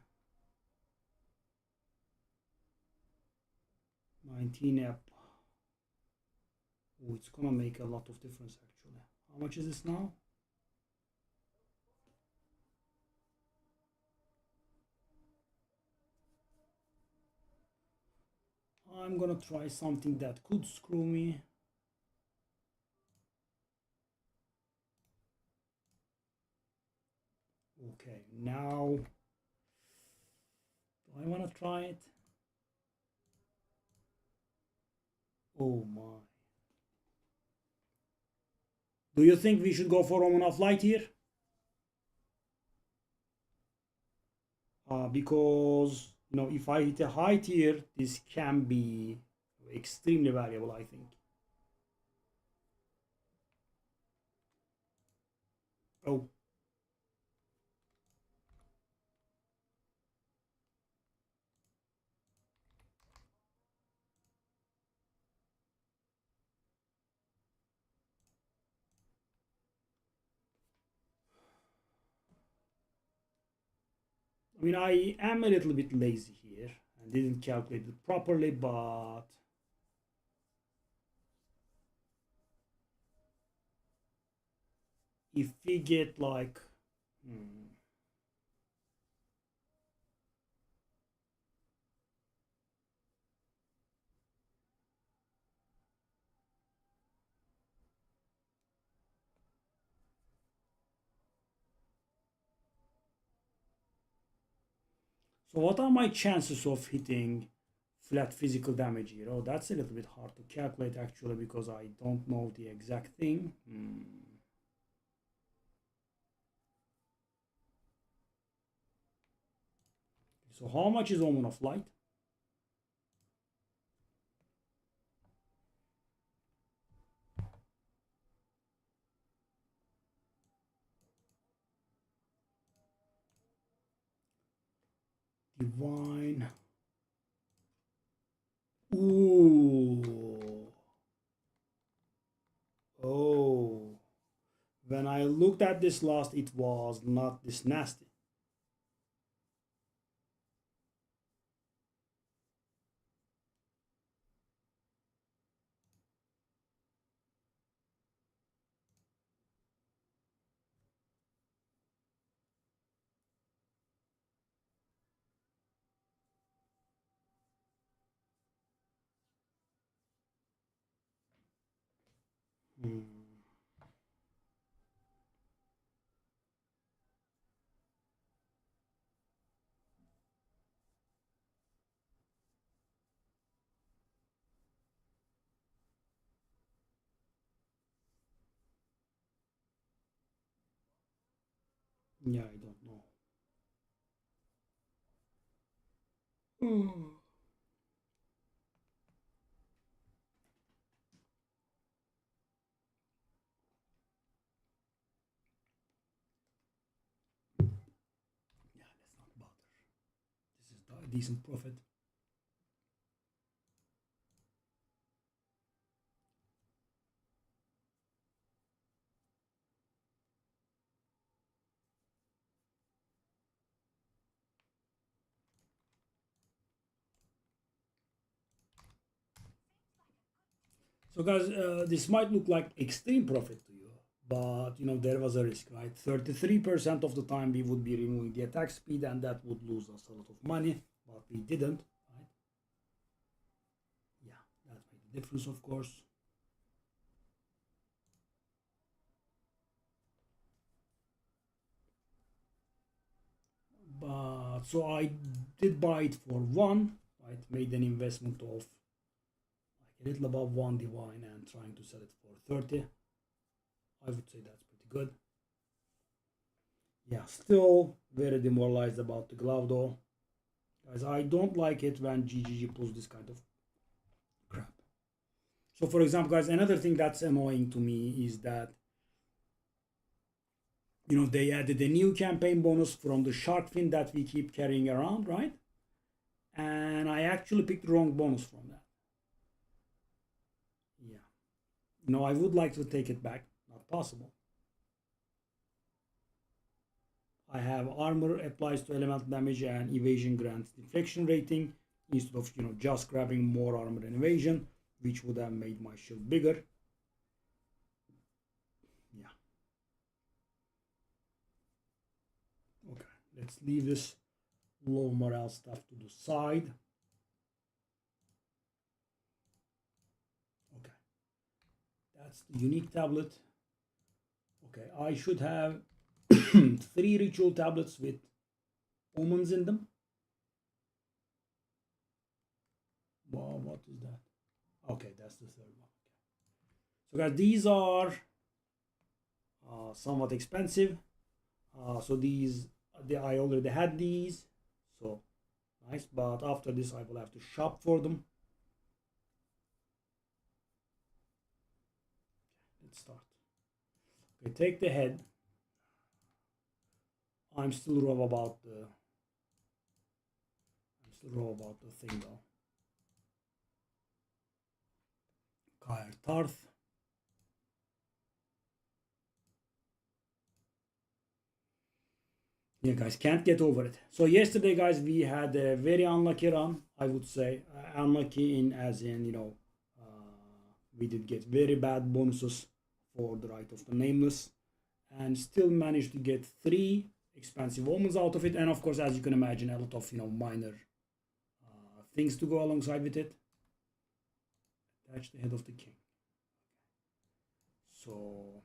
Speaker 1: 19 up. Oh, it's gonna make a lot of difference actually. How much is this now? I'm gonna try something that could screw me. Okay, now do I want to try it? Oh my. Do you think we should go for Omen of Light here? Because you know, if I hit a high tier, this can be extremely valuable, I think. Oh. I mean, I am a little bit lazy here and didn't calculate it properly, but if we get like so what are my chances of hitting flat physical damage here? Oh, that's a little bit hard to calculate actually because I don't know the exact thing. So how much is Omen of Light? Divine. Ooh. Oh. When I looked at this last, it was not this nasty. Yeah, I don't know. Yeah, let's not bother. This is a decent profit. So guys, this might look like extreme profit to you, but you know there was a risk, right? 33% of the time we would be removing the attack speed, and that would lose us a lot of money, but we didn't, right? Yeah, that made the difference, of course. But so I did buy it for one, right? Made an investment of like a little above one divine and trying to sell it for 30. I would say that's pretty good. Yeah, still very demoralized about the glove though. Guys, I don't like it when GGG pulls this kind of crap. So for example, guys, another thing that's annoying to me is that you know they added a new campaign bonus from the shark fin that we keep carrying around, right? And I actually picked the wrong bonus from that. Yeah. No, I would like to take it back. Not possible. I have armor applies to elemental damage and evasion grants deflection rating instead of you know just grabbing more armor and evasion, which would have made my shield bigger. Yeah. Okay. Let's leave this low morale stuff to the side. Okay. That's the unique tablet. Okay, I should have 3 ritual tablets with omens in them. Wow, what is that? Okay, that's the third one. So guys, these are somewhat expensive. So these, I already had these. So nice, but after this I will have to shop for them. Let's start. Okay, take the head. I'm still raw about the thing though. Kair Tarth. Yeah, guys, can't get over it. So yesterday, guys, we had a very unlucky run. I would say unlucky in as in you know we did get very bad bonuses for the Rite of the Nameless, and still managed to get 3 expensive omens out of it. And of course, as you can imagine, a lot of minor things to go alongside with it. Attach the head of the king. So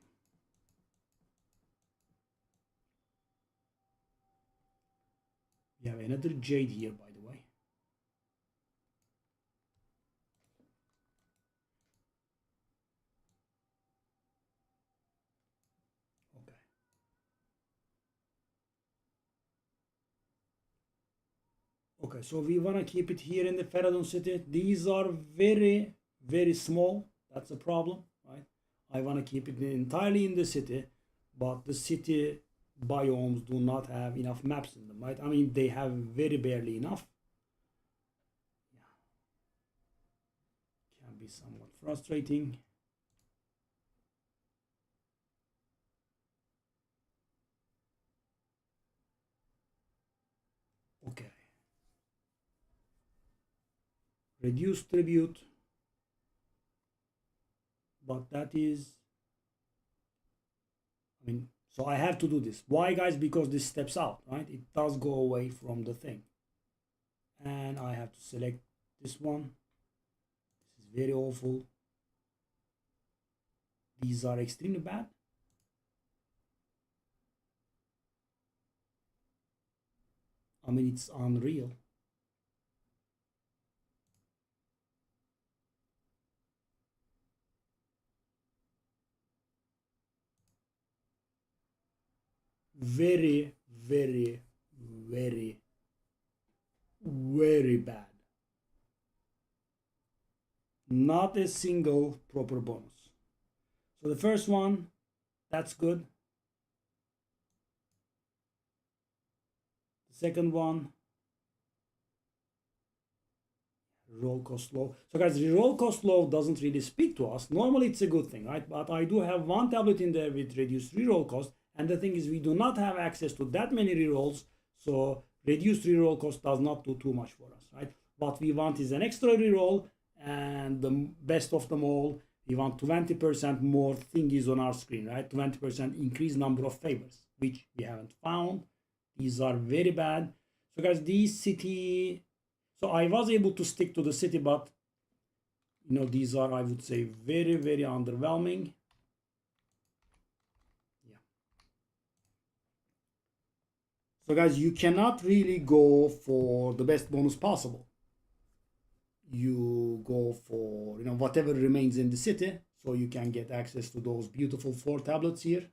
Speaker 1: we have another jade here, by the way. Okay. Okay, so we want to keep it here in the Feradon city. These are very, very small. That's a problem, right? I want to keep it entirely in the city, but the city biomes do not have enough maps in them, right? I mean, they have very barely enough. Yeah. Can be somewhat frustrating. Okay. Reduce tribute, but that is, I mean, so I have to do this. Why, guys? Because this steps out, right? It does go away from the thing. And I have to select this one. This is very awful. These are extremely bad. I mean, it's unreal. Very, very, very, very bad. Not a single proper bonus. So the first one, that's good. The second one, roll cost low. So guys, the roll cost low doesn't really speak to us. Normally it's a good thing, right? But I do have one tablet in there with reduced reroll cost. And the thing is, we do not have access to that many rerolls. So reduced reroll cost does not do too much for us, right? What we want is an extra reroll, and the best of them all, we want 20% more thingies on our screen, right? 20% increased number of favors, which we haven't found. These are very bad. So guys, these city, so I was able to stick to the city, but these are, I would say, very, very underwhelming. Yeah. So guys, you cannot really go for the best bonus possible. You go for whatever remains in the city, so you can get access to those beautiful 4 tablets here.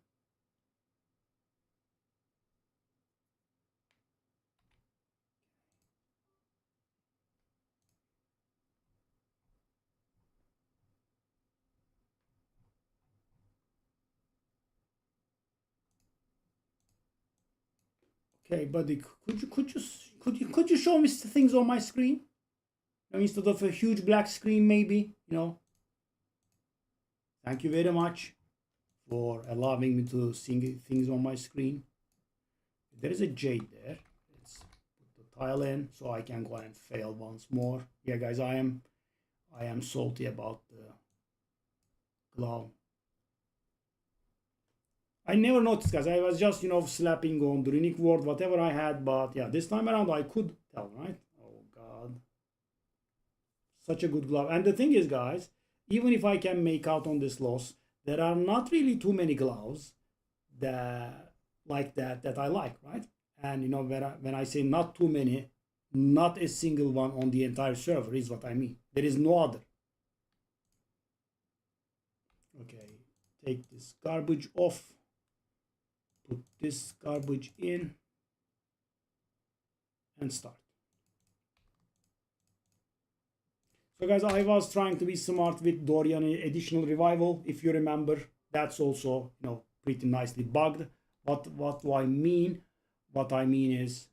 Speaker 1: Okay, buddy, could you show me things on my screen? Instead of a huge black screen, maybe, Thank you very much for allowing me to see things on my screen. There is a jade there. Let's put the tile in so I can go and fail once more. Yeah, guys, I am salty about the glove. I never noticed, guys. I was just, slapping on the runic word, whatever I had. But yeah, this time around I could tell, right? Oh, God. Such a good glove. And the thing is, guys, even if I can make out on this loss, there are not really too many gloves that I like, right? And when I say not too many, not a single one on the entire server is what I mean. There is no other. Okay, take this garbage off. Put this garbage in and start. So guys, I was trying to be smart with Dorian additional revival. If you remember, that's also pretty nicely bugged. But what do I mean? What I mean is,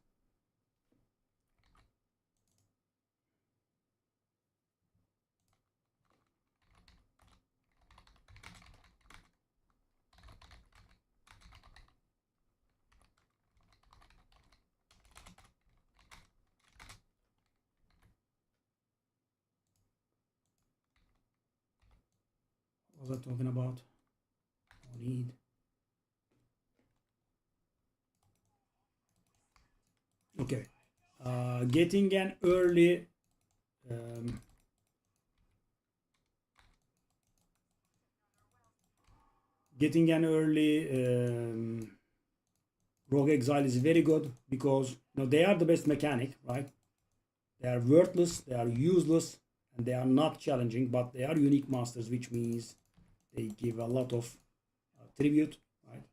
Speaker 1: what was I talking about? No need. Okay. Getting an early getting an early Rogue Exile is very good because they are the best mechanic, right? They are worthless, they are useless, and they are not challenging, but they are unique masters, which means they give a lot of tribute, right?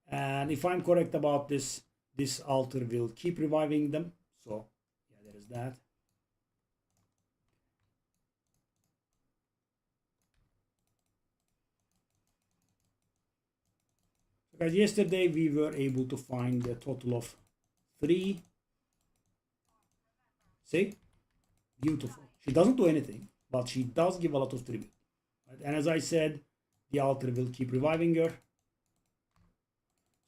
Speaker 1: And if I'm correct about this, this altar will keep reviving them. So yeah, there is that. So guys, yesterday we were able to find a total of 3. See? Beautiful. She doesn't do anything, but she does give a lot of tribute. Right? And as I said, the altar will keep reviving her.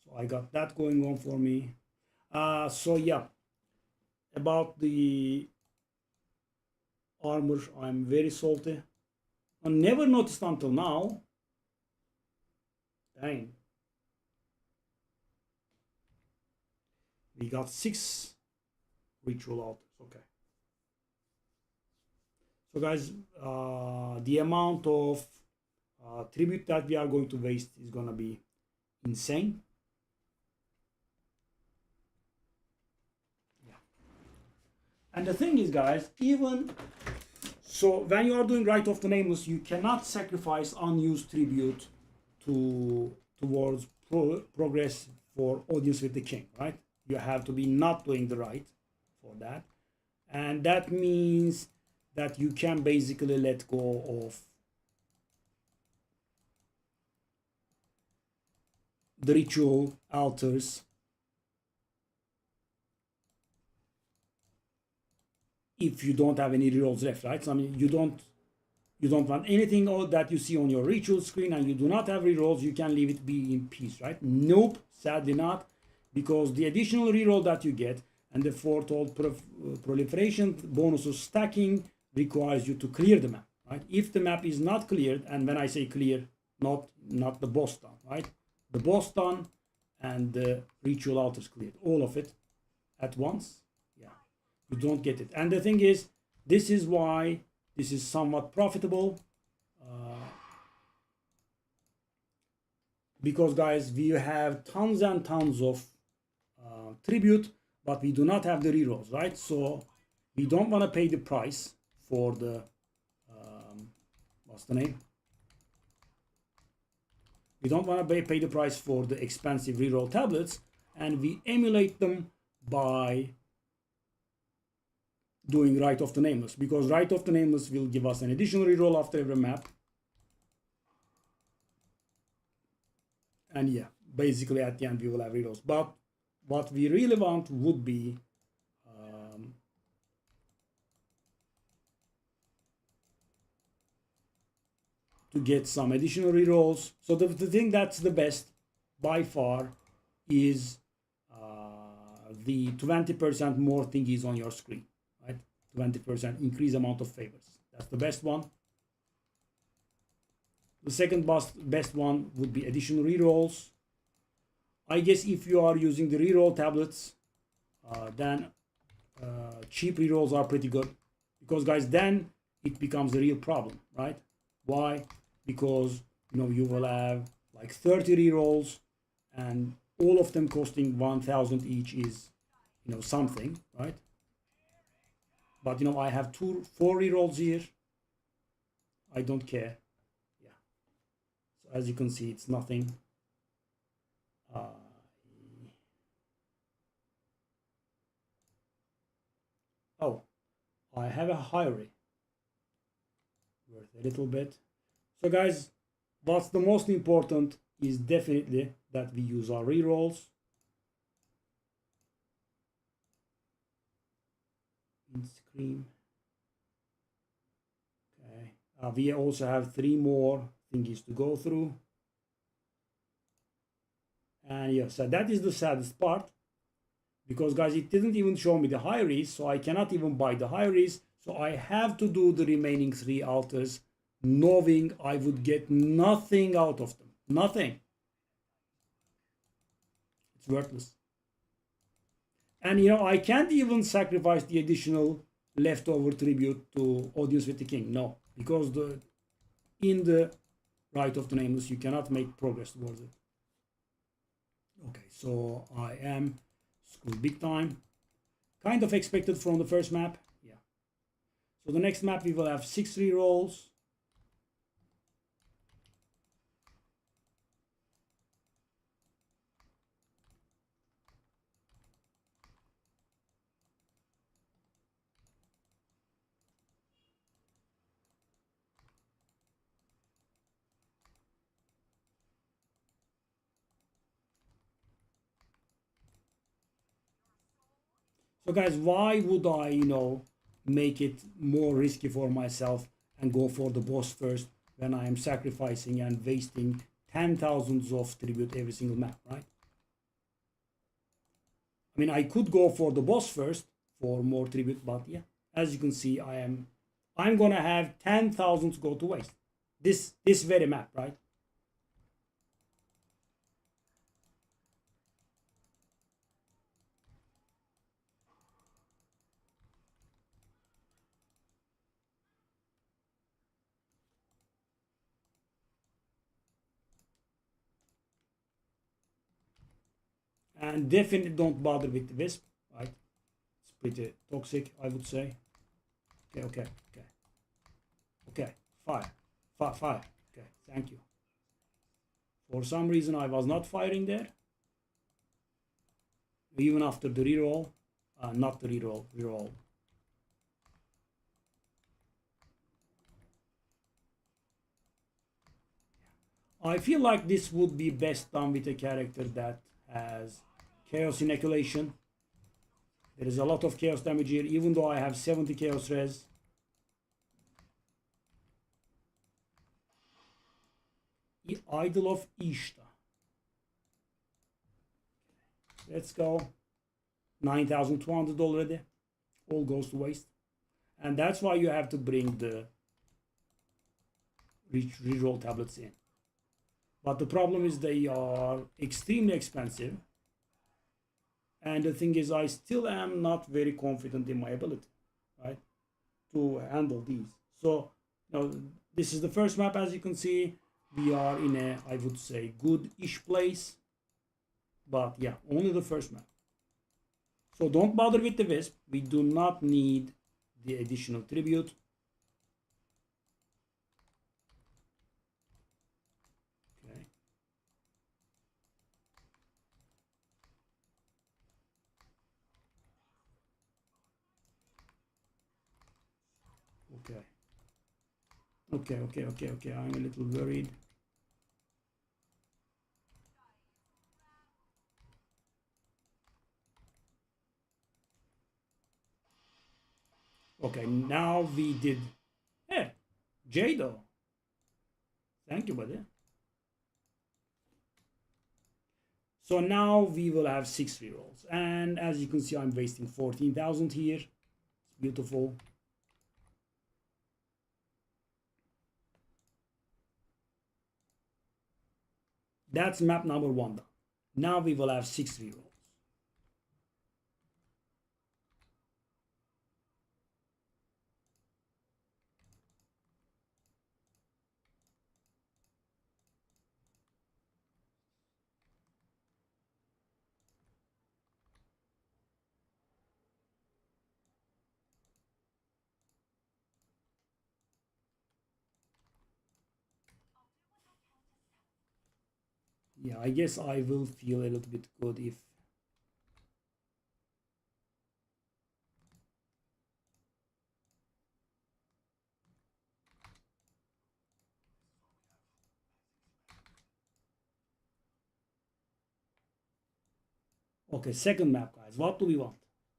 Speaker 1: So I got that going on for me. So yeah, about the armor, I'm very salty. I never noticed until now. Dang. We got 6 ritual altars. Okay. So guys, the amount of tribute that we are going to waste is gonna be insane. Yeah. And the thing is, guys, even so, when you are doing Rite of the Nameless, you cannot sacrifice unused tribute towards progress for audience with the king, right? You have to be not doing the rite for that, and that means that you can basically let go of the ritual altars if you don't have any rerolls left, right? So I mean, you don't want anything that you see on your ritual screen and you do not have rerolls, you can leave it be in peace, right? Nope, sadly not, because the additional reroll that you get and the foretold proliferation bonuses stacking requires you to clear the map, right? If the map is not cleared, and when I say clear, not the boss done, right? The boss done and the ritual altars cleared, all of it at once, yeah, you don't get it. And the thing is, this is why this is somewhat profitable, because guys, we have tons and tons of tribute, but we do not have the rerolls, right? So we don't want to pay the price for the what's the name? We don't want to pay the price for the expensive reroll tablets, and we emulate them by doing Rite of the Nameless, because Rite of the Nameless will give us an additional reroll after every map. And yeah, basically at the end we will have rerolls. But what we really want would be to get some additional rerolls. So the thing that's the best by far is the 20% more thingies on your screen, right? 20% increase amount of favors. That's the best one. The second best one would be additional rerolls. I guess if you are using the reroll tablets, then cheap rerolls are pretty good, because guys, then it becomes a real problem, right? Why? Because you will have like 30 rerolls, and all of them costing 1,000 each is something, right? But I have 4 rerolls here. I don't care. Yeah. So as you can see, it's nothing. Oh, I have a hierarchy worth a little bit. So guys, what's the most important is definitely that we use our rerolls. Scream. Okay. We also have 3 more thingies to go through. And yeah, so that is the saddest part, because guys, it didn't even show me the hierarchies, so I cannot even buy the hierarchies. So I have to do the remaining 3 altars, knowing I would get nothing out of them. Nothing. It's worthless. And I can't even sacrifice the additional leftover tribute to Audience with the King. No, because in the Rite of the Nameless, you cannot make progress towards it. Okay, so I am screwed big time. Kind of expected from the first map. Yeah. So the next map we will have 6 rerolls. So guys, why would I, make it more risky for myself and go for the boss first when I am sacrificing and wasting 10,000s of tribute every single map, right? I mean, I could go for the boss first for more tribute, but yeah, as you can see, I'm gonna have 10,000s go to waste. This very map, right? And definitely don't bother with the wisp, right? It's pretty toxic, I would say. Okay. Fire. Fire. Okay, thank you. For some reason, I was not firing there. Even after the reroll. Not the reroll. I feel like this would be best done with a character that has Chaos Inoculation. There is a lot of Chaos damage here, even though I have 70 Chaos Res. Idol of Ishtar. Let's go. 9,200 already. All goes to waste. And that's why you have to bring the reroll tablets in. But the problem is they are extremely expensive. And the thing is, I still am not very confident in my ability, right, to handle these. So, this is the first map. As you can see, we are in a, I would say, good-ish place. But yeah, only the first map. So don't bother with the wisp. We do not need the additional tribute. Okay. I'm a little worried. Okay, now we did. Hey, Jado. Thank you, buddy. So now we will have 6 rerolls. And as you can see, I'm wasting 14,000 here. It's beautiful. That's map number 1 done. Now we will have 6 rerolls. Yeah, I guess I will feel a little bit good if okay, second map, guys. What do we want?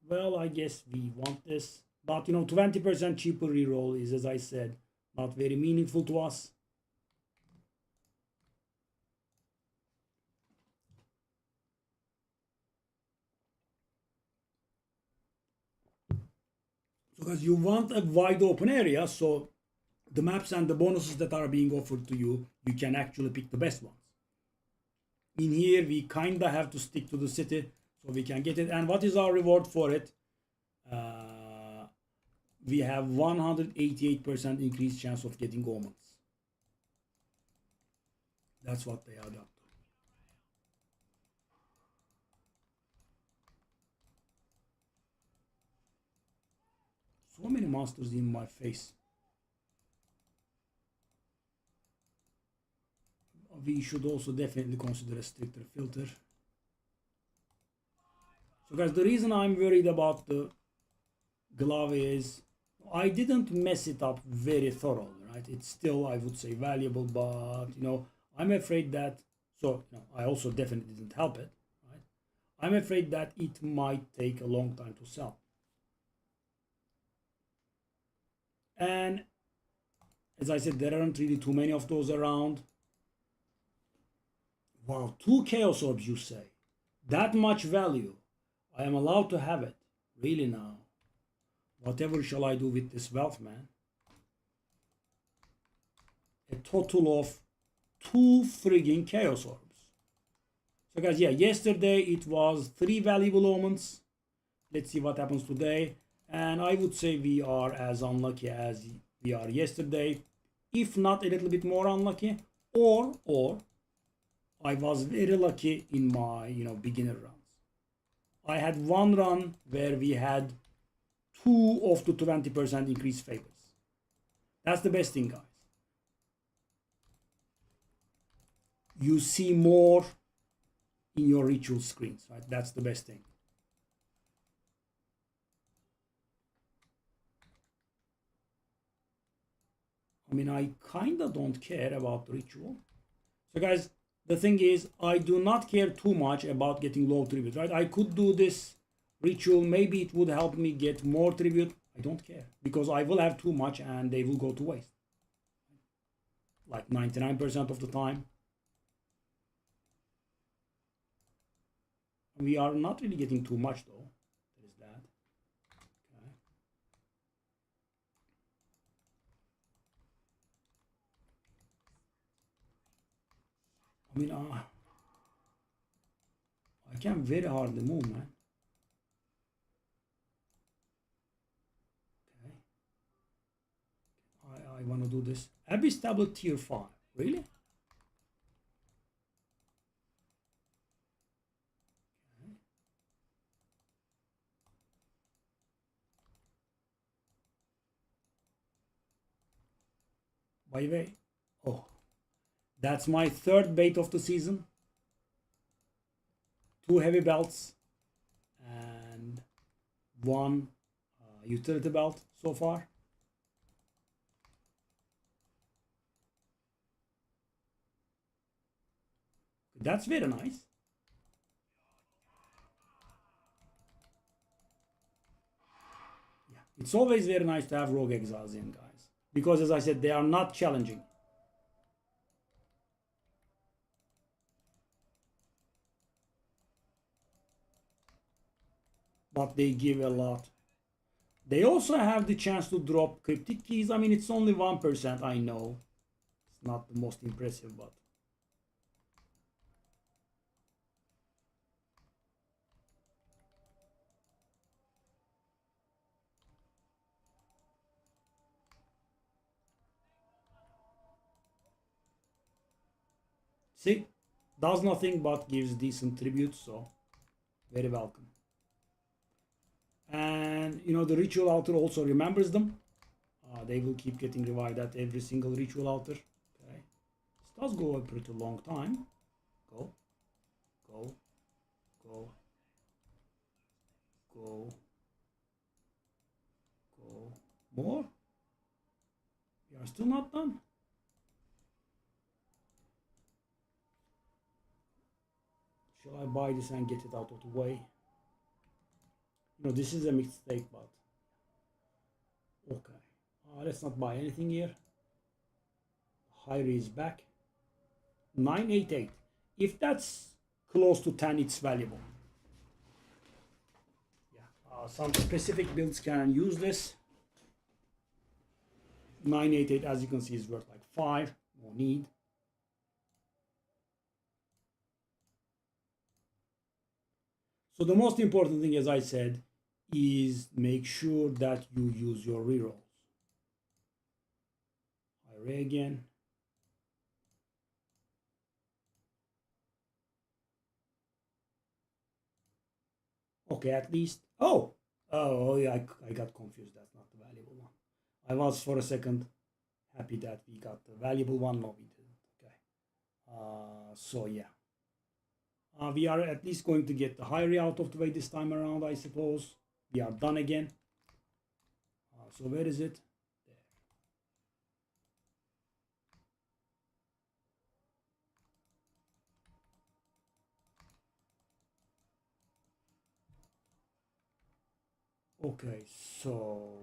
Speaker 1: Well, I guess we want this. But 20% cheaper reroll is, as I said, not very meaningful to us. Because you want a wide open area, so the maps and the bonuses that are being offered to you, you can actually pick the best ones. In here, we kinda have to stick to the city So we can get it. And what is our reward for it? We have 188% increased chance of getting omens. That's what they add up to. So many monsters in my face. We should also definitely consider a stricter filter. So guys, the reason I'm worried about the glove is I didn't mess it up very thoroughly, right? It's still, I would say, valuable, but I'm afraid that, I also definitely didn't help it, right? I'm afraid that it might take a long time to sell. And as I said, there aren't really too many of those around. Wow, 2 Chaos Orbs, you say? That much value. I am allowed to have it. Really now? Whatever shall I do with this wealth, man? A total of 2 frigging Chaos Orbs. So guys, yeah, yesterday it was 3 valuable omens. Let's see what happens today. And I would say we are as unlucky as we are yesterday. If not a little bit more unlucky. Or I was very lucky in my, beginner runs. I had one run where we had 2 of the 20% increased favors. That's the best thing, guys. You see more in your ritual screens, right? That's the best thing. I mean, I kind of don't care about the ritual. So guys, the thing is, I do not care too much about getting low tribute, right? I could do this ritual. Maybe it would help me get more tribute. I don't care because I will have too much and they will go to waste. Like 99% of the time. We are not really getting too much though. There is that. Okay. I mean, I can very hardly move, man. Okay. I want to do this. Abyss Tablet tier 5. Really? Okay. By the way, oh, that's my 3rd bait of the season. 2 heavy belts and 1 utility belt so far. That's very nice. Yeah, it's always very nice to have rogue exiles in, guys, because as I said, they are not challenging. But they give a lot. They also have the chance to drop cryptic keys. I mean, it's only 1%, I know. It's not the most impressive, but... See? Does nothing but gives decent tribute, so very welcome. And, the ritual altar also remembers them. They will keep getting revived at every single ritual altar. Okay. This does go a pretty long time. Go. Go. Go. Go. Go. More? We are still not done. Shall I buy this and get it out of the way? This is a mistake, but... Okay. Let's not buy anything here. Hyrie is back. 988. If that's close to 10, it's valuable. Yeah. Some specific builds can use this. 988, as you can see, is worth like 5. No need. So the most important thing, as I said, is make sure that you use your rerolls. Array again. Okay, at least. Oh yeah, I got confused. That's not the valuable one. I was for a second happy that we got the valuable one. No, we didn't. Okay. So yeah. We are at least going to get the higher out of the way this time around, I suppose. We are done again. So where is it? There. Okay, so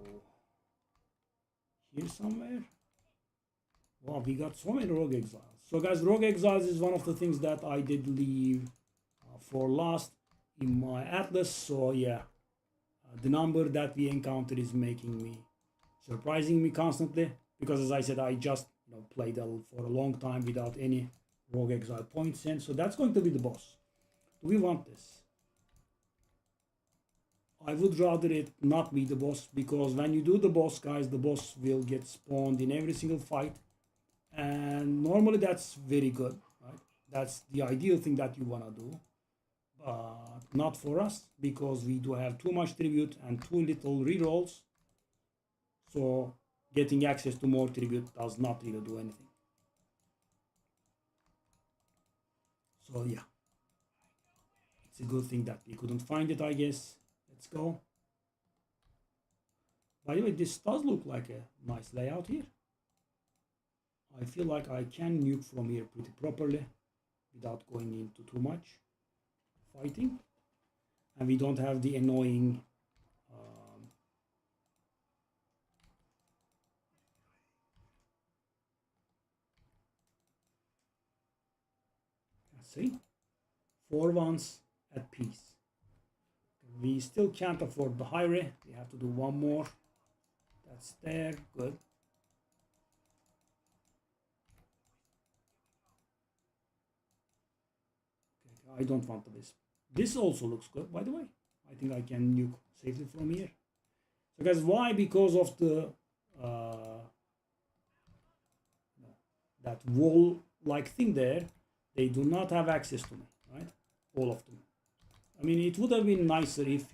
Speaker 1: here somewhere. Wow, we got so many Rogue Exiles. So guys, Rogue Exiles is one of the things that I did leave for last in my atlas. So yeah, the number that we encounter is making me surprising me constantly, because as I said, I just played for a long time without any Rogue Exile points in. So that's going to be the boss. Do we want this? I would rather it not be the boss, because when you do the boss, guys, the boss will get spawned in every single fight, and normally that's very good, right? That's the ideal thing that you want to do, but not for us, because we do have too much tribute and too little rerolls. So getting access to more tribute does not really do anything. So yeah, it's a good thing that we couldn't find it, I guess. Let's go. By the way, this does look like a nice layout here. I feel like I can nuke from here pretty properly without going into too much fighting. And we don't have the annoying see, 4 ones at peace. We still can't afford the highway. We have to do one more. That's there. Good. Okay, I don't want this. This also looks good, by the way. I think I can nuke safely from here. So guys, why? Because of the that wall-like thing there, they do not have access to me, right? All of them. I mean, it would have been nicer if,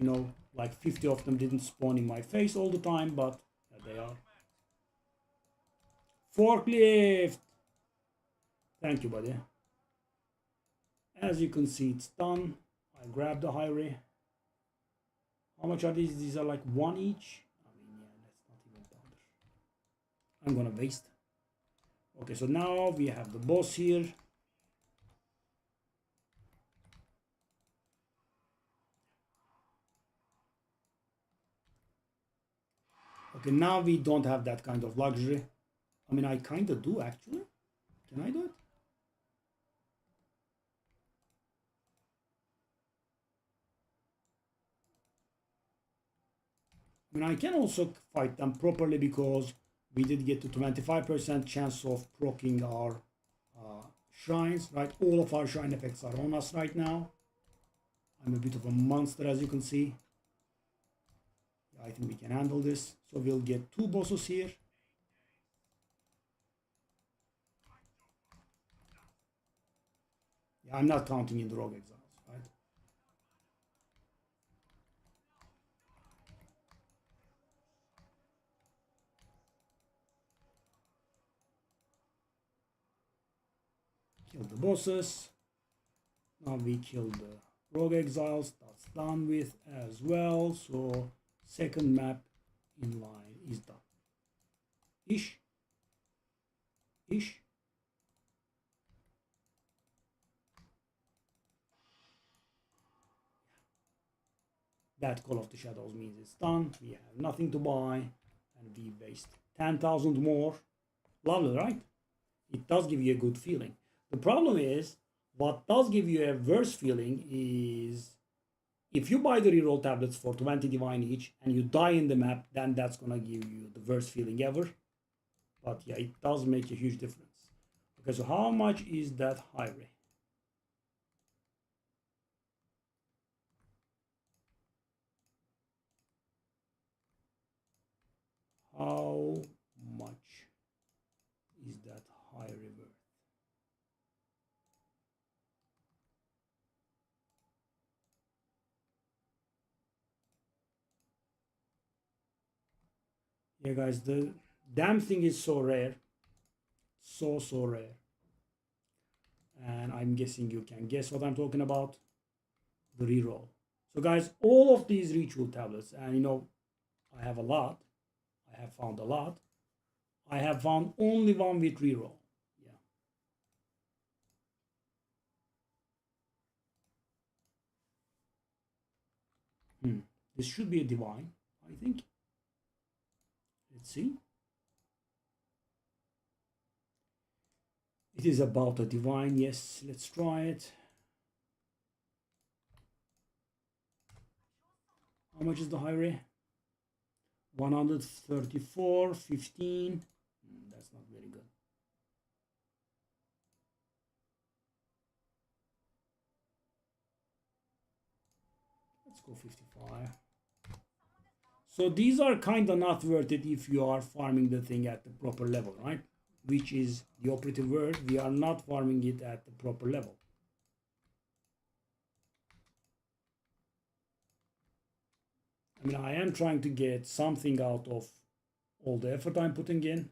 Speaker 1: like 50 of them didn't spawn in my face all the time, but yeah, they are. Forklift! Thank you, buddy. As you can see, it's done. I grabbed the highway. How much are these? These are like 1 each. I mean, yeah, that's not even bother. I'm gonna waste. Okay, so now we have the boss here. Okay, now we don't have that kind of luxury. I mean, I kind of do actually. Can I do it? I mean, I can also fight them properly, because we did get to 25% chance of proccing our shrines, right? All of our shrine effects are on us right now. I'm a bit of a monster, as you can see. I think we can handle this. So we'll get 2 bosses here. Yeah, I'm not counting in the Rogue Exiles, right? Kill the bosses. Now we kill the Rogue Exiles. That's done with as well. So second map in line is done. Ish. Ish. That Call of the Shadows means it's done. We have nothing to buy, and we waste 10,000 more. Lovely, right? It does give you a good feeling. The problem is, what does give you a worse feeling is if you buy the reroll tablets for 20 divine each and you die in the map, then that's gonna give you the worst feeling ever. But yeah, it does make a huge difference. Okay, so how much is that highway? How much is that high river? Yeah, guys, the damn thing is so rare. So rare. And I'm guessing you can guess what I'm talking about. The reroll. So guys, all of these ritual tablets, and you know, I have a lot. I have found a lot. I have found only one with reroll. Yeah. This should be a divine, I think. Let's see. It is about a divine. Yes, let's try it. How much is the high rare? 134, 15. That's not very good. Let's go 55. So these are kind of not worth it if you are farming the thing at the proper level, right? Which is the operative word. We are not farming it at the proper level. I mean, I am trying to get something out of all the effort I'm putting in.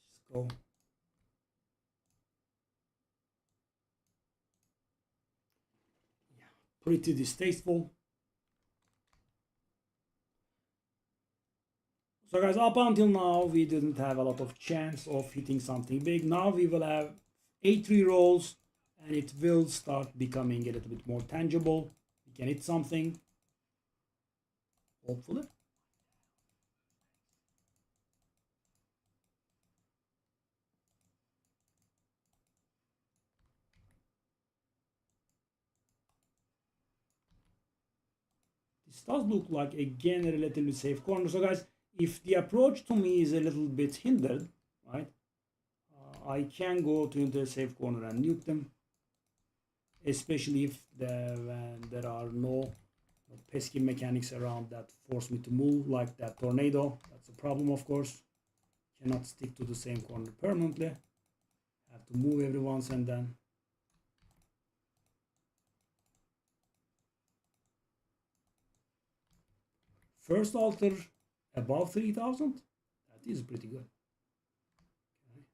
Speaker 1: Let's go. Yeah, pretty distasteful. So guys, up until now, we didn't have a lot of chance of hitting something big. Now we will have 8 rerolls, and it will start becoming a little bit more tangible. We can hit something, hopefully. This does look like, again, a relatively safe corner. So guys, if the approach to me is a little bit hindered, right, I can go to the safe corner and nuke them, especially if there are no pesky mechanics around that force me to move, like that tornado. That's a problem, of course. Cannot stick to the same corner permanently. Have to move every once and then. First altar above 3000. That is pretty good. Okay.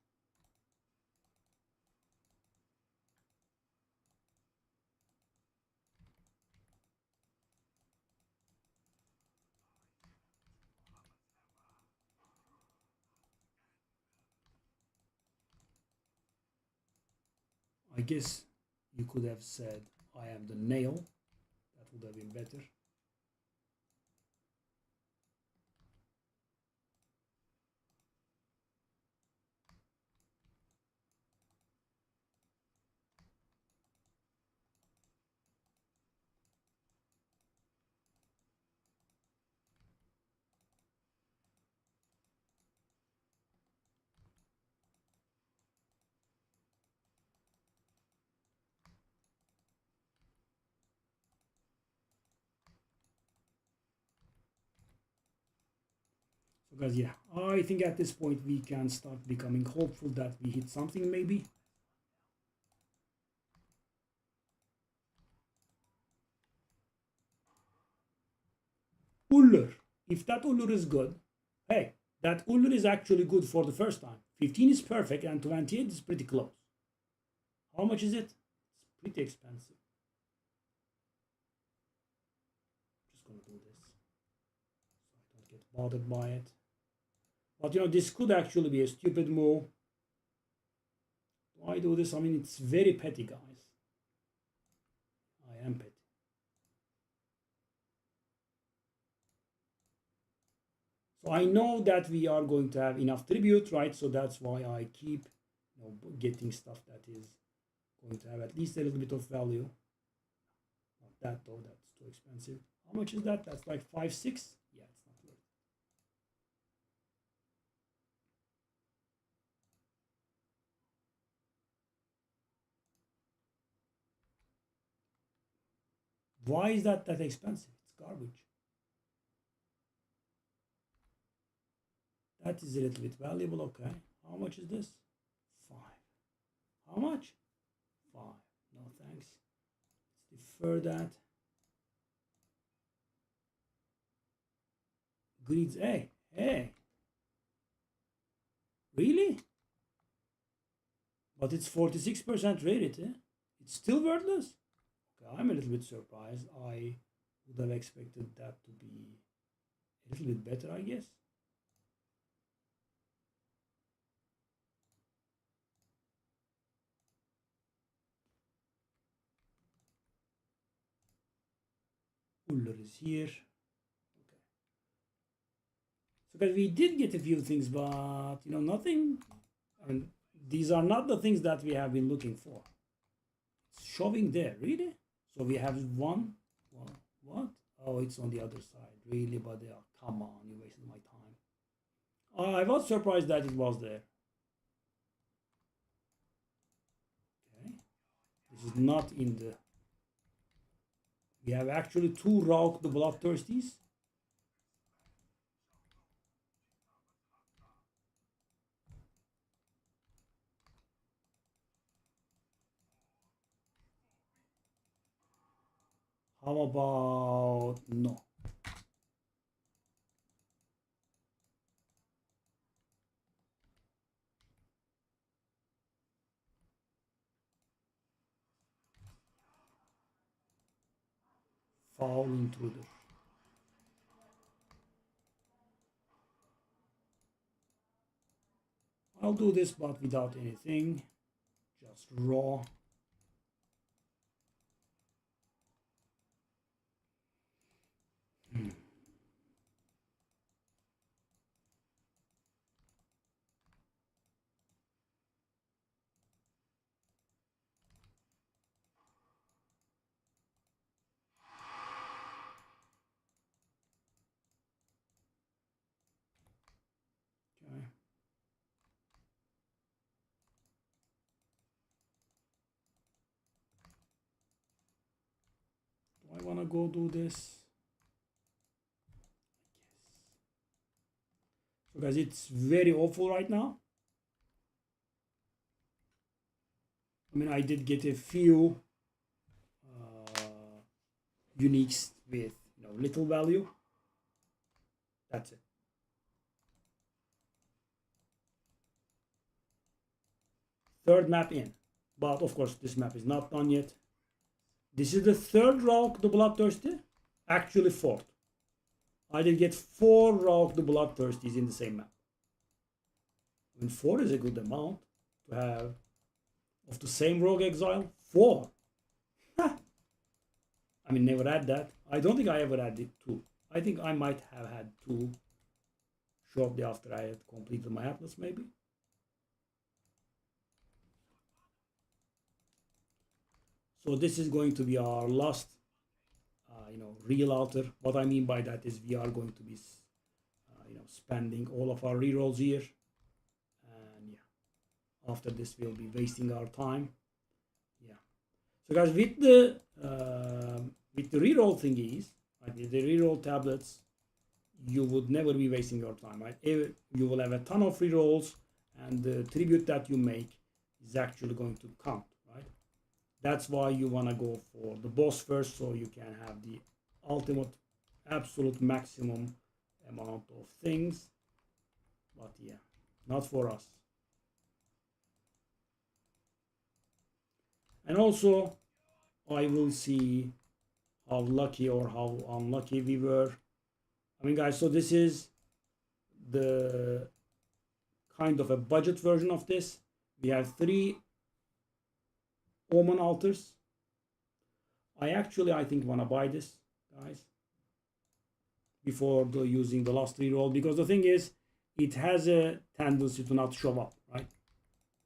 Speaker 1: I guess you could have said I am the nail. That would have been better. So guys, yeah, I think at this point we can start becoming hopeful that we hit something maybe. Ullr. If that Ullr is good, hey, that Ullr is actually good for the first time. 15 is perfect and 28 is pretty close. How much is it? It's pretty expensive. Just gonna do this so I don't get bothered by it. But you know, this could actually be a stupid move. Why do this? I mean, it's very petty, guys. I am petty. So I know that we are going to have enough tribute, right? So that's why I keep, you know, getting stuff that is going to have at least a little bit of value. Not that though, that's too expensive. How much is that? That's like 5, 6. Yeah, it's not worth it. Why is that expensive? It's garbage. That is a little bit valuable. Okay. How much is this? 5. How much? 5. No thanks. Let's defer that. Grids. Hey. Really? But it's 46% rarity. It's still worthless. Okay, I'm a little bit surprised. I would have expected that to be a little bit better, I guess. Uller is here. Okay. So guys, we did get a few things, but nothing. I mean, these are not the things that we have been looking for. It's showing there, really? So we have one. What? Oh, it's on the other side. Really, but come on, you wasted my time. I was surprised that it was there. Okay. This is not in the... We have actually 2 Rauk the Bloodthirsties. How about no? Foul intruder. I'll do this, but without anything. Just raw. Okay. Do I want to go do this? So guys, it's very awful right now. I mean, I did get a few uniques with little value. That's it. Third map in, but of course this map is not done yet. This is the third Rauk the Bloodthirsty, actually 4th. I did get 4 Rauk the Bloodthirsties in the same map. I mean, 4 is a good amount to have of the same Rogue Exile. 4. I mean, never had that. I don't think I ever had it 2. I think I might have had 2 shortly after I had completed my Atlas, maybe. So this is going to be our last, real altar. What I mean by that is we are going to be, spending all of our rerolls here, and yeah, after this we'll be wasting our time. Yeah. So guys, with the reroll thingies, right, with the reroll tablets, you would never be wasting your time, right? You will have a ton of rerolls, and the tribute that you make is actually going to count. That's why you want to go for the boss first, so you can have the ultimate, absolute maximum amount of things. But yeah, not for us. And also, I will see how lucky or how unlucky we were. I mean, guys, so this is the kind of a budget version of this. We have 3 Omen altars. I think want to buy this, guys, before using the last reroll, because the thing is, it has a tendency to not show up, right?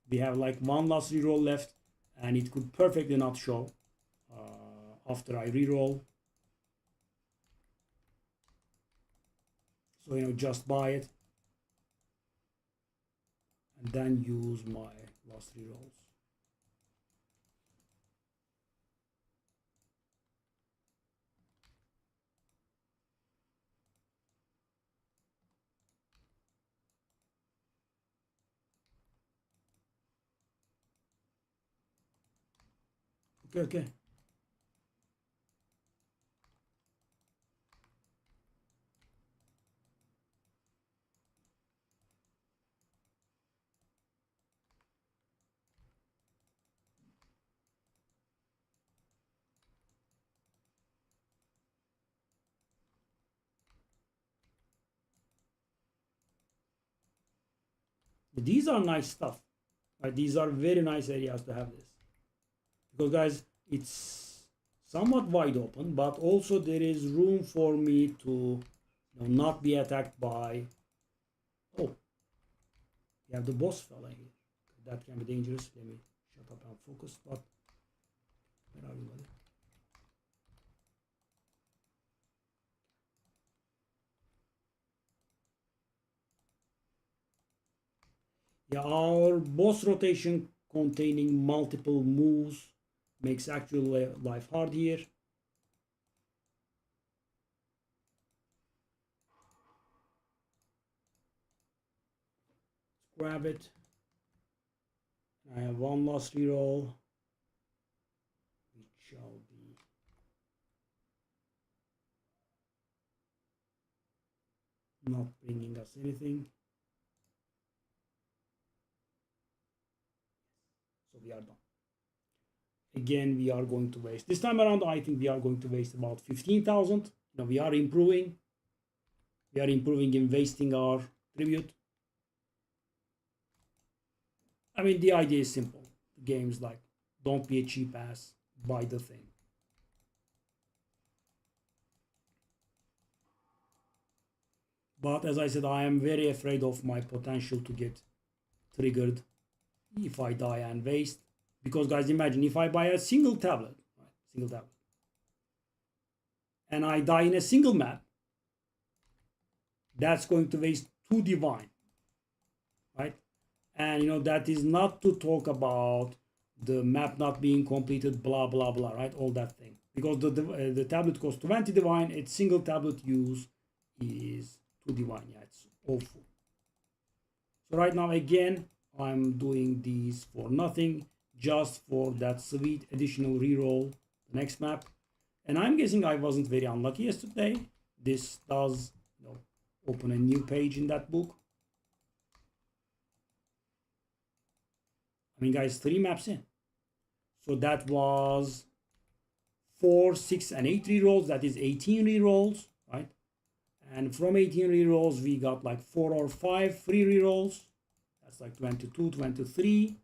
Speaker 1: We have like 1 last reroll left, and it could perfectly not show after I reroll. So, just buy it and then use my last rerolls. Okay. These are nice stuff. Right? These are very nice areas to have this. Because guys, it's somewhat wide open, but also there is room for me to not be attacked by... Oh, we have the boss fella here. That can be dangerous. Let me shut up and focus. But where are you, buddy? Yeah, our boss rotation containing multiple moves makes actual life hard here. Let's grab it. I have one last reroll, which shall be not bringing us anything. So we are done. Again, we are going to waste. This time around, I think we are going to waste about 15,000. We are improving. We are improving in wasting our tribute. I mean, the idea is simple. The game's like, don't be a cheap ass, buy the thing. But as I said, I am very afraid of my potential to get triggered if I die and waste. Because guys, imagine if I buy a single tablet, and I die in a single map, that's going to waste 2 divine, right? And that is not to talk about the map not being completed, blah blah blah, right? All that thing, because the tablet costs 20 divine. Its single tablet use is 2 divine. Yeah, it's awful. So right now, again, I'm doing these for nothing, just for that sweet additional reroll the next map. And I'm guessing I wasn't very unlucky yesterday. This does open a new page in that book. I mean, guys, 3 maps in. So that was 4, 6, and 8 rerolls. That is 18 rerolls, right? And from 18 rerolls, we got like 4 or 5 free rerolls. That's like 22, 23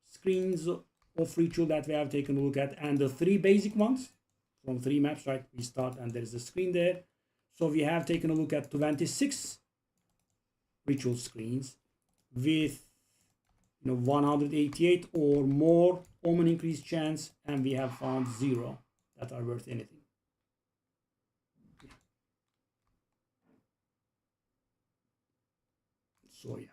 Speaker 1: screens of ritual that we have taken a look at. And the 3 basic ones from 3 maps, right? We start and there's a screen there. So we have taken a look at 26 ritual screens with 188 or more omen increased chance, and we have found 0 that are worth anything. So yeah,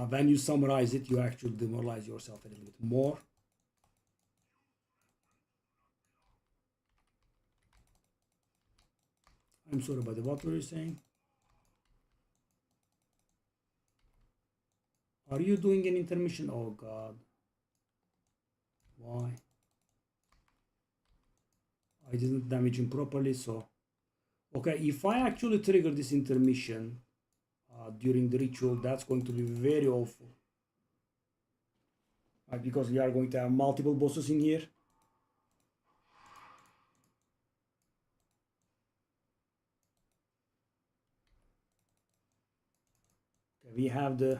Speaker 1: when you summarize it, you actually demoralize yourself a little bit more. I'm sorry, but what were you saying? Are you doing an intermission? Oh God. Why? I didn't damage him properly, so... Okay, if I actually trigger this intermission during the ritual, that's going to be very awful. Right, because we are going to have multiple bosses in here. Okay, we have the...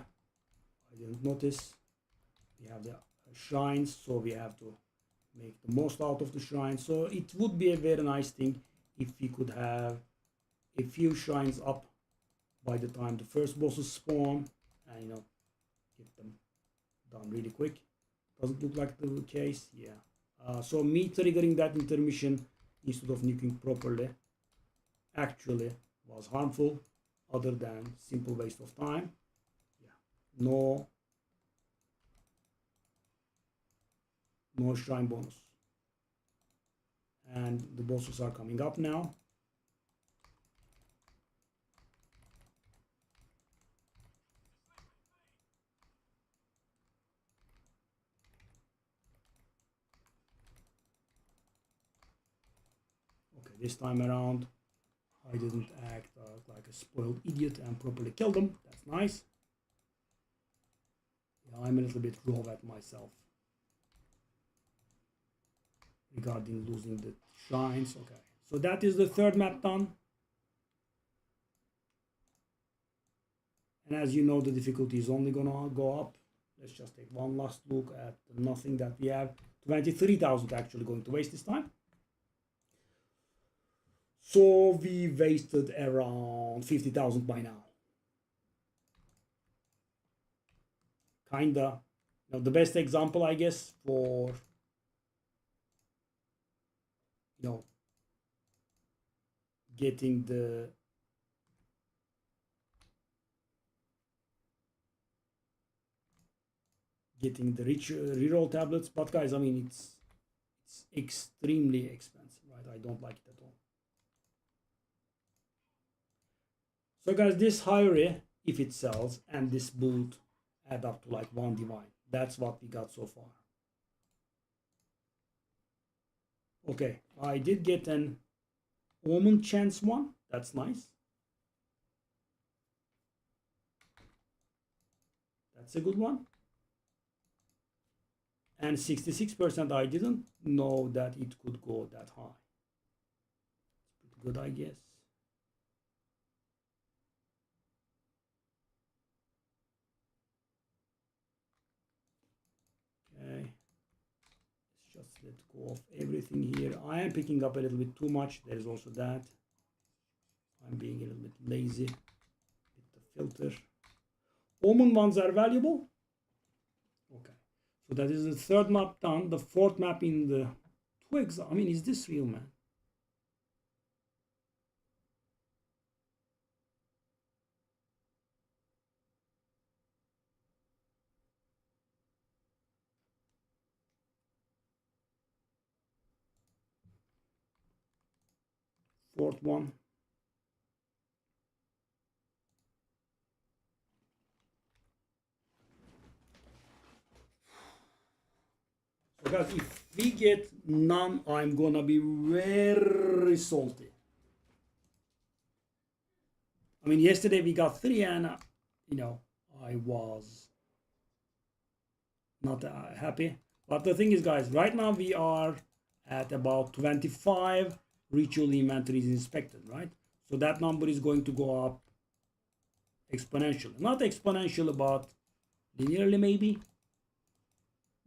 Speaker 1: I didn't notice. We have the shrines, so we have to make the most out of the shrines. So it would be a very nice thing if we could have a few shrines up by the time the first bosses spawn, and get them done really quick. Doesn't look like the case. Yeah. So me triggering that intermission instead of nuking properly actually was harmful, other than simple waste of time. Yeah. No shrine bonus. And the bosses are coming up now. Okay, this time around I didn't act like a spoiled idiot and properly kill them. That's nice. Yeah, I'm a little bit raw at myself regarding losing the shrines. Okay, so that is the third map done. And as you know, the difficulty is only gonna go up. Let's just take one last look at the nothing that we have. 23,000 actually going to waste this time. So we wasted around 50,000 by now. Kinda. Now the best example, I guess, for getting the rich reroll tablets, but guys, I mean it's extremely expensive, right? I don't like it at all. So guys, this Hyrie, if it sells, and this boot add up to like 1 divine. That's what we got so far. Okay, I did get an Omen chance one. That's nice. That's a good one. And 66%, I didn't know that it could go that high. It's pretty good, I guess. Okay. Let's just let go of everything here. I am picking up a little bit too much. There is also that. I'm being a little bit lazy with the filter. Omen ones are valuable. Okay. So that is the third map done. The fourth map in the 2x. I mean, is this real, man? Fourth one. So guys, if we get none, I'm gonna be very salty. I mean, yesterday we got 3 and, I was not happy. But the thing is, guys, right now we are at about 25 ritual inventories inspected, right? So that number is going to go up exponentially. Not exponentially, but linearly maybe.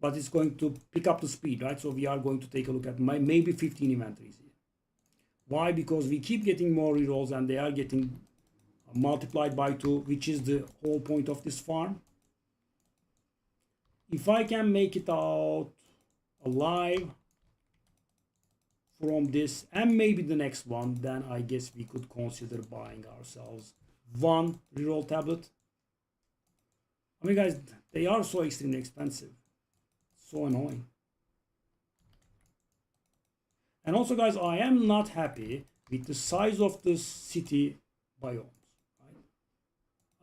Speaker 1: But it's going to pick up the speed, right? So we are going to take a look at maybe 15 inventories here. Why? Because we keep getting more rerolls and they are getting multiplied by 2, which is the whole point of this farm. If I can make it out alive from this and maybe the next one, then I guess we could consider buying ourselves 1 reroll tablet. I mean, guys, they are so extremely expensive. So annoying. And also, guys, I am not happy with the size of the city biomes. Right?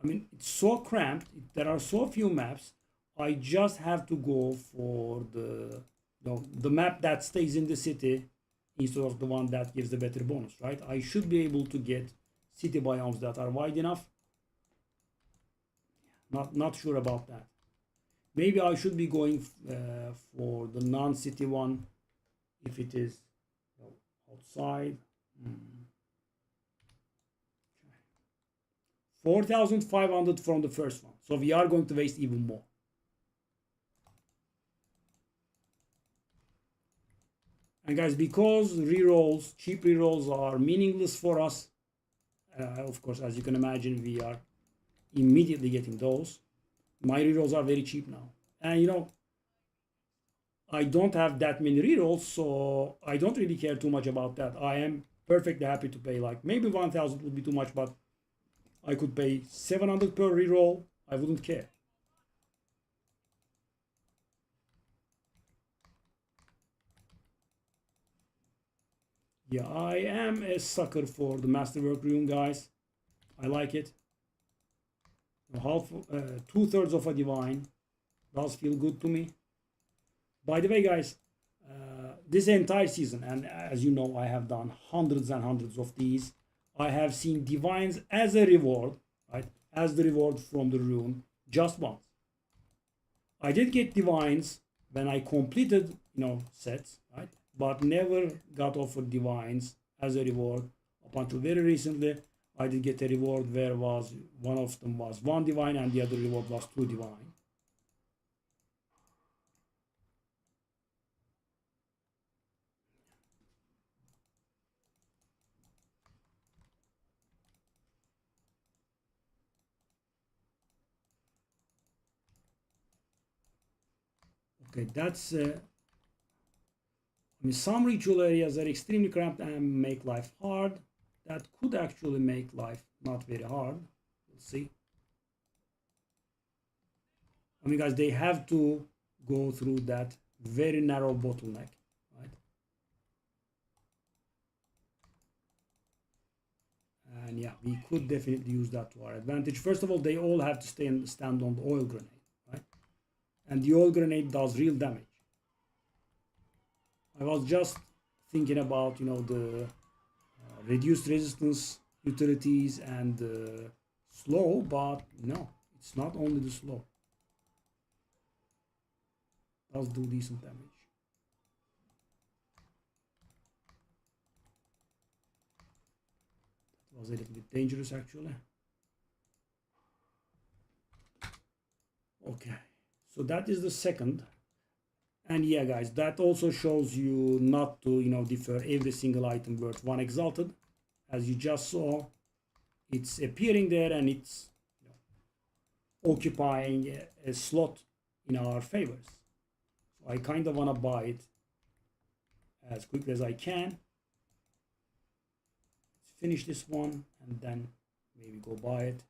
Speaker 1: I mean, it's so cramped. There are so few maps. I just have to go for the map that stays in the city instead of the one that gives the better bonus, right? I should be able to get city biomes that are wide enough. Not sure about that. Maybe I should be going for the non-city one if it is outside. 4,500 from the first one. So we are going to waste even more. And guys, because rerolls, cheap rerolls are meaningless for us, of course, as you can imagine, we are immediately getting those. My rerolls are very cheap now. And I don't have that many rerolls, so I don't really care too much about that. I am perfectly happy to pay, like, maybe 1000 would be too much, but I could pay 700 per reroll. I wouldn't care. Yeah, I am a sucker for the Masterwork rune, guys. I like it. Half, 2/3 of a divine does feel good to me. By the way, guys, this entire season, and as you know, I have done hundreds and hundreds of these. I have seen divines as a reward, right? As the reward from the rune, just once. I did get divines when I completed, sets, right? But never got offered divines as a reward up until very recently. I did get a reward where was one of them was one divine and the other reward was two divine. Okay, that's. I mean, some ritual areas are extremely cramped and make life hard. That could actually make life not very hard. We'll see. I mean, guys, they have to go through that very narrow bottleneck, right? And yeah, we could definitely use that to our advantage. First of all, they all have to stand on the oil grenade, right? And the oil grenade does real damage. I was just thinking about, the reduced resistance utilities and slow, but no, it's not only the slow. It does do decent damage. It was a little bit dangerous actually. Okay, so that is the second. And yeah, guys, that also shows you not to, defer every single item worth one exalted. As you just saw, it's appearing there and it's occupying a slot in our favors. So I kind of want to buy it as quickly as I can. Let's finish this one and then maybe go buy it.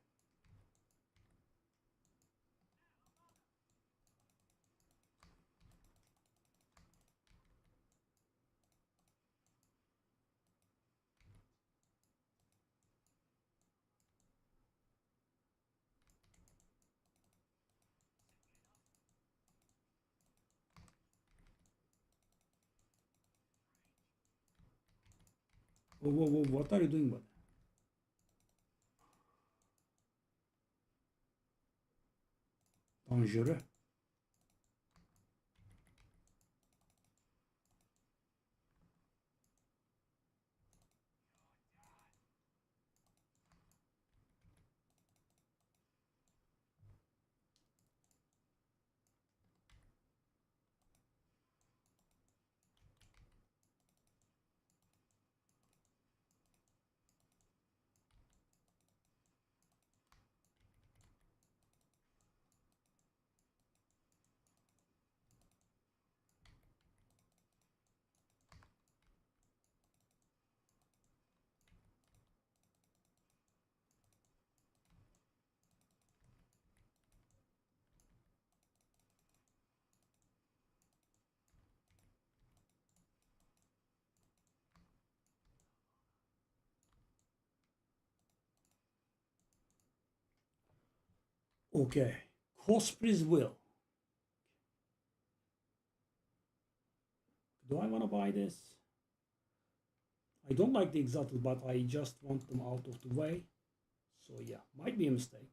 Speaker 1: Whoa, whoa, whoa, what are you doing with that? Dangereux. Okay, Cosprey's Will. Do I want to buy this? I don't like the exalted, but I just want them out of the way. So yeah, might be a mistake.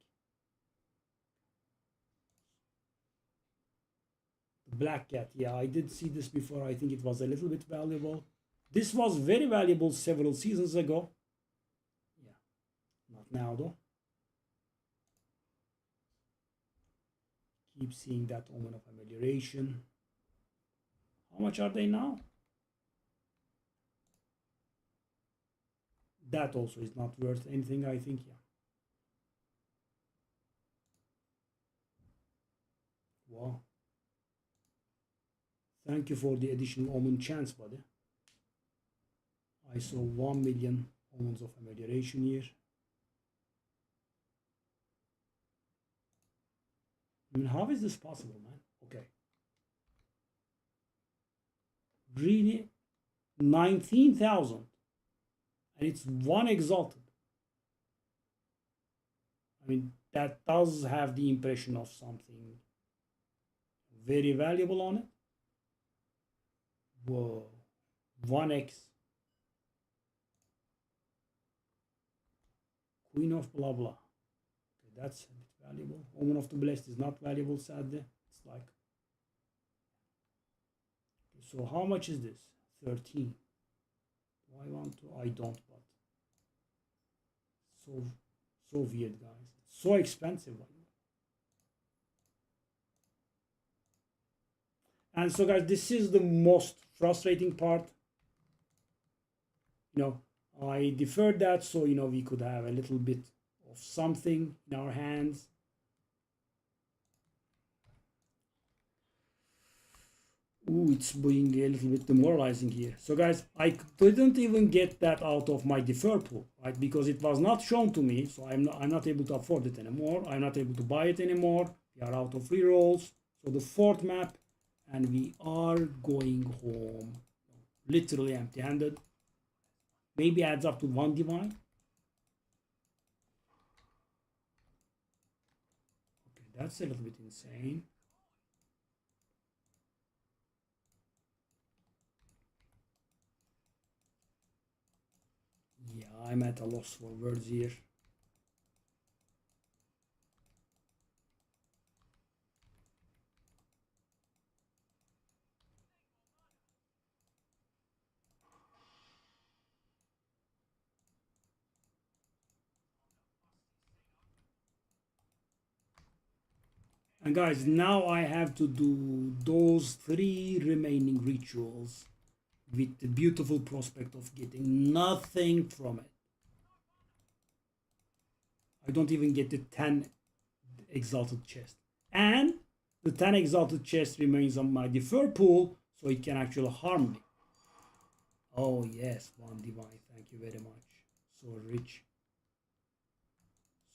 Speaker 1: The Black Cat, yeah, I did see this before. I think it was a little bit valuable. This was very valuable several seasons ago. Yeah, not now though. Keep seeing that Omen of Amelioration. How much are they now? That also is not worth anything, I think, yeah. Wow. Thank you for the additional omen chance, buddy. I saw 1 million omens of amelioration here. I mean, how is this possible, man? Okay. Really? 19,000. And it's one exalted. I mean, that does have the impression of something very valuable on it. Whoa. 1x. Queen of blah blah. Okay, that's a bit valuable. Omen of the Blessed is not valuable, sadly. It's like. Okay, so how much is this? 13. Do I want to? I don't, but. So weird, guys. It's so expensive, by the way. And so, guys, this is the most frustrating part. You know, I deferred that so, you know, we could have a little bit of something in our hands. Ooh, it's being a little bit demoralizing here. So guys, I couldn't even get that out of my defer pool, right? Because it was not shown to me, so I'm not able to afford it anymore. I'm not able to buy it anymore. We are out of rerolls. So the fourth map, and we are going home literally empty-handed. Maybe adds up to 1 divine. Okay, that's a little bit insane. Yeah, I'm at a loss for words here. And guys, now I have to do those 3 remaining rituals with the beautiful prospect of getting nothing from it. I don't even get the 10 exalted chest. And the 10 exalted chest remains on my defer pool, so it can actually harm me. Oh yes, 1 divine, thank you very much. So rich.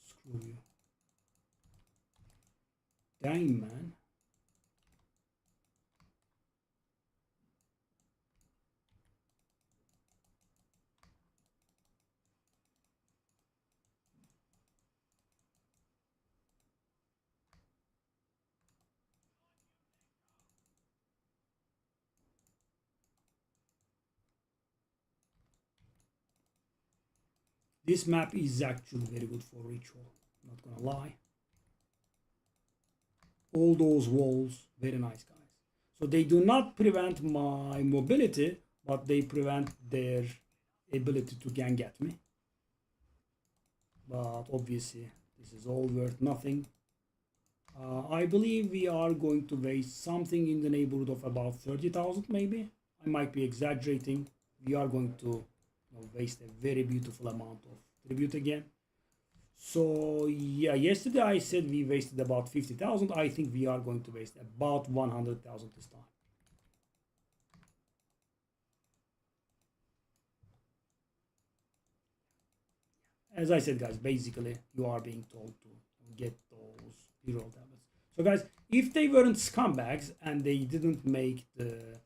Speaker 1: Screw you. Dang, man. This map is actually very good for ritual, not gonna lie. All those walls, very nice, guys. So they do not prevent my mobility, but they prevent their ability to gang at me. But obviously, this is all worth nothing. I believe we are going to waste something in the neighborhood of about 30,000 maybe. I might be exaggerating. We are going to waste a very beautiful amount of tribute again. So yeah, yesterday I said we wasted about 50,000. I think we are going to waste about 100,000 this time. As I said, guys, basically you are being told to get those reroll tablets. So guys, if they weren't scumbags and they didn't make the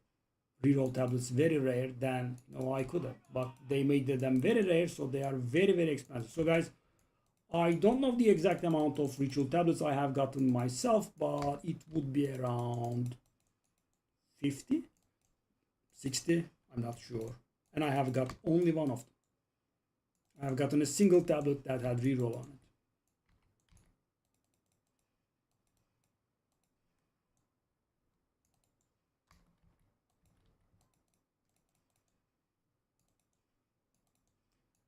Speaker 1: reroll tablets very rare, then I could have. But they made them very rare, so they are very, very expensive. So guys, I don't know the exact amount of ritual tablets I have gotten myself, but it would be around 50, 60, I'm not sure. And I have got only one of them. I have gotten a single tablet that had reroll on it.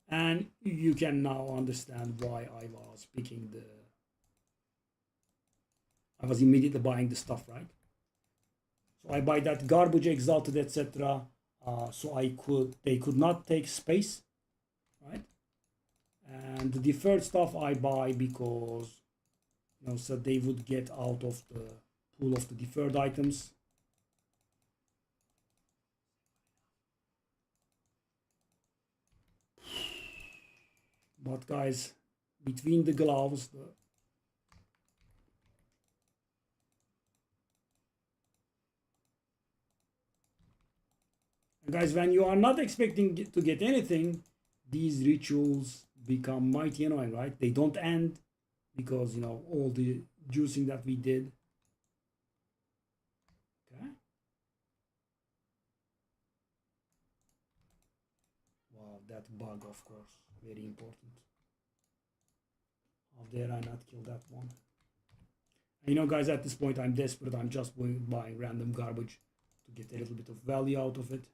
Speaker 1: And you can now understand why I was immediately buying the stuff, right? So I buy that garbage exalted, etc. So they could not take space, right? And the deferred stuff I buy because so they would get out of the pool of the deferred items. But guys, between the gloves, and guys, when you are not expecting to get anything, these rituals become mighty annoying, right? They don't end because, you know, all the juicing that we did. Okay. Wow, that bug, of course, very important. How dare I not kill that one? And, you know, guys, at this point, I'm desperate. I'm just buying random garbage to get a little bit of value out of it.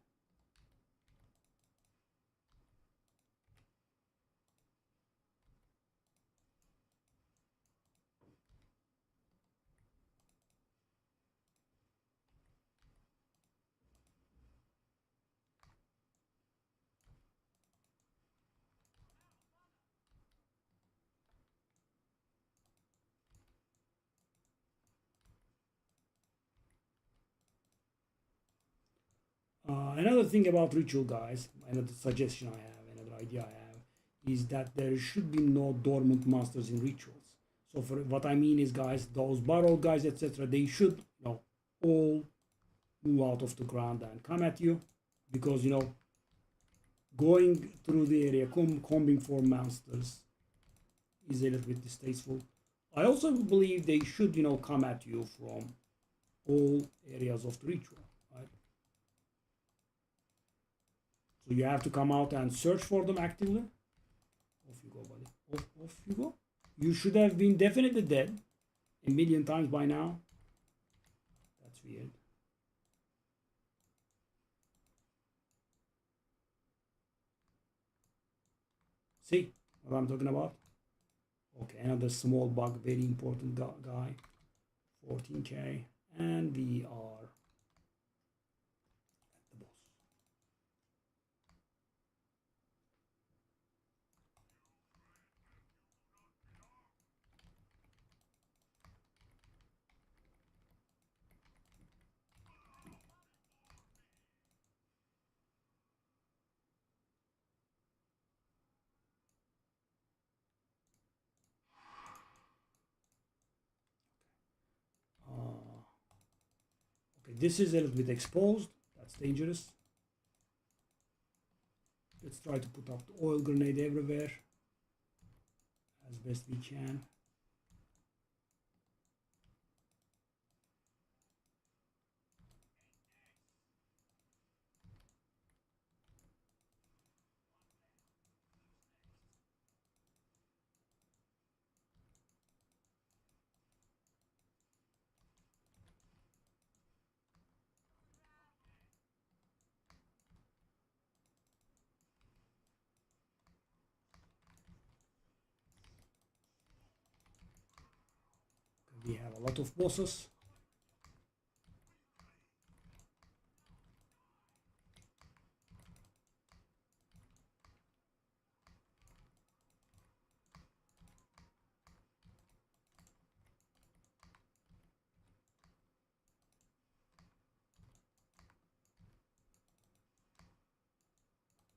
Speaker 1: Another thing about ritual, guys, another suggestion I have, another idea I have, is that there should be no dormant monsters in rituals. So for what I mean is, guys, those borrowed guys, etc., they should, you know, all move out of the ground and come at you, because, you know, going through the area, combing for monsters is a little bit distasteful. I also believe they should, you know, come at you from all areas of the ritual. So you have to come out and search for them actively. Off you go, buddy. Off you go. You should have been definitely dead a million times by now. That's weird. See what I'm talking about? Okay, another small bug, very important guy. 14k. And we are at the boss. Okay, this is a little bit exposed. That's dangerous. Let's try to put up the oil grenade everywhere as best we can. We have a lot of bosses.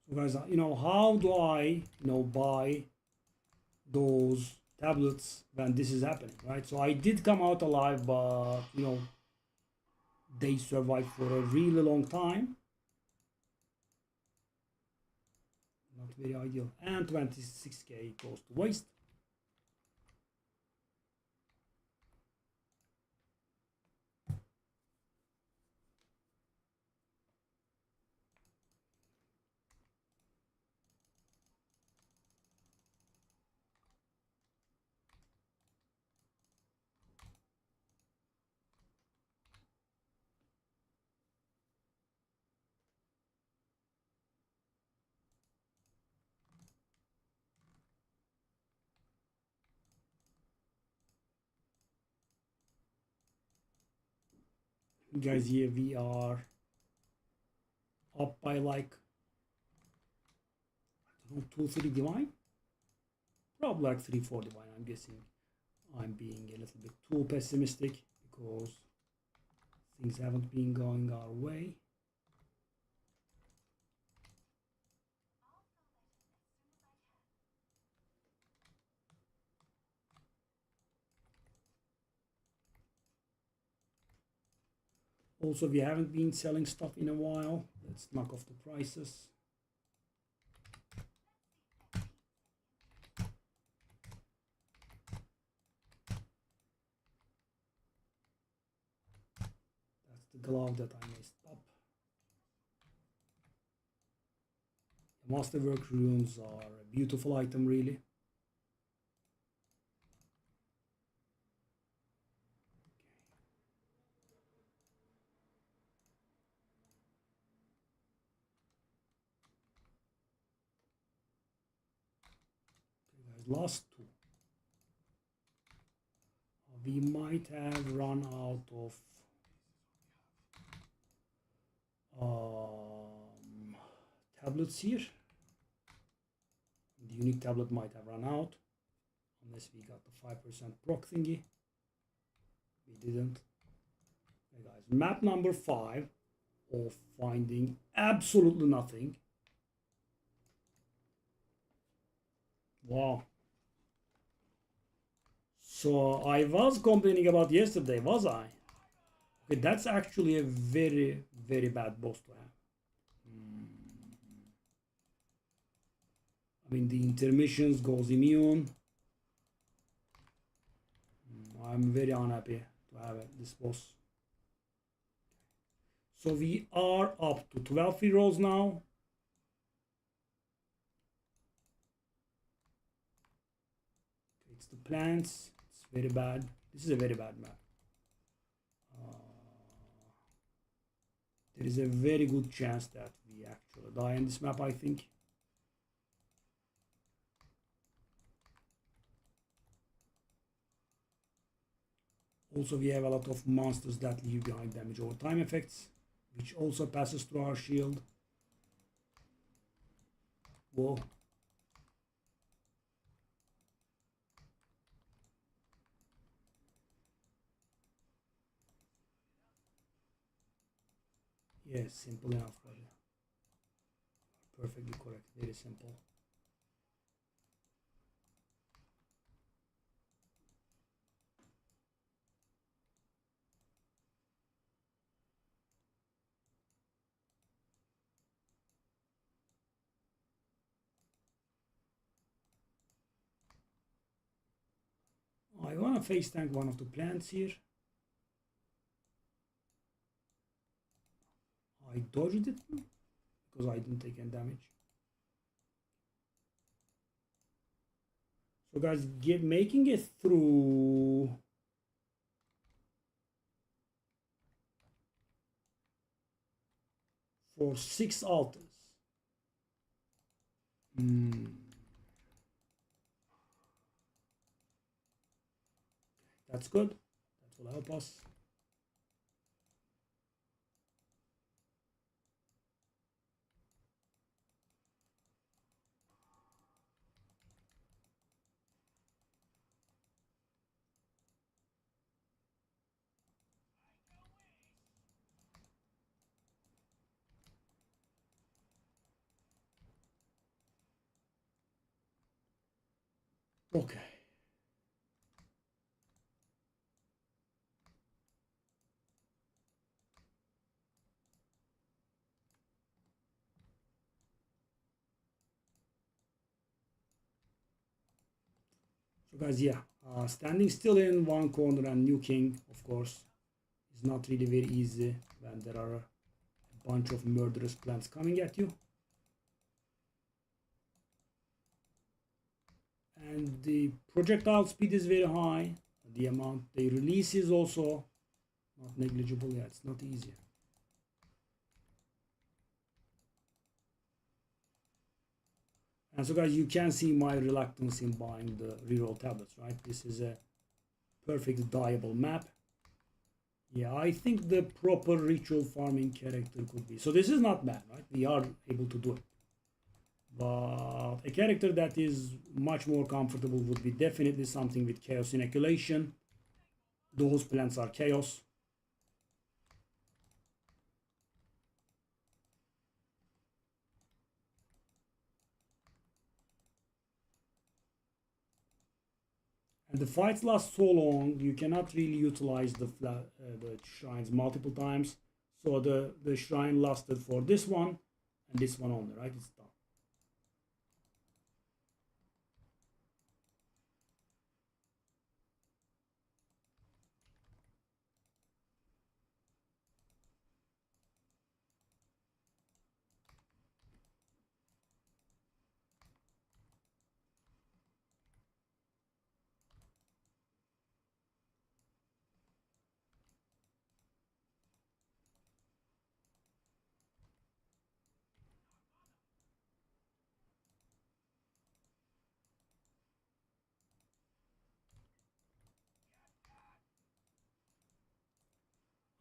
Speaker 1: So guys, you know, how do I, you know, buy those tablets when this is happening, right? So I did come out alive, but, you know, they survived for a really long time. Not very ideal. And 26k goes to waste. Guys, here we are up by like, I don't know, 2-3 divine? Probably like 3-4 divine, I'm guessing. I'm being a little bit too pessimistic because things haven't been going our way. Also, we haven't been selling stuff in a while. Let's knock off the prices. That's the glove that I messed up. The Masterwork runes are a beautiful item, really. Last two. We might have run out of tablets here. The unique tablet might have run out unless we got the 5% proc thingy. We didn't. Okay, guys, map number 5 of finding absolutely nothing. Wow. So I was complaining about yesterday, was I? Okay, that's actually a very, very bad boss to have. I mean, the intermissions goes immune. I'm very unhappy to have this boss. So we are up to 12 rerolls now. It's the plants. It's very bad. This is a very bad map. There is a very good chance that we actually die in this map, I think. Also, we have a lot of monsters that leave behind damage over time effects, which also passes through our shield. Whoa. Yes, simple enough, buddy. Perfectly correct. Very simple. I want to face tank one of the plants here. I dodged it because I didn't take any damage. So guys, making it through for 6 altars. That's good. That will help us. Okay. So guys, yeah, standing still in one corner and nuking, of course, is not really very easy when there are a bunch of murderous plants coming at you. And the projectile speed is very high. The amount they release is also not negligible. Yeah, it's not easy. And so guys, you can see my reluctance in buying the reroll tablets, right? This is a perfect dyeable map. Yeah, I think the proper ritual farming character could be. So this is not bad, right? We are able to do it. But a character that is much more comfortable would be definitely something with chaos inoculation. Those plants are chaos. And the fights last so long, you cannot really utilize the shrines multiple times. So the shrine lasted for this one and this one only, right? It's done.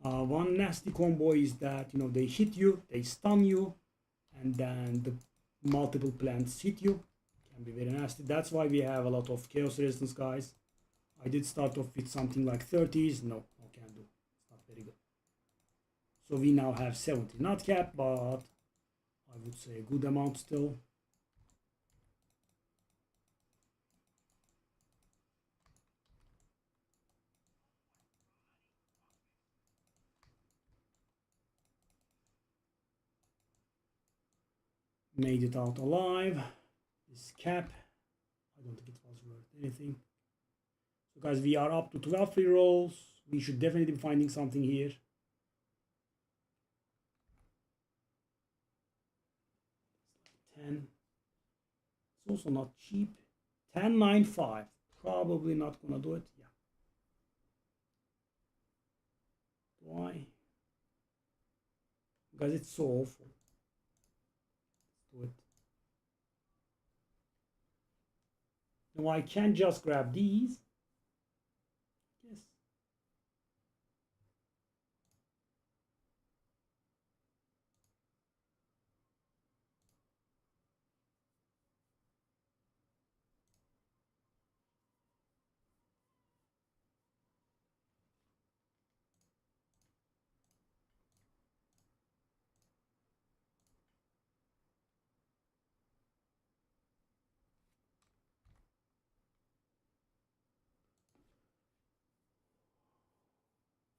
Speaker 1: One nasty combo is that, you know, they hit you, they stun you, and then the multiple plants hit you. Can be very nasty. That's why we have a lot of chaos resistance, guys. I did start off with something like 30s. No can do. It's not very good. So we now have 70. Not capped, but I would say a good amount still. Made it out alive. This cap, I don't think it was worth anything. So guys, we are up to 12 free rolls. We should definitely be finding something here. It's like 10. It's also not cheap. 10.95. Probably not gonna do it. Yeah. Why? Because it's so awful. Let's do it. Now I can just grab these. Yes.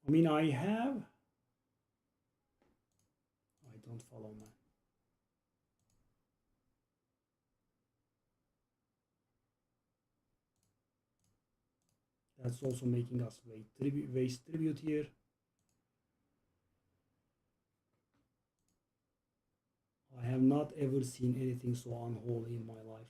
Speaker 1: I mean, I don't follow, man. That's also making us waste tribute here. I have not ever seen anything so unholy in my life.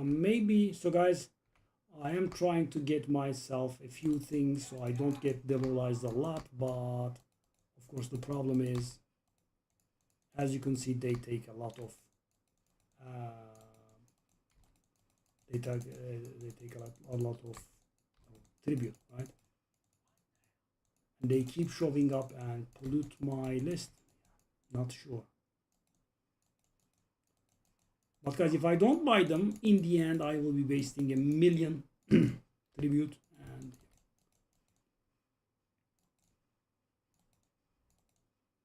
Speaker 1: Maybe, so guys, I am trying to get myself a few things so I don't get demoralized a lot, but of course the problem is, as you can see, they take a lot of they take a lot of tribute, right? And they keep showing up and pollute my list. Not sure. But guys, if I don't buy them, in the end, I will be wasting a million tribute. And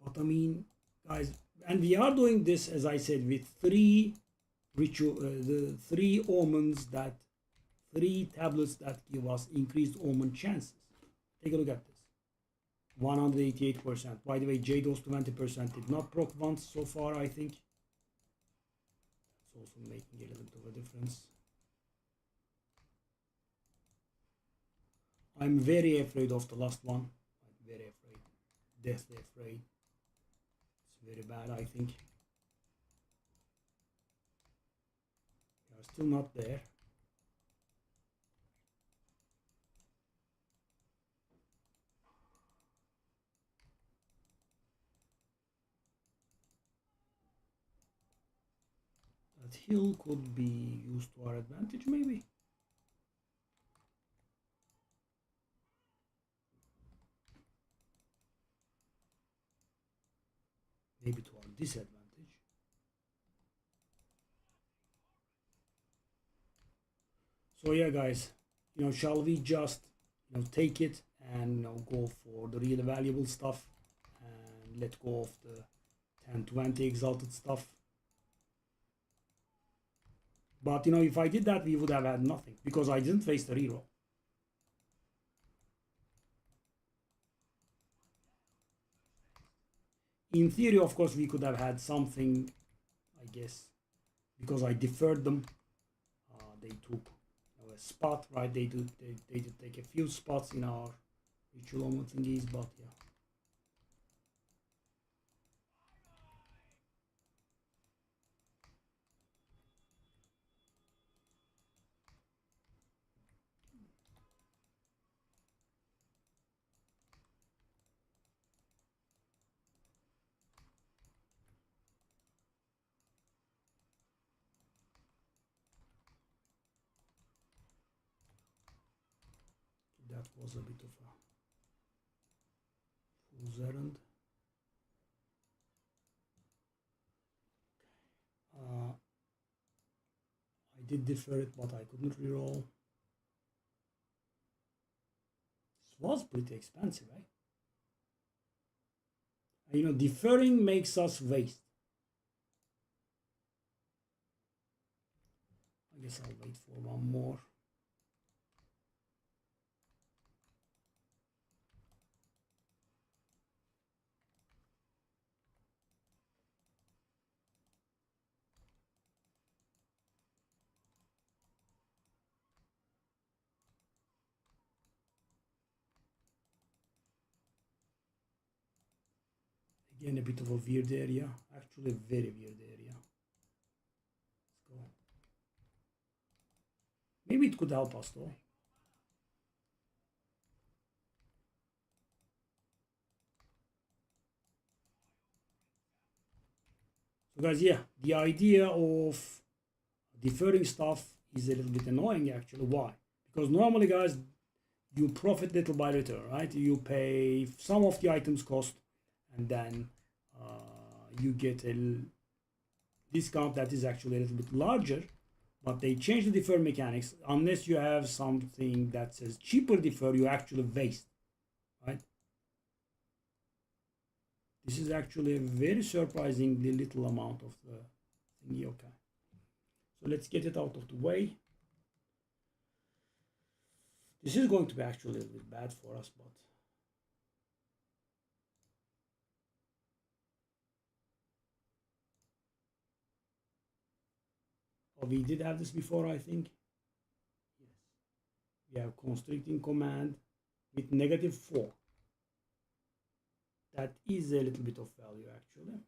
Speaker 1: but I mean, guys, and we are doing this, as I said, with three ritual, the three omens that, three tablets that give us increased omen chances. Take a look at this. 188%. By the way, JDOS 20% did not proc once so far, I think. It's also making a little bit of a difference. I'm very afraid of the last one. I'm very afraid. Deathly afraid. It's very bad, I think. We are still not there. That hill could be used to our advantage, maybe. Maybe to our disadvantage. So yeah, guys, shall we just take it and go for the really valuable stuff and let go of the 10-20 exalted stuff? But if I did that, we would have had nothing because I didn't face the reroll. In theory, of course, we could have had something, I guess, because I deferred them. They took a spot, right? They did take a few spots in our ritual moment thingies, but yeah. That was a bit of a fool's errand. I did defer it, but I couldn't reroll. This was pretty expensive, right? And, deferring makes us waste. I guess I'll wait for one more. Again, a bit of a weird area. Actually, a very weird area. Let's go. Maybe it could help us though. So guys, yeah, the idea of deferring stuff is a little bit annoying actually. Why? Because normally, guys, you profit little by little, right? You pay some of the items cost and then you get a discount that is actually a little bit larger, but they change the defer mechanics. Unless you have something that says cheaper defer, you actually waste, right? This is actually a very surprisingly little amount of the thingy. Okay, so let's get it out of the way. This is going to be actually a little bit bad for us, but oh, we did have this before, I think. Yes, we have constricting command with -4. That is a little bit of value actually.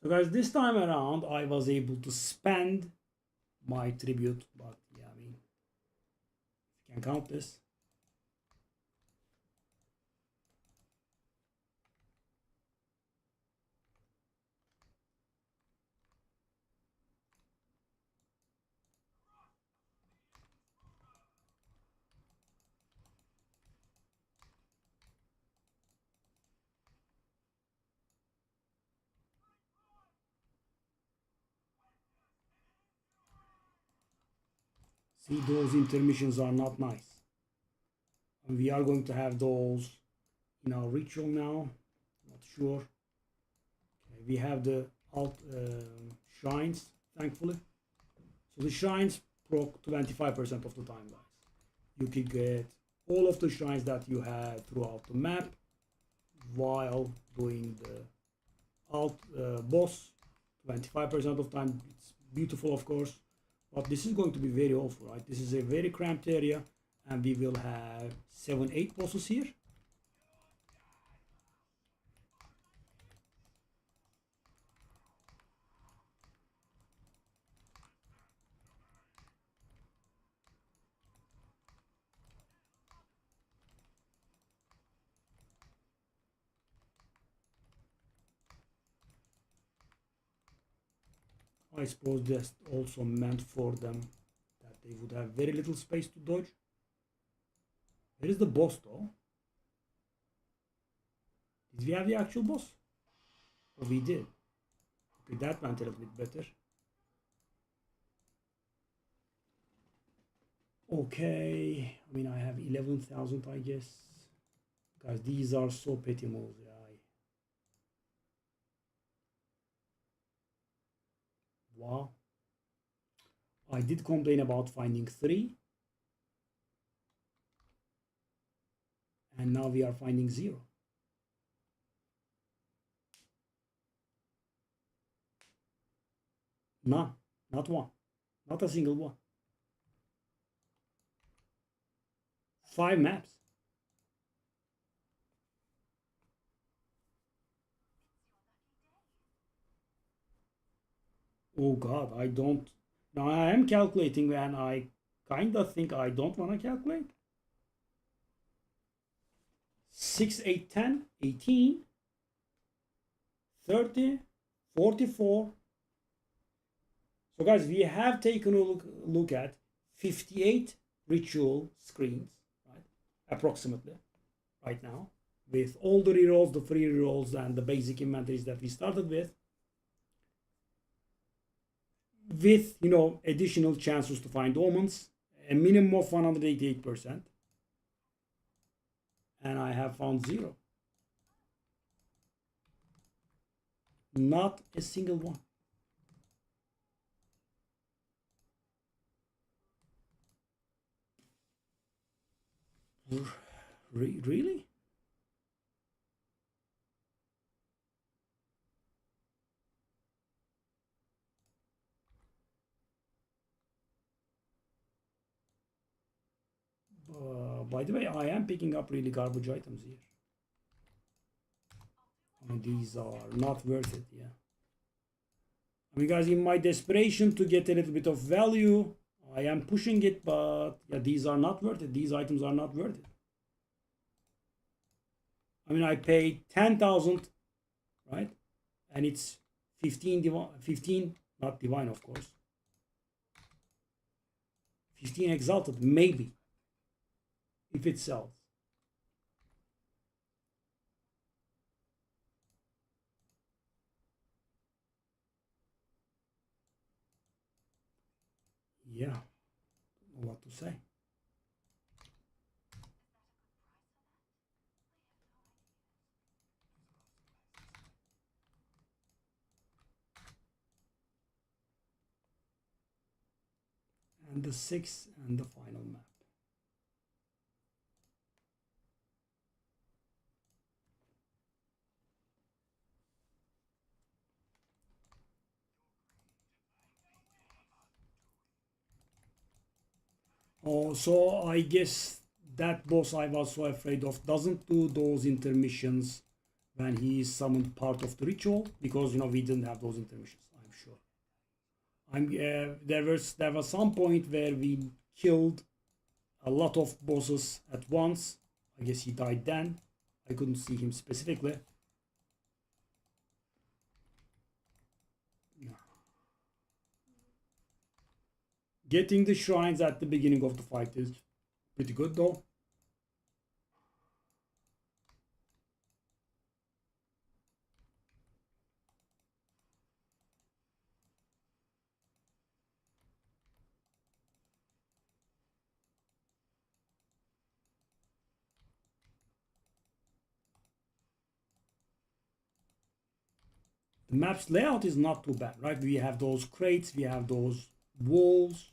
Speaker 1: So guys, this time around I was able to spend my tribute, but yeah, I mean, if you can count this. See, those intermissions are not nice. And we are going to have those in our ritual now. Not sure. Okay, we have the alt shrines, thankfully. So the shrines proc 25% of the time, guys. You can get all of the shrines that you have throughout the map while doing the alt boss 25% of time. It's beautiful, of course, but this is going to be very awful, right? This is a very cramped area and we will have 7-8 bosses here. I suppose that's also meant for them that They would have very little space to dodge. Where is the boss though? Did we have the actual boss? Oh, we did. Okay, that went a little bit better. Okay, I mean I have 11,000 I guess. Guys, these are so petty moves. Yeah. Wow. I did complain about finding 3. And now we are finding 0. None. Not one. Not a single one. 5 maps. Oh God, I don't. Now I am calculating and I kind of think I don't want to calculate. 6, 8, 10, 18, 30, 44. So guys, we have taken a look at 58 ritual screens, right? Approximately, right now, with all the rerolls, the free rerolls, and the basic inventories that we started with, you know, additional chances to find omens, a minimum of 188%, and I have found 0. Not a single one. Really? By the way, I am picking up really garbage items here. I mean, these are not worth it, yeah. I mean, guys, in my desperation to get a little bit of value, I am pushing it, but yeah, these are not worth it. These items are not worth it. I mean, I paid 10,000, right? And it's 15, not divine, of course. 15 exalted, maybe, if it sells. Yeah, don't know what to say. And the 6th and the final map. Oh, so I guess that boss I was so afraid of doesn't do those intermissions when he is summoned part of the ritual, because you know we didn't have those intermissions. I'm sure. There was some point where we killed a lot of bosses at once. I guess he died then. I couldn't see him specifically. No. Getting the shrines at the beginning of the fight is pretty good though. The map's layout is not too bad, right? We have those crates, we have those walls.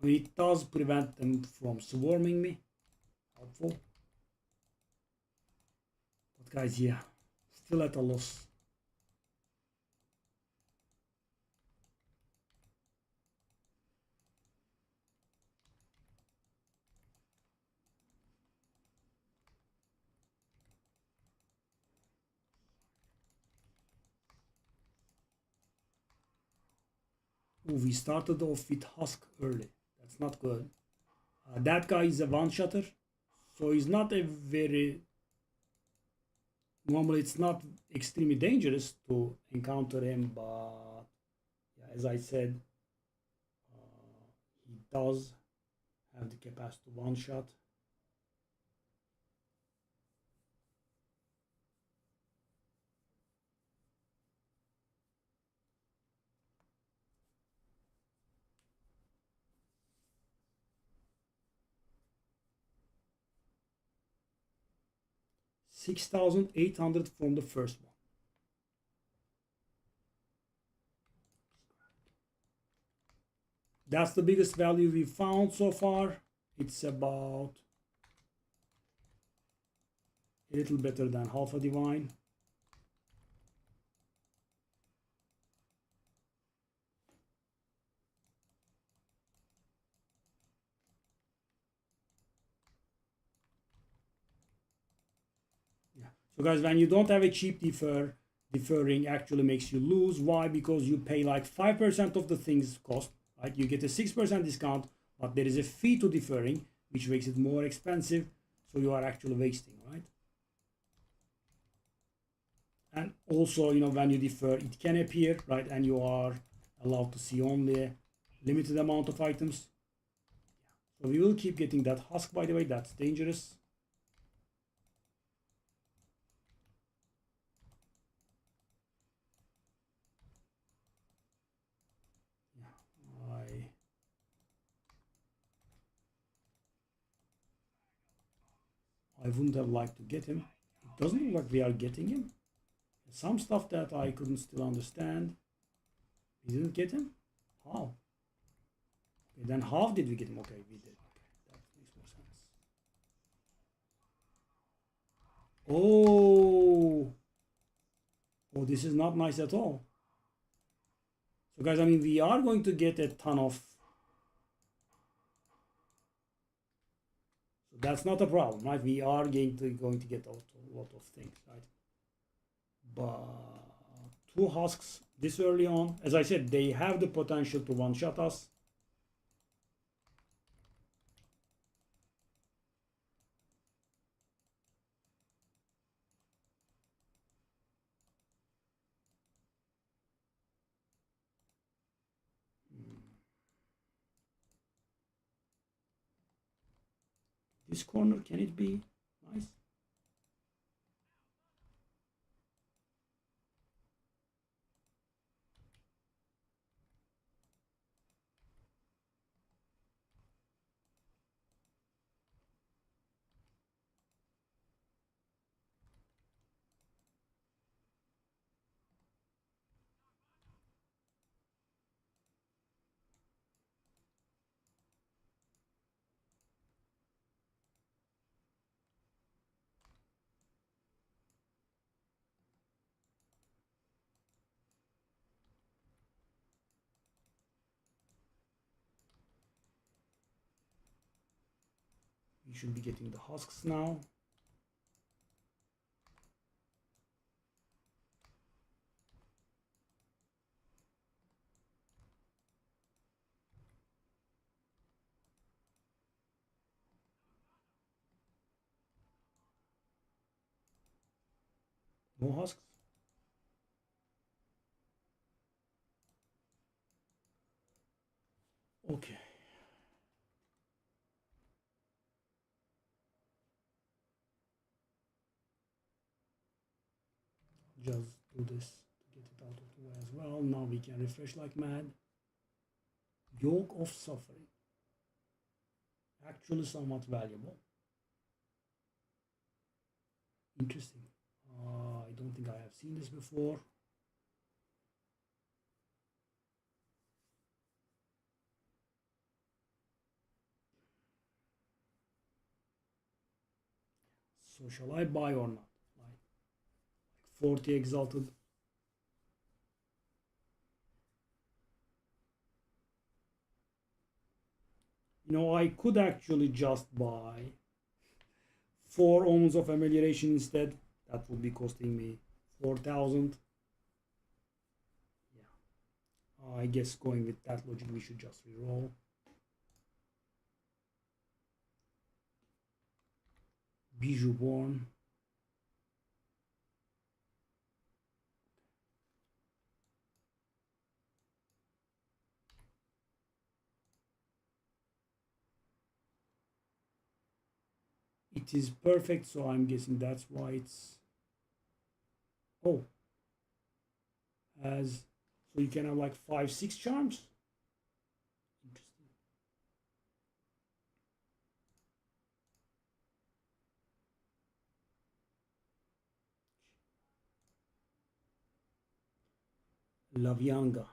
Speaker 1: I mean, it does prevent them from swarming me. Helpful. But guys, yeah, still at a loss. Ooh, we started off with Husk early. That's not good. That guy is a one-shotter, so he's not a very... Normally, it's not extremely dangerous to encounter him, but yeah, as I said, he does have the capacity to one shot. $6,800 from the first one. That's the biggest value we found so far. It's about a little better than half a divine. Yeah. So guys, when you don't have a cheap deferring actually makes you lose. Why? Because you pay like 5% of the thing's cost, right? You get a 6% discount, but there is a fee to deferring, which makes it more expensive. So you are actually wasting, right? And also, when you defer, it can appear, right? And you are allowed to see only a limited amount of items. So we will keep getting that husk, by the way. That's dangerous. I wouldn't have liked to get him. It doesn't look like we are getting him. Some stuff that I couldn't still understand. We didn't get him? How? Okay, then how did we get him? Okay, we did. Okay, that makes more sense. Oh, this is not nice at all. So guys, I mean, we are going to get a ton of... So that's not a problem, right? We are going to get a lot of things, right? But 2 husks this early on, as I said, they have the potential to one-shot us. This corner, can it be nice? We should be getting the husks now. No husks. Okay. Just do this to get it out of the way as well. Now we can refresh like mad. Yoke of Suffering. Actually somewhat valuable. Interesting. I don't think I have seen this before. So shall I buy or not? Like 40 exalted. I could actually just buy 4 Omens of Amelioration instead. That would be costing me 4,000. Yeah. I guess going with that logic, we should just reroll. Bijou Born. it is perfect, so I'm guessing that's why it's, oh, as, so you can have like 5-6 charms. Interesting. Lavianga,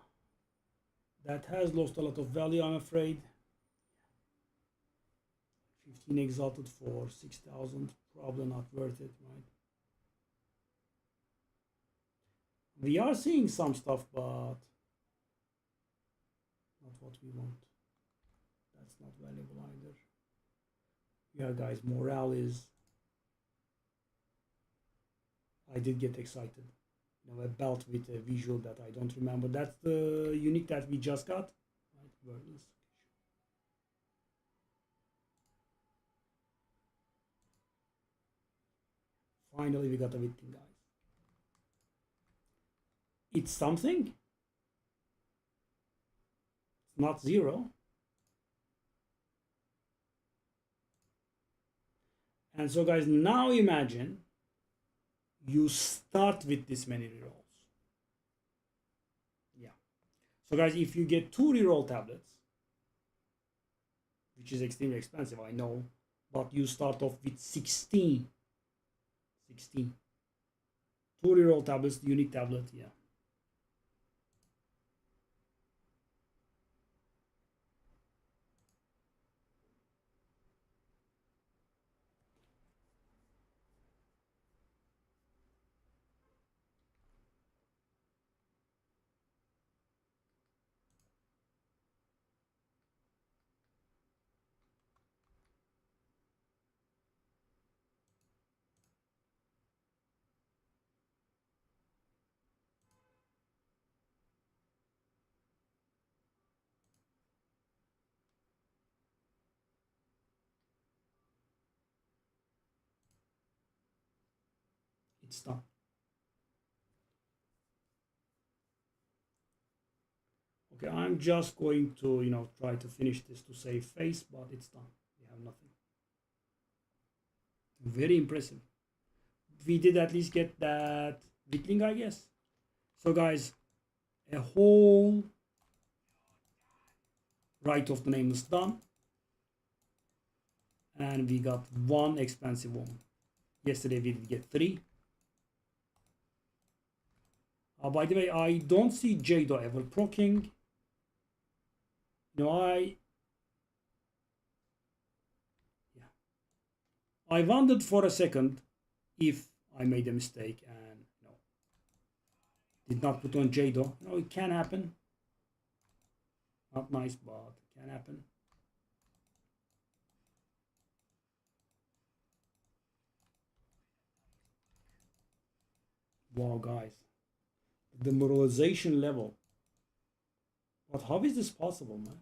Speaker 1: that has lost a lot of value, I'm afraid. 15 exalted for 6,000, probably not worth it, right? We are seeing some stuff, but not what we want. That's not valuable either. Yeah, guys, morale is, I did get excited. You know, a belt with a visual that I don't remember. That's the unique that we just got. Right, wordless. Finally, we got a victim, guys. It's something. It's not zero. And so, guys, now imagine you start with this many rerolls. Yeah. So, guys, if you get 2 reroll tablets, which is extremely expensive, I know, but you start off with 16. 16. 2 reroll tablets, unique tablet, yeah. It's done. Okay, I'm just going to, try to finish this to save face, but it's done. We have nothing. Very impressive. We did at least get that weakling, I guess. So, guys, a whole Rite of the Nameless done. And we got 1 expensive one. Yesterday we did get 3. By the way, I don't see Jado ever proccing. I wondered for a second if I made a mistake and did not put on Jado. It can happen. Not nice, but it can happen. Wow, guys. The demoralization level. But how is this possible, man?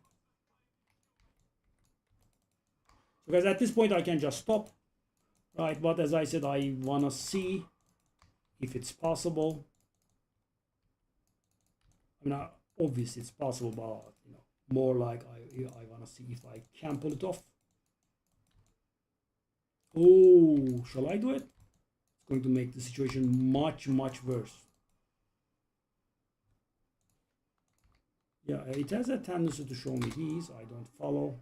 Speaker 1: So, guys, at this point, I can just stop. Right, but as I said, I want to see if it's possible. I mean, obviously it's possible, but more like I want to see if I can pull it off. Oh, shall I do it? It's going to make the situation much, much worse. Yeah, it has a tendency to show me these. I don't follow.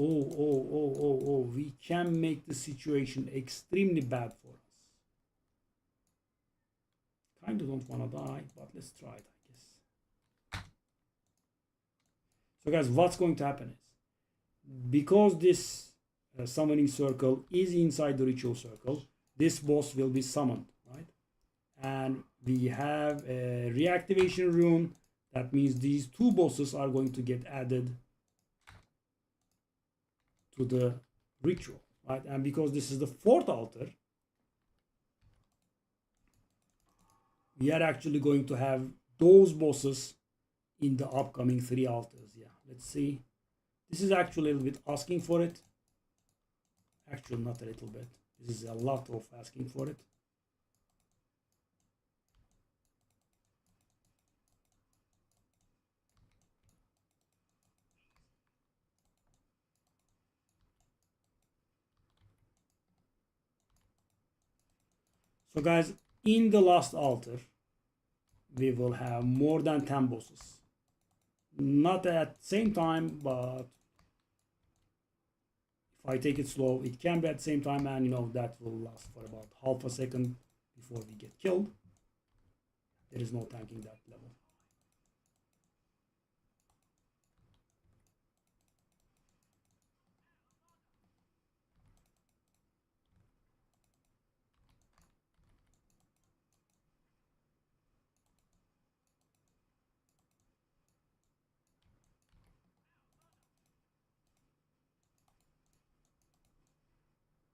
Speaker 1: Oh, we can make the situation extremely bad for us. Kind of don't want to die, but let's try it, I guess. So, guys, what's going to happen is, because this summoning circle is inside the ritual circle, this boss will be summoned, right? And we have a reactivation rune. That means these 2 bosses are going to get added to the ritual, right? And because this is the 4th altar, we are actually going to have those bosses in the upcoming 3 altars. Yeah, let's see. This is actually a little bit asking for it. Actually, not a little bit. This is a lot of asking for it. So guys, in the last altar, we will have more than 10 bosses. Not at the same time, but if I take it slow, it can be at the same time, and you know that will last for about half a second before we get killed. There is no tanking that level.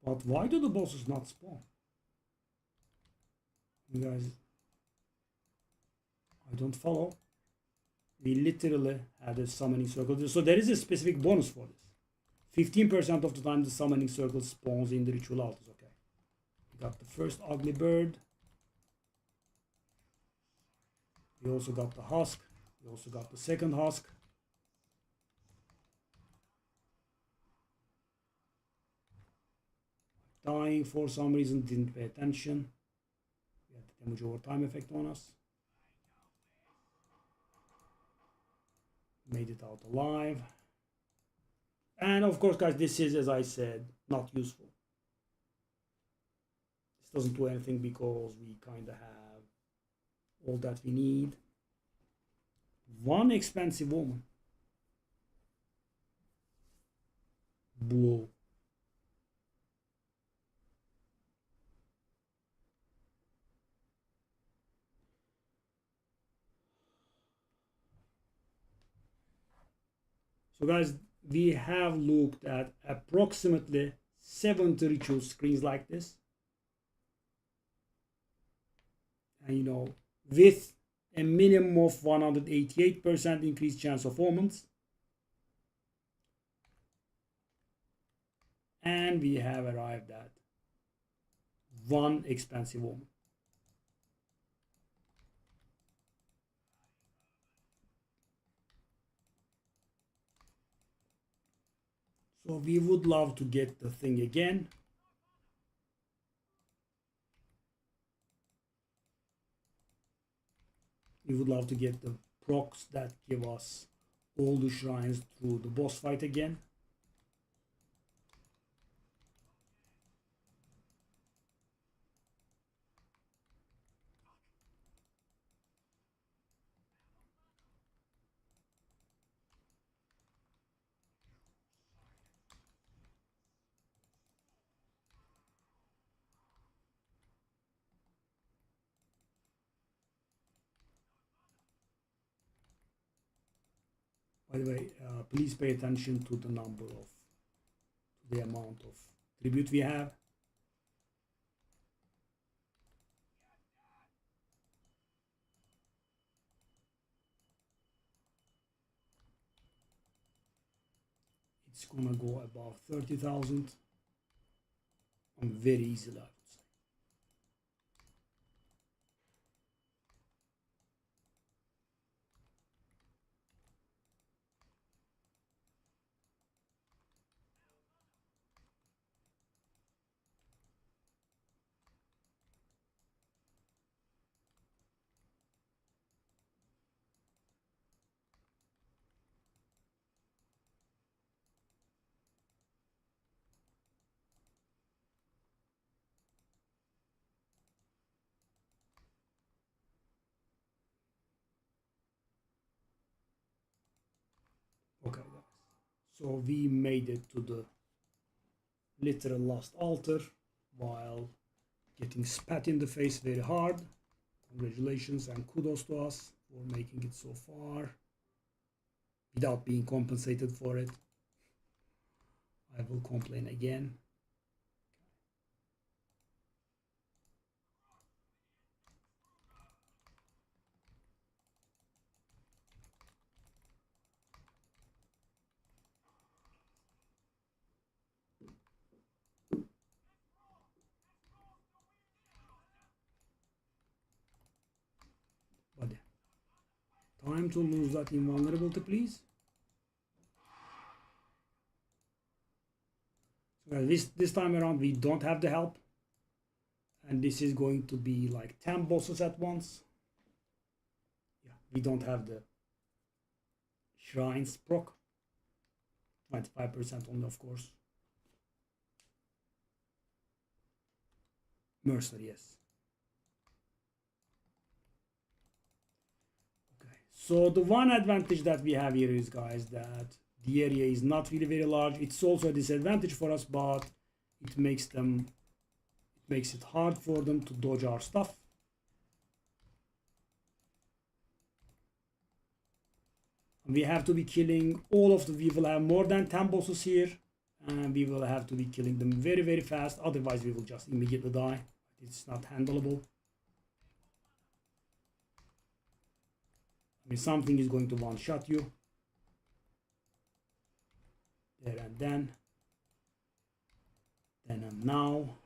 Speaker 1: But why do the bosses not spawn? You guys, I don't follow. We literally had a summoning circle. So there is a specific bonus for this. 15% of the time the summoning circle spawns in the ritual altars. Okay. We got the first ugly bird. We also got the husk. We also got the second husk. Dying for some reason, didn't pay attention. We had the damage over time effect on us. Made it out alive. And of course, guys, this is, as I said, not useful. This doesn't do anything because we kind of have all that we need. One expensive woman. Whoa. So guys, we have looked at approximately 70 ritual screens like this. And you know, with a minimum of 188% increased chance of omens. And we have arrived at one expensive omen. So we would love to get the thing again. We would love to get the procs that give us all the shrines through the boss fight again. By the way, please pay attention to the number of, the amount of tribute we have. It's gonna go above 30,000. I'm very easily, I would say. Okay, guys. So we made it to the literal last altar while getting spat in the face very hard. Congratulations and kudos to us for making it so far without being compensated for it. I will complain again. But yeah, time to lose that invulnerability, please. So this time around we don't have the help, And this is going to be like 10 bosses at once. Yeah, we don't have the shrines proc. 25% only, of course. Mercenary, yes. Okay, so the one advantage that we have here is, guys, that the area is not really very large. It's also a disadvantage for us, but it makes it hard for them to dodge our stuff. We have to be killing all of them. We will have more than 10 bosses here, and we will have to be killing them very, very fast. Otherwise, we will just immediately die. It's not handleable. I mean, something is going to one-shot you. There and then. Then and now.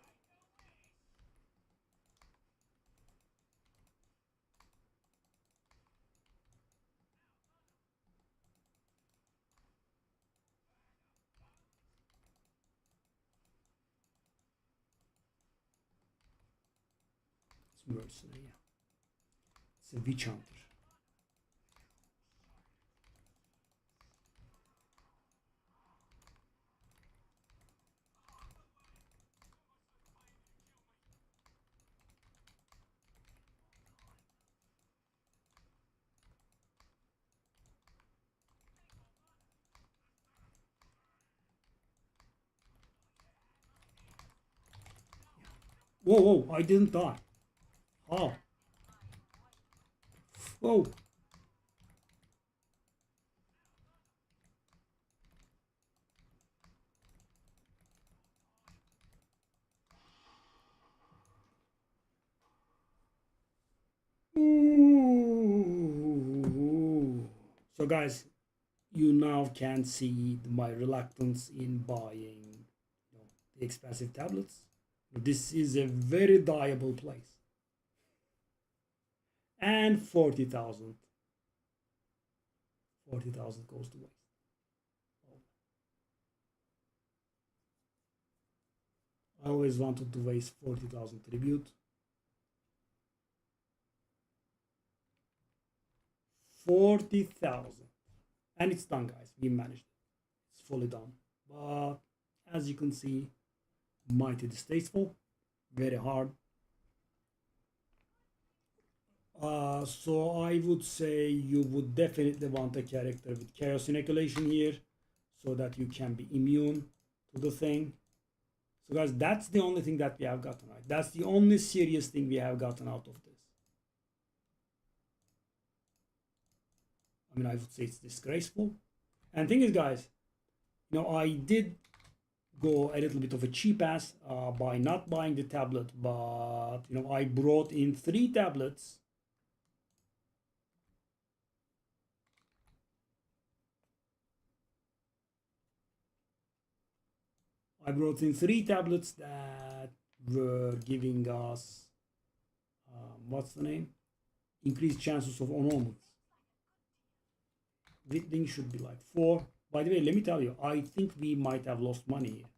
Speaker 1: It's mercenary, yeah. It's a witch hunter. Whoa, whoa, I didn't die. How? Whoa. Ooh. So guys, you now can see my reluctance in buying, the expensive tablets. This is a very dieable place. And 40,000. 40,000 goes to waste. I always wanted to waste 40,000 tribute. 40,000. And it's done, guys. We managed it. It's fully done. But as you can see, mighty distasteful. Very hard. So I would say you would definitely want a character with chaos inoculation here, so that you can be immune to the thing. So guys, that's the only thing that we have gotten right. That's the only serious thing we have gotten out of this. I mean, I would say it's disgraceful. And thing is, guys, I did go a little bit of a cheap ass by not buying the tablet, but I brought in 3 tablets. I brought in 3 tablets that were giving us what's the name? Increased chances of on-orbits. Thing should be like 4. By the way, let me tell you, I think we might have lost money here.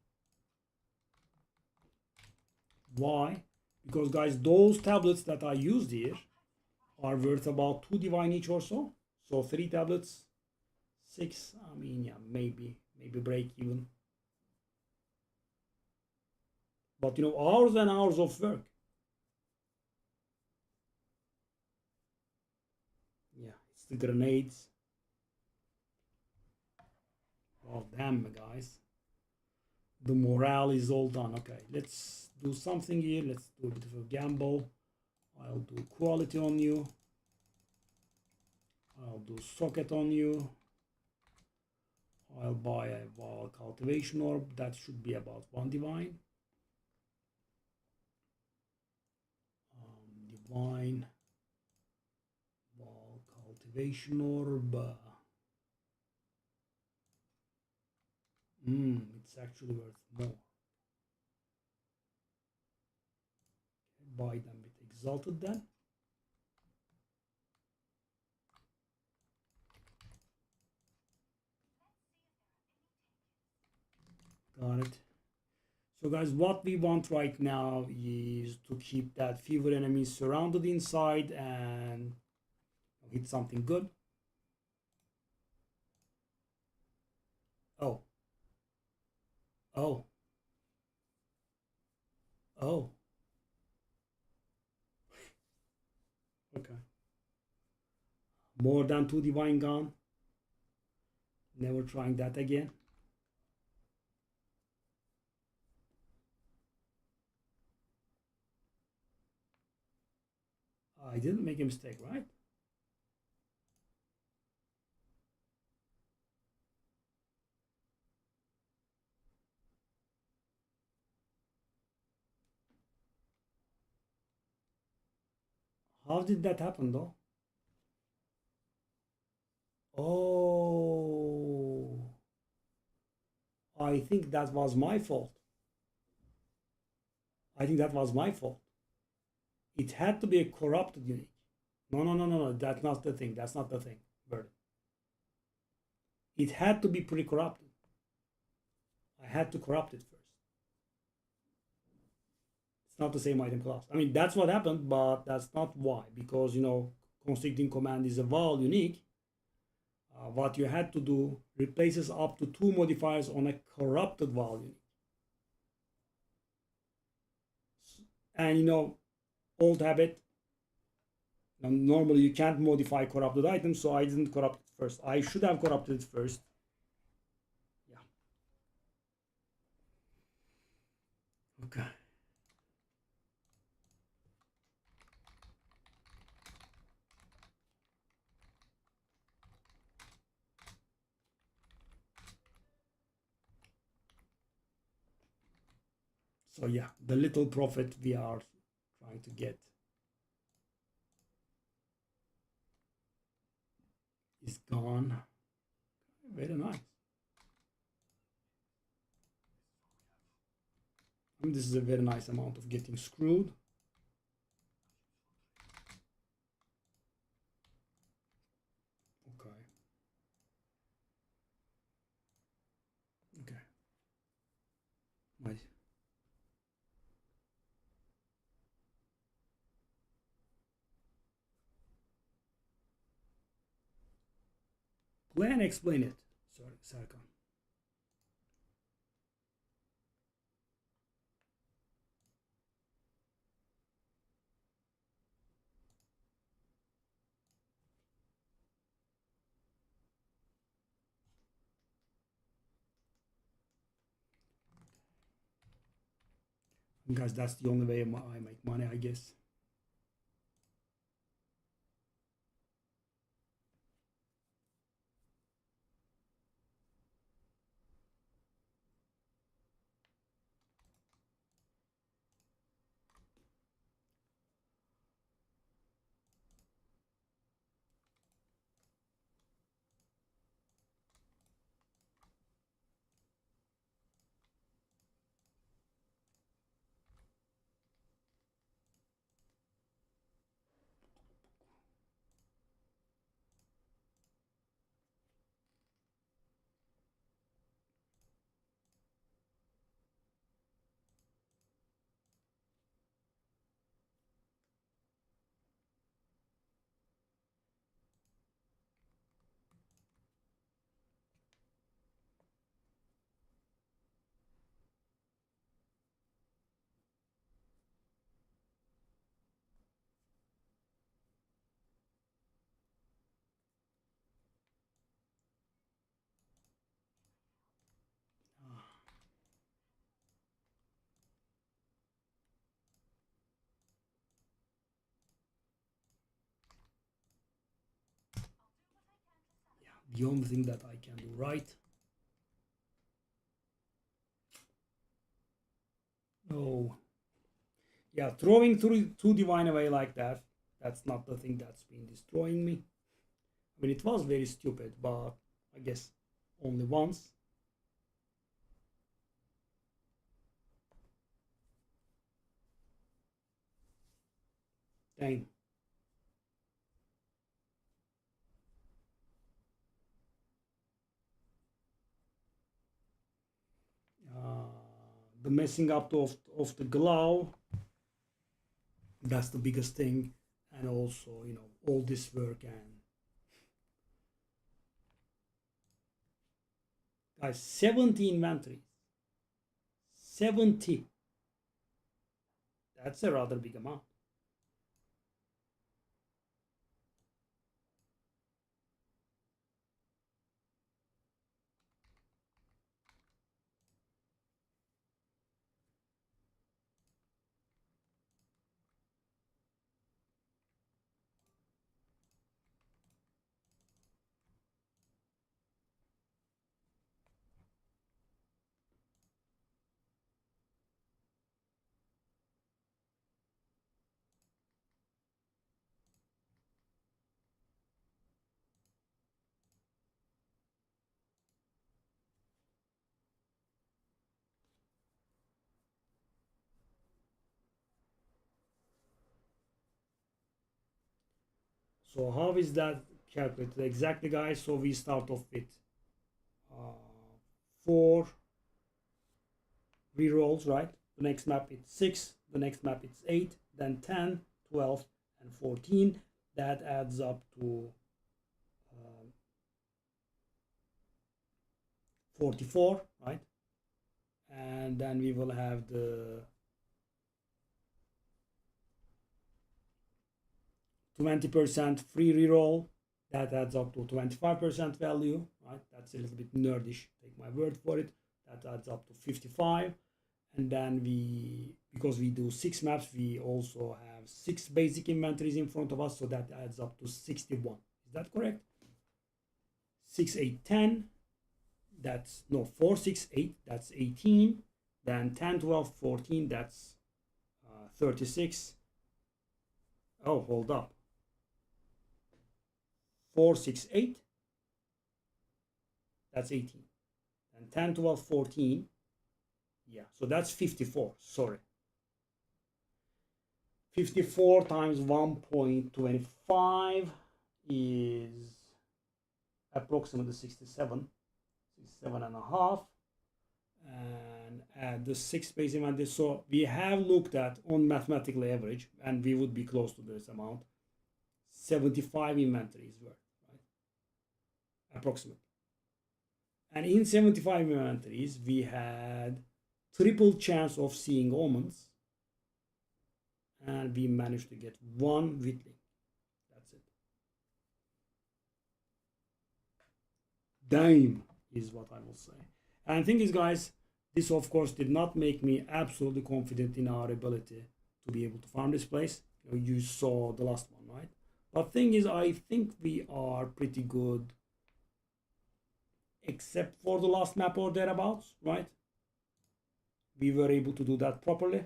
Speaker 1: Why? Because, guys, those tablets that I used here are worth about 2 divine each or so. So 3 tablets, 6. I mean, yeah, maybe break even. But hours and hours of work. Yeah, it's the grenades. Oh, damn, guys. The morale is all done. Okay, let's do something here. Let's do a bit of a gamble. I'll do quality on you. I'll do socket on you. I'll buy a Val cultivation orb. That should be about 1 divine. Divine. Val cultivation orb. It's actually worth more. Buy them with exalted then. Got it. So guys, what we want right now is to keep that fever enemy surrounded inside and hit something good. Oh, oh, oh, okay. More than 2 divine gone. Never trying that again. I didn't make a mistake, right? How did that happen though? Oh, I think that was my fault. I think that was my fault. It had to be a corrupted unique. No, no, no, no, no. That's not the thing. That's not the thing. Bird. It had to be pre-corrupted. I had to corrupt it first. It's not the same item class. I mean, that's what happened, but that's not why. Because, constricting command is a val unique. What you had to do replaces up to 2 modifiers on a corrupted val unique. And, old habit. Normally you can't modify corrupted items, so I didn't corrupt it first. I should have corrupted it first. Yeah. Okay. So yeah, the little profit we are trying to get is gone. Very nice. I mean, this is a very nice amount of getting screwed. Okay. Okay. Nice. Play and explain it. Sorry, Serkan. Guys, that's the only way I make money, I guess. Yeah, the only thing that I can do right. No. Yeah, throwing through 2 divine away like that, that's not the thing that's been destroying me. I mean, it was very stupid, but I guess only once. Dang. The the messing up of the glove, that's the biggest thing. And also, you know, all this work. And guys, 70 inventories, 70, that's a rather big amount. So how is that calculated exactly, guys? So we start off with 4 rerolls, right? The next map it's 6, the next map it's 8, then 10, 12, and 14. That adds up to 44, right? And then we will have the 20% free reroll. That adds up to 25% value, right? That's a little bit nerdish, take my word for it. That adds up to 55. And then we, because we do 6 maps, we also have 6 basic inventories in front of us, so that adds up to 61. Is that correct? 6, 8, 10. That's no 4, 6, 8. That's 18. Then 10, 12, 14. That's 36. Oh, hold up. 4, 6, 8. That's 18. And 10, 12, 14. Yeah, so that's 54. Sorry. 54 times 1.25 is approximately 67 and a half, and add the 6 base inventories. So we have looked at on mathematical average, and we would be close to this amount, 75 inventories worth, right? Approximately. And in 75 inventories, we had triple chance of seeing omens, and we managed to get 1 Whitling. That's it. Damn is what I will say. And the thing is, guys, this of course did not make me absolutely confident in our ability to be able to farm this place. You saw the last one, right? But thing is, I think we are pretty good, except for the last map or thereabouts, right? We were able to do that properly.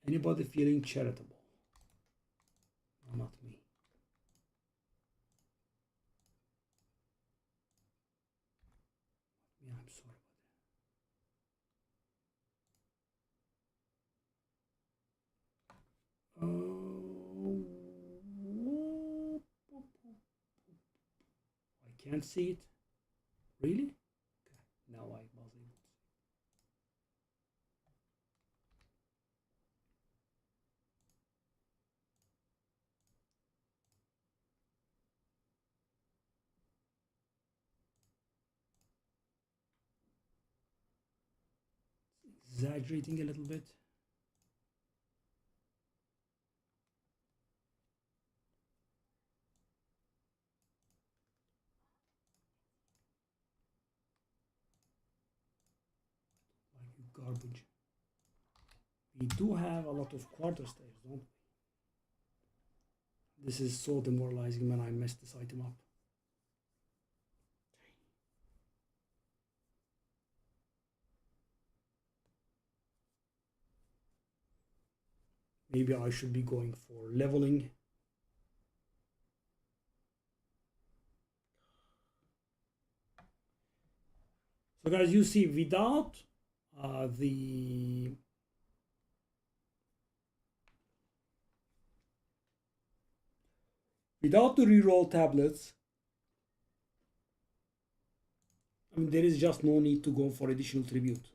Speaker 1: Anybody feeling charitable? No, not me. Yeah, I'm sorry about that. I can't see it. Really? Okay. Now I was able to. Exaggerating a little bit. Like you garbage. We do have a lot of quarter stairs, don't we? This is so demoralizing when I messed this item up. Maybe I should be going for leveling. So guys, you see, without the reroll tablets, I mean, there is just no need to go for additional tribute.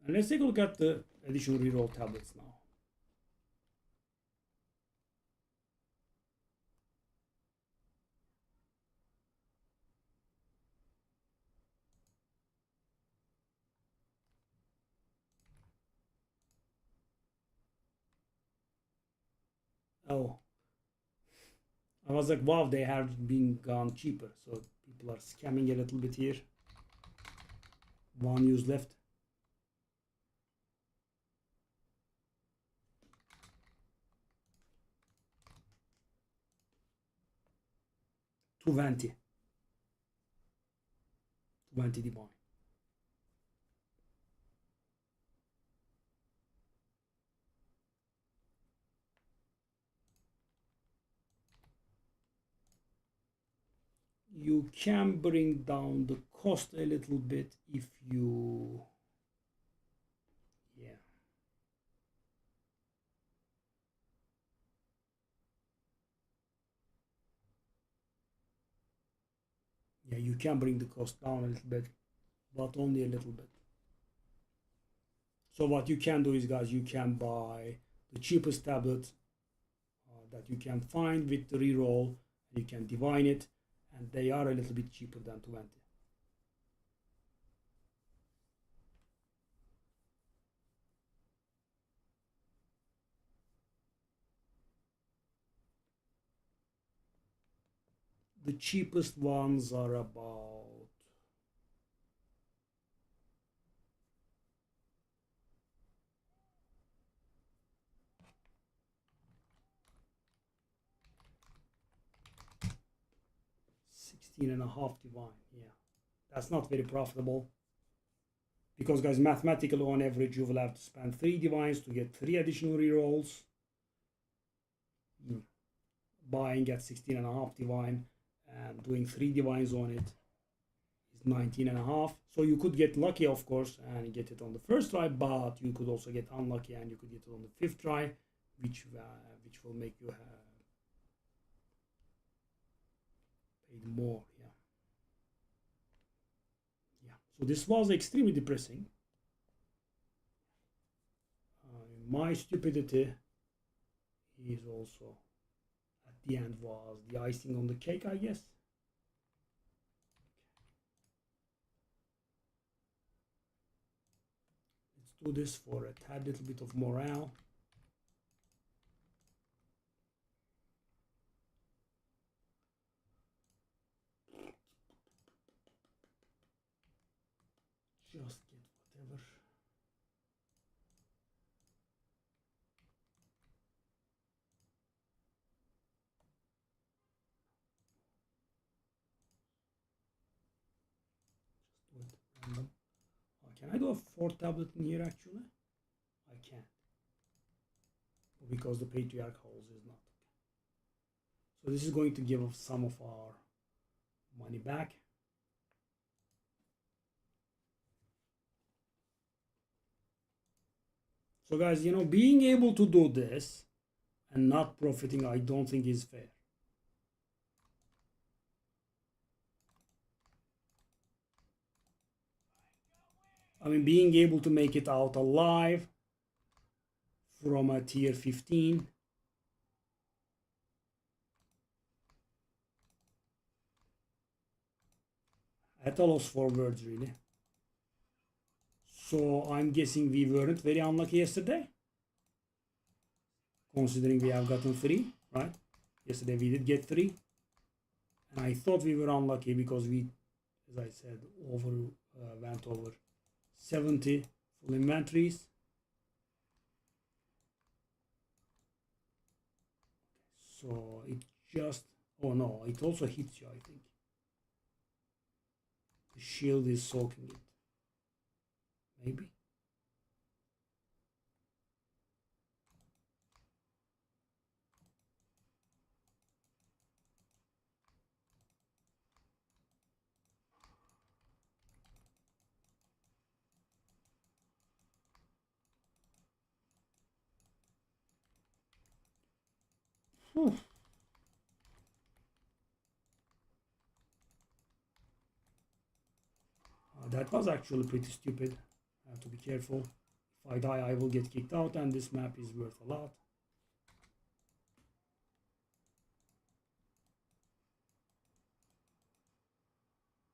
Speaker 1: And let's take a look at the additional reroll tablets now. Oh, I was like, wow, they have been gone cheaper. So people are scamming a little bit here. One use left. $220 divine. You can bring down the cost a little bit if you, yeah. Yeah, you can bring the cost down a little bit, but only a little bit. So what you can do is, guys, you can buy the cheapest tablet that you can find with the reroll. You can divine it, and they are a little bit cheaper than 20. The cheapest ones are about $16.5 divine. Yeah, that's not very profitable, because guys, mathematically on average you will have to spend 3 divines to get 3 additional rerolls. Buying at 16.5 divine and doing 3 divines on it is 19.5. So you could get lucky, of course, and get it on the first try, but you could also get unlucky and you could get it on the 5th try, which will make you paid more. Yeah. So this was extremely depressing. My stupidity is also at the end was the icing on the cake, I guess. Let's do this for a tad little bit of morale. Just get whatever. Just do it random. Can I do a 4th tablet in here actually? I can't. Because the patriarch holes is not. So this is going to give us some of our money back. So guys, you know, being able to do this and not profiting, I don't think is fair. I mean, being able to make it out alive from a tier 15. At a loss for words, really. So I'm guessing we weren't very unlucky yesterday, considering we have gotten 3, right? Yesterday we did get 3, and I thought we were unlucky because we, as I said, went over 70 Full inventories. So it just, oh no, it also hits you, I think. The shield is soaking it. Maybe. Whew. That was actually pretty stupid. I have to be careful. If I die, I will get kicked out, and this map is worth a lot.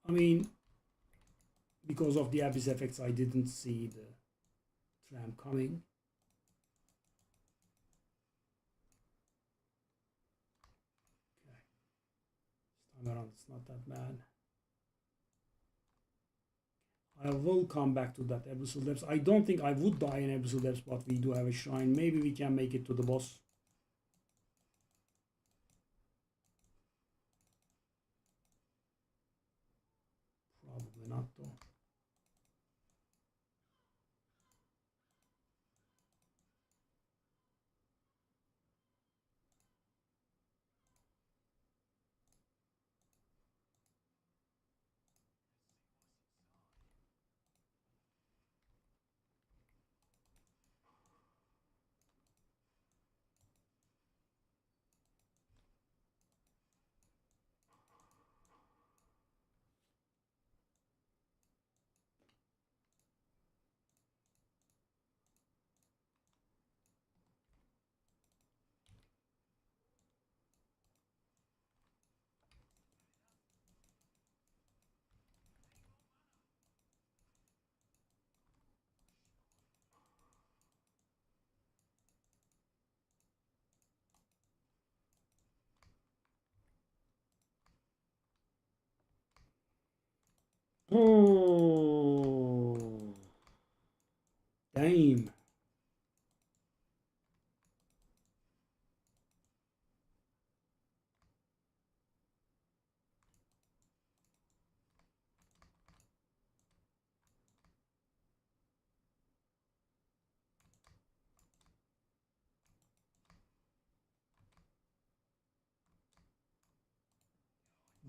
Speaker 1: I mean, because of the abyss effects, I didn't see the tram coming. Okay. This time around, it's not that bad. I will come back to that Abyssal Depths. I don't think I would die in Abyssal Depths, but we do have a shrine. Maybe we can make it to the boss. Probably not though. Oh, damn.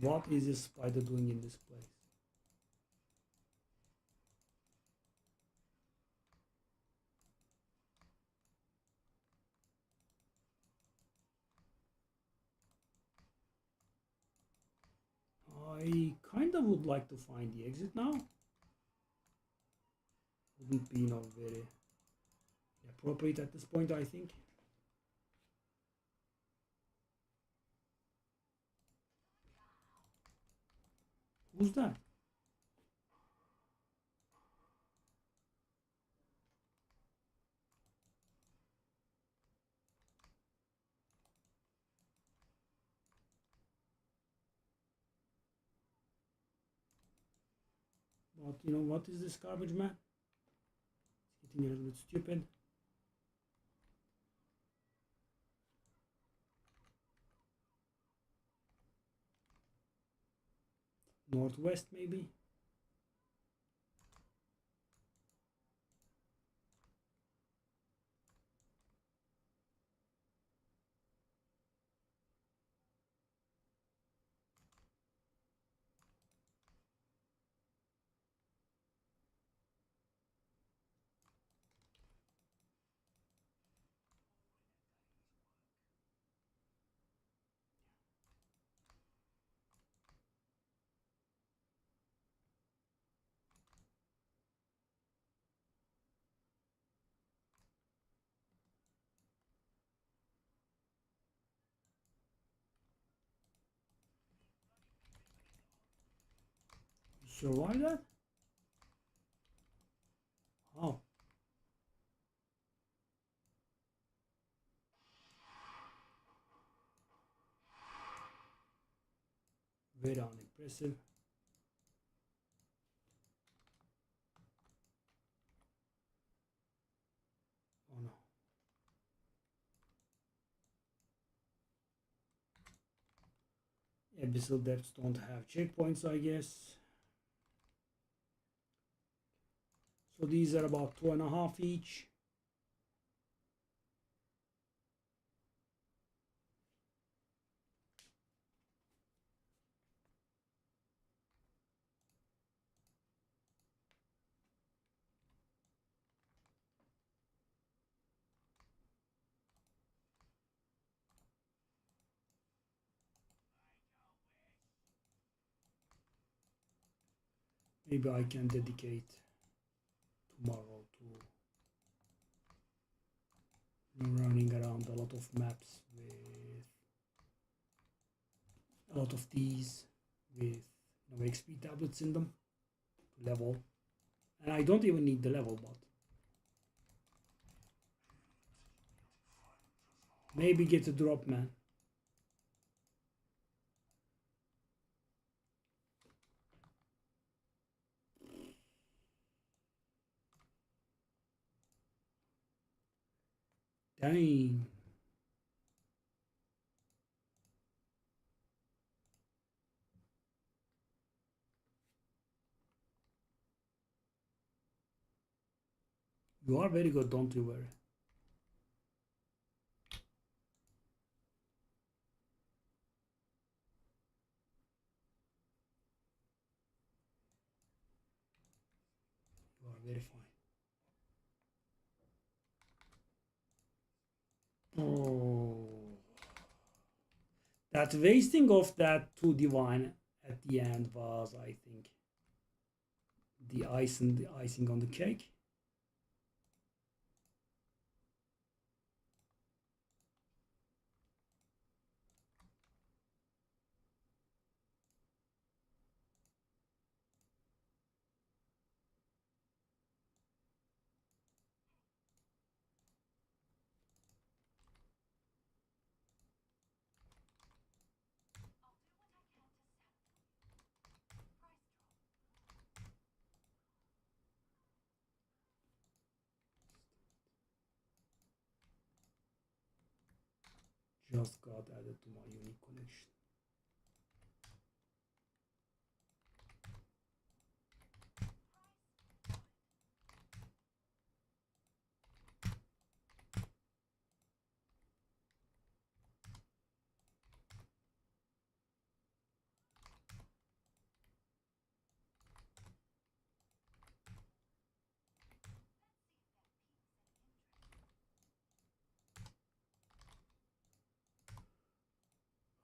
Speaker 1: What is this spider doing in this place? I kind of would like to find the exit now. Wouldn't be very appropriate at this point, I think. Who's that? But what is this garbage man? It's getting a little bit stupid. Northwest maybe? You survive that? Oh. Very unimpressive. Abyssal depths don't have checkpoints, I guess. So these are about 2.5 each. Maybe I can dedicate tomorrow to running around a lot of maps with a lot of these with XP tablets in them to level. And I don't even need the level, but maybe get a drop, man. Dang. You are very good, don't you worry. You are very fine. Oh. That wasting of that 2 divine at the end was, I think, the icing on the cake. Just got added to my unique collection.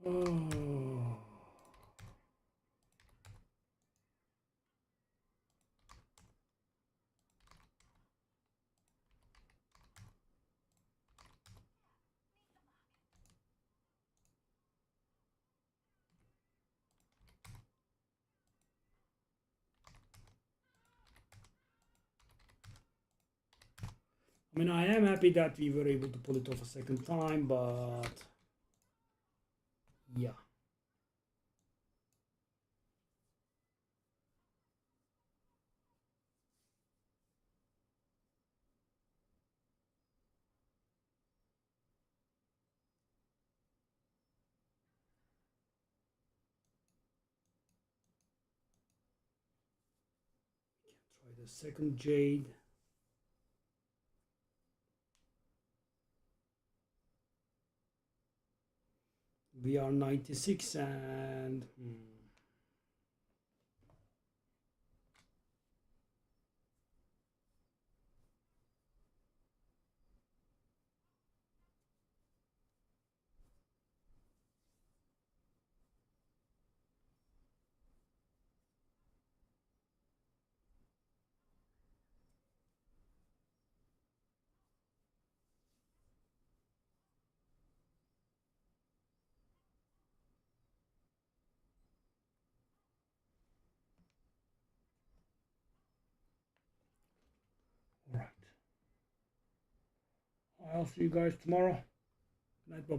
Speaker 1: Oh. I mean, I am happy that we were able to pull it off a second time, but yeah. Try the second jade. We are 96 and all right. I'll see you guys tomorrow. Good night, bye.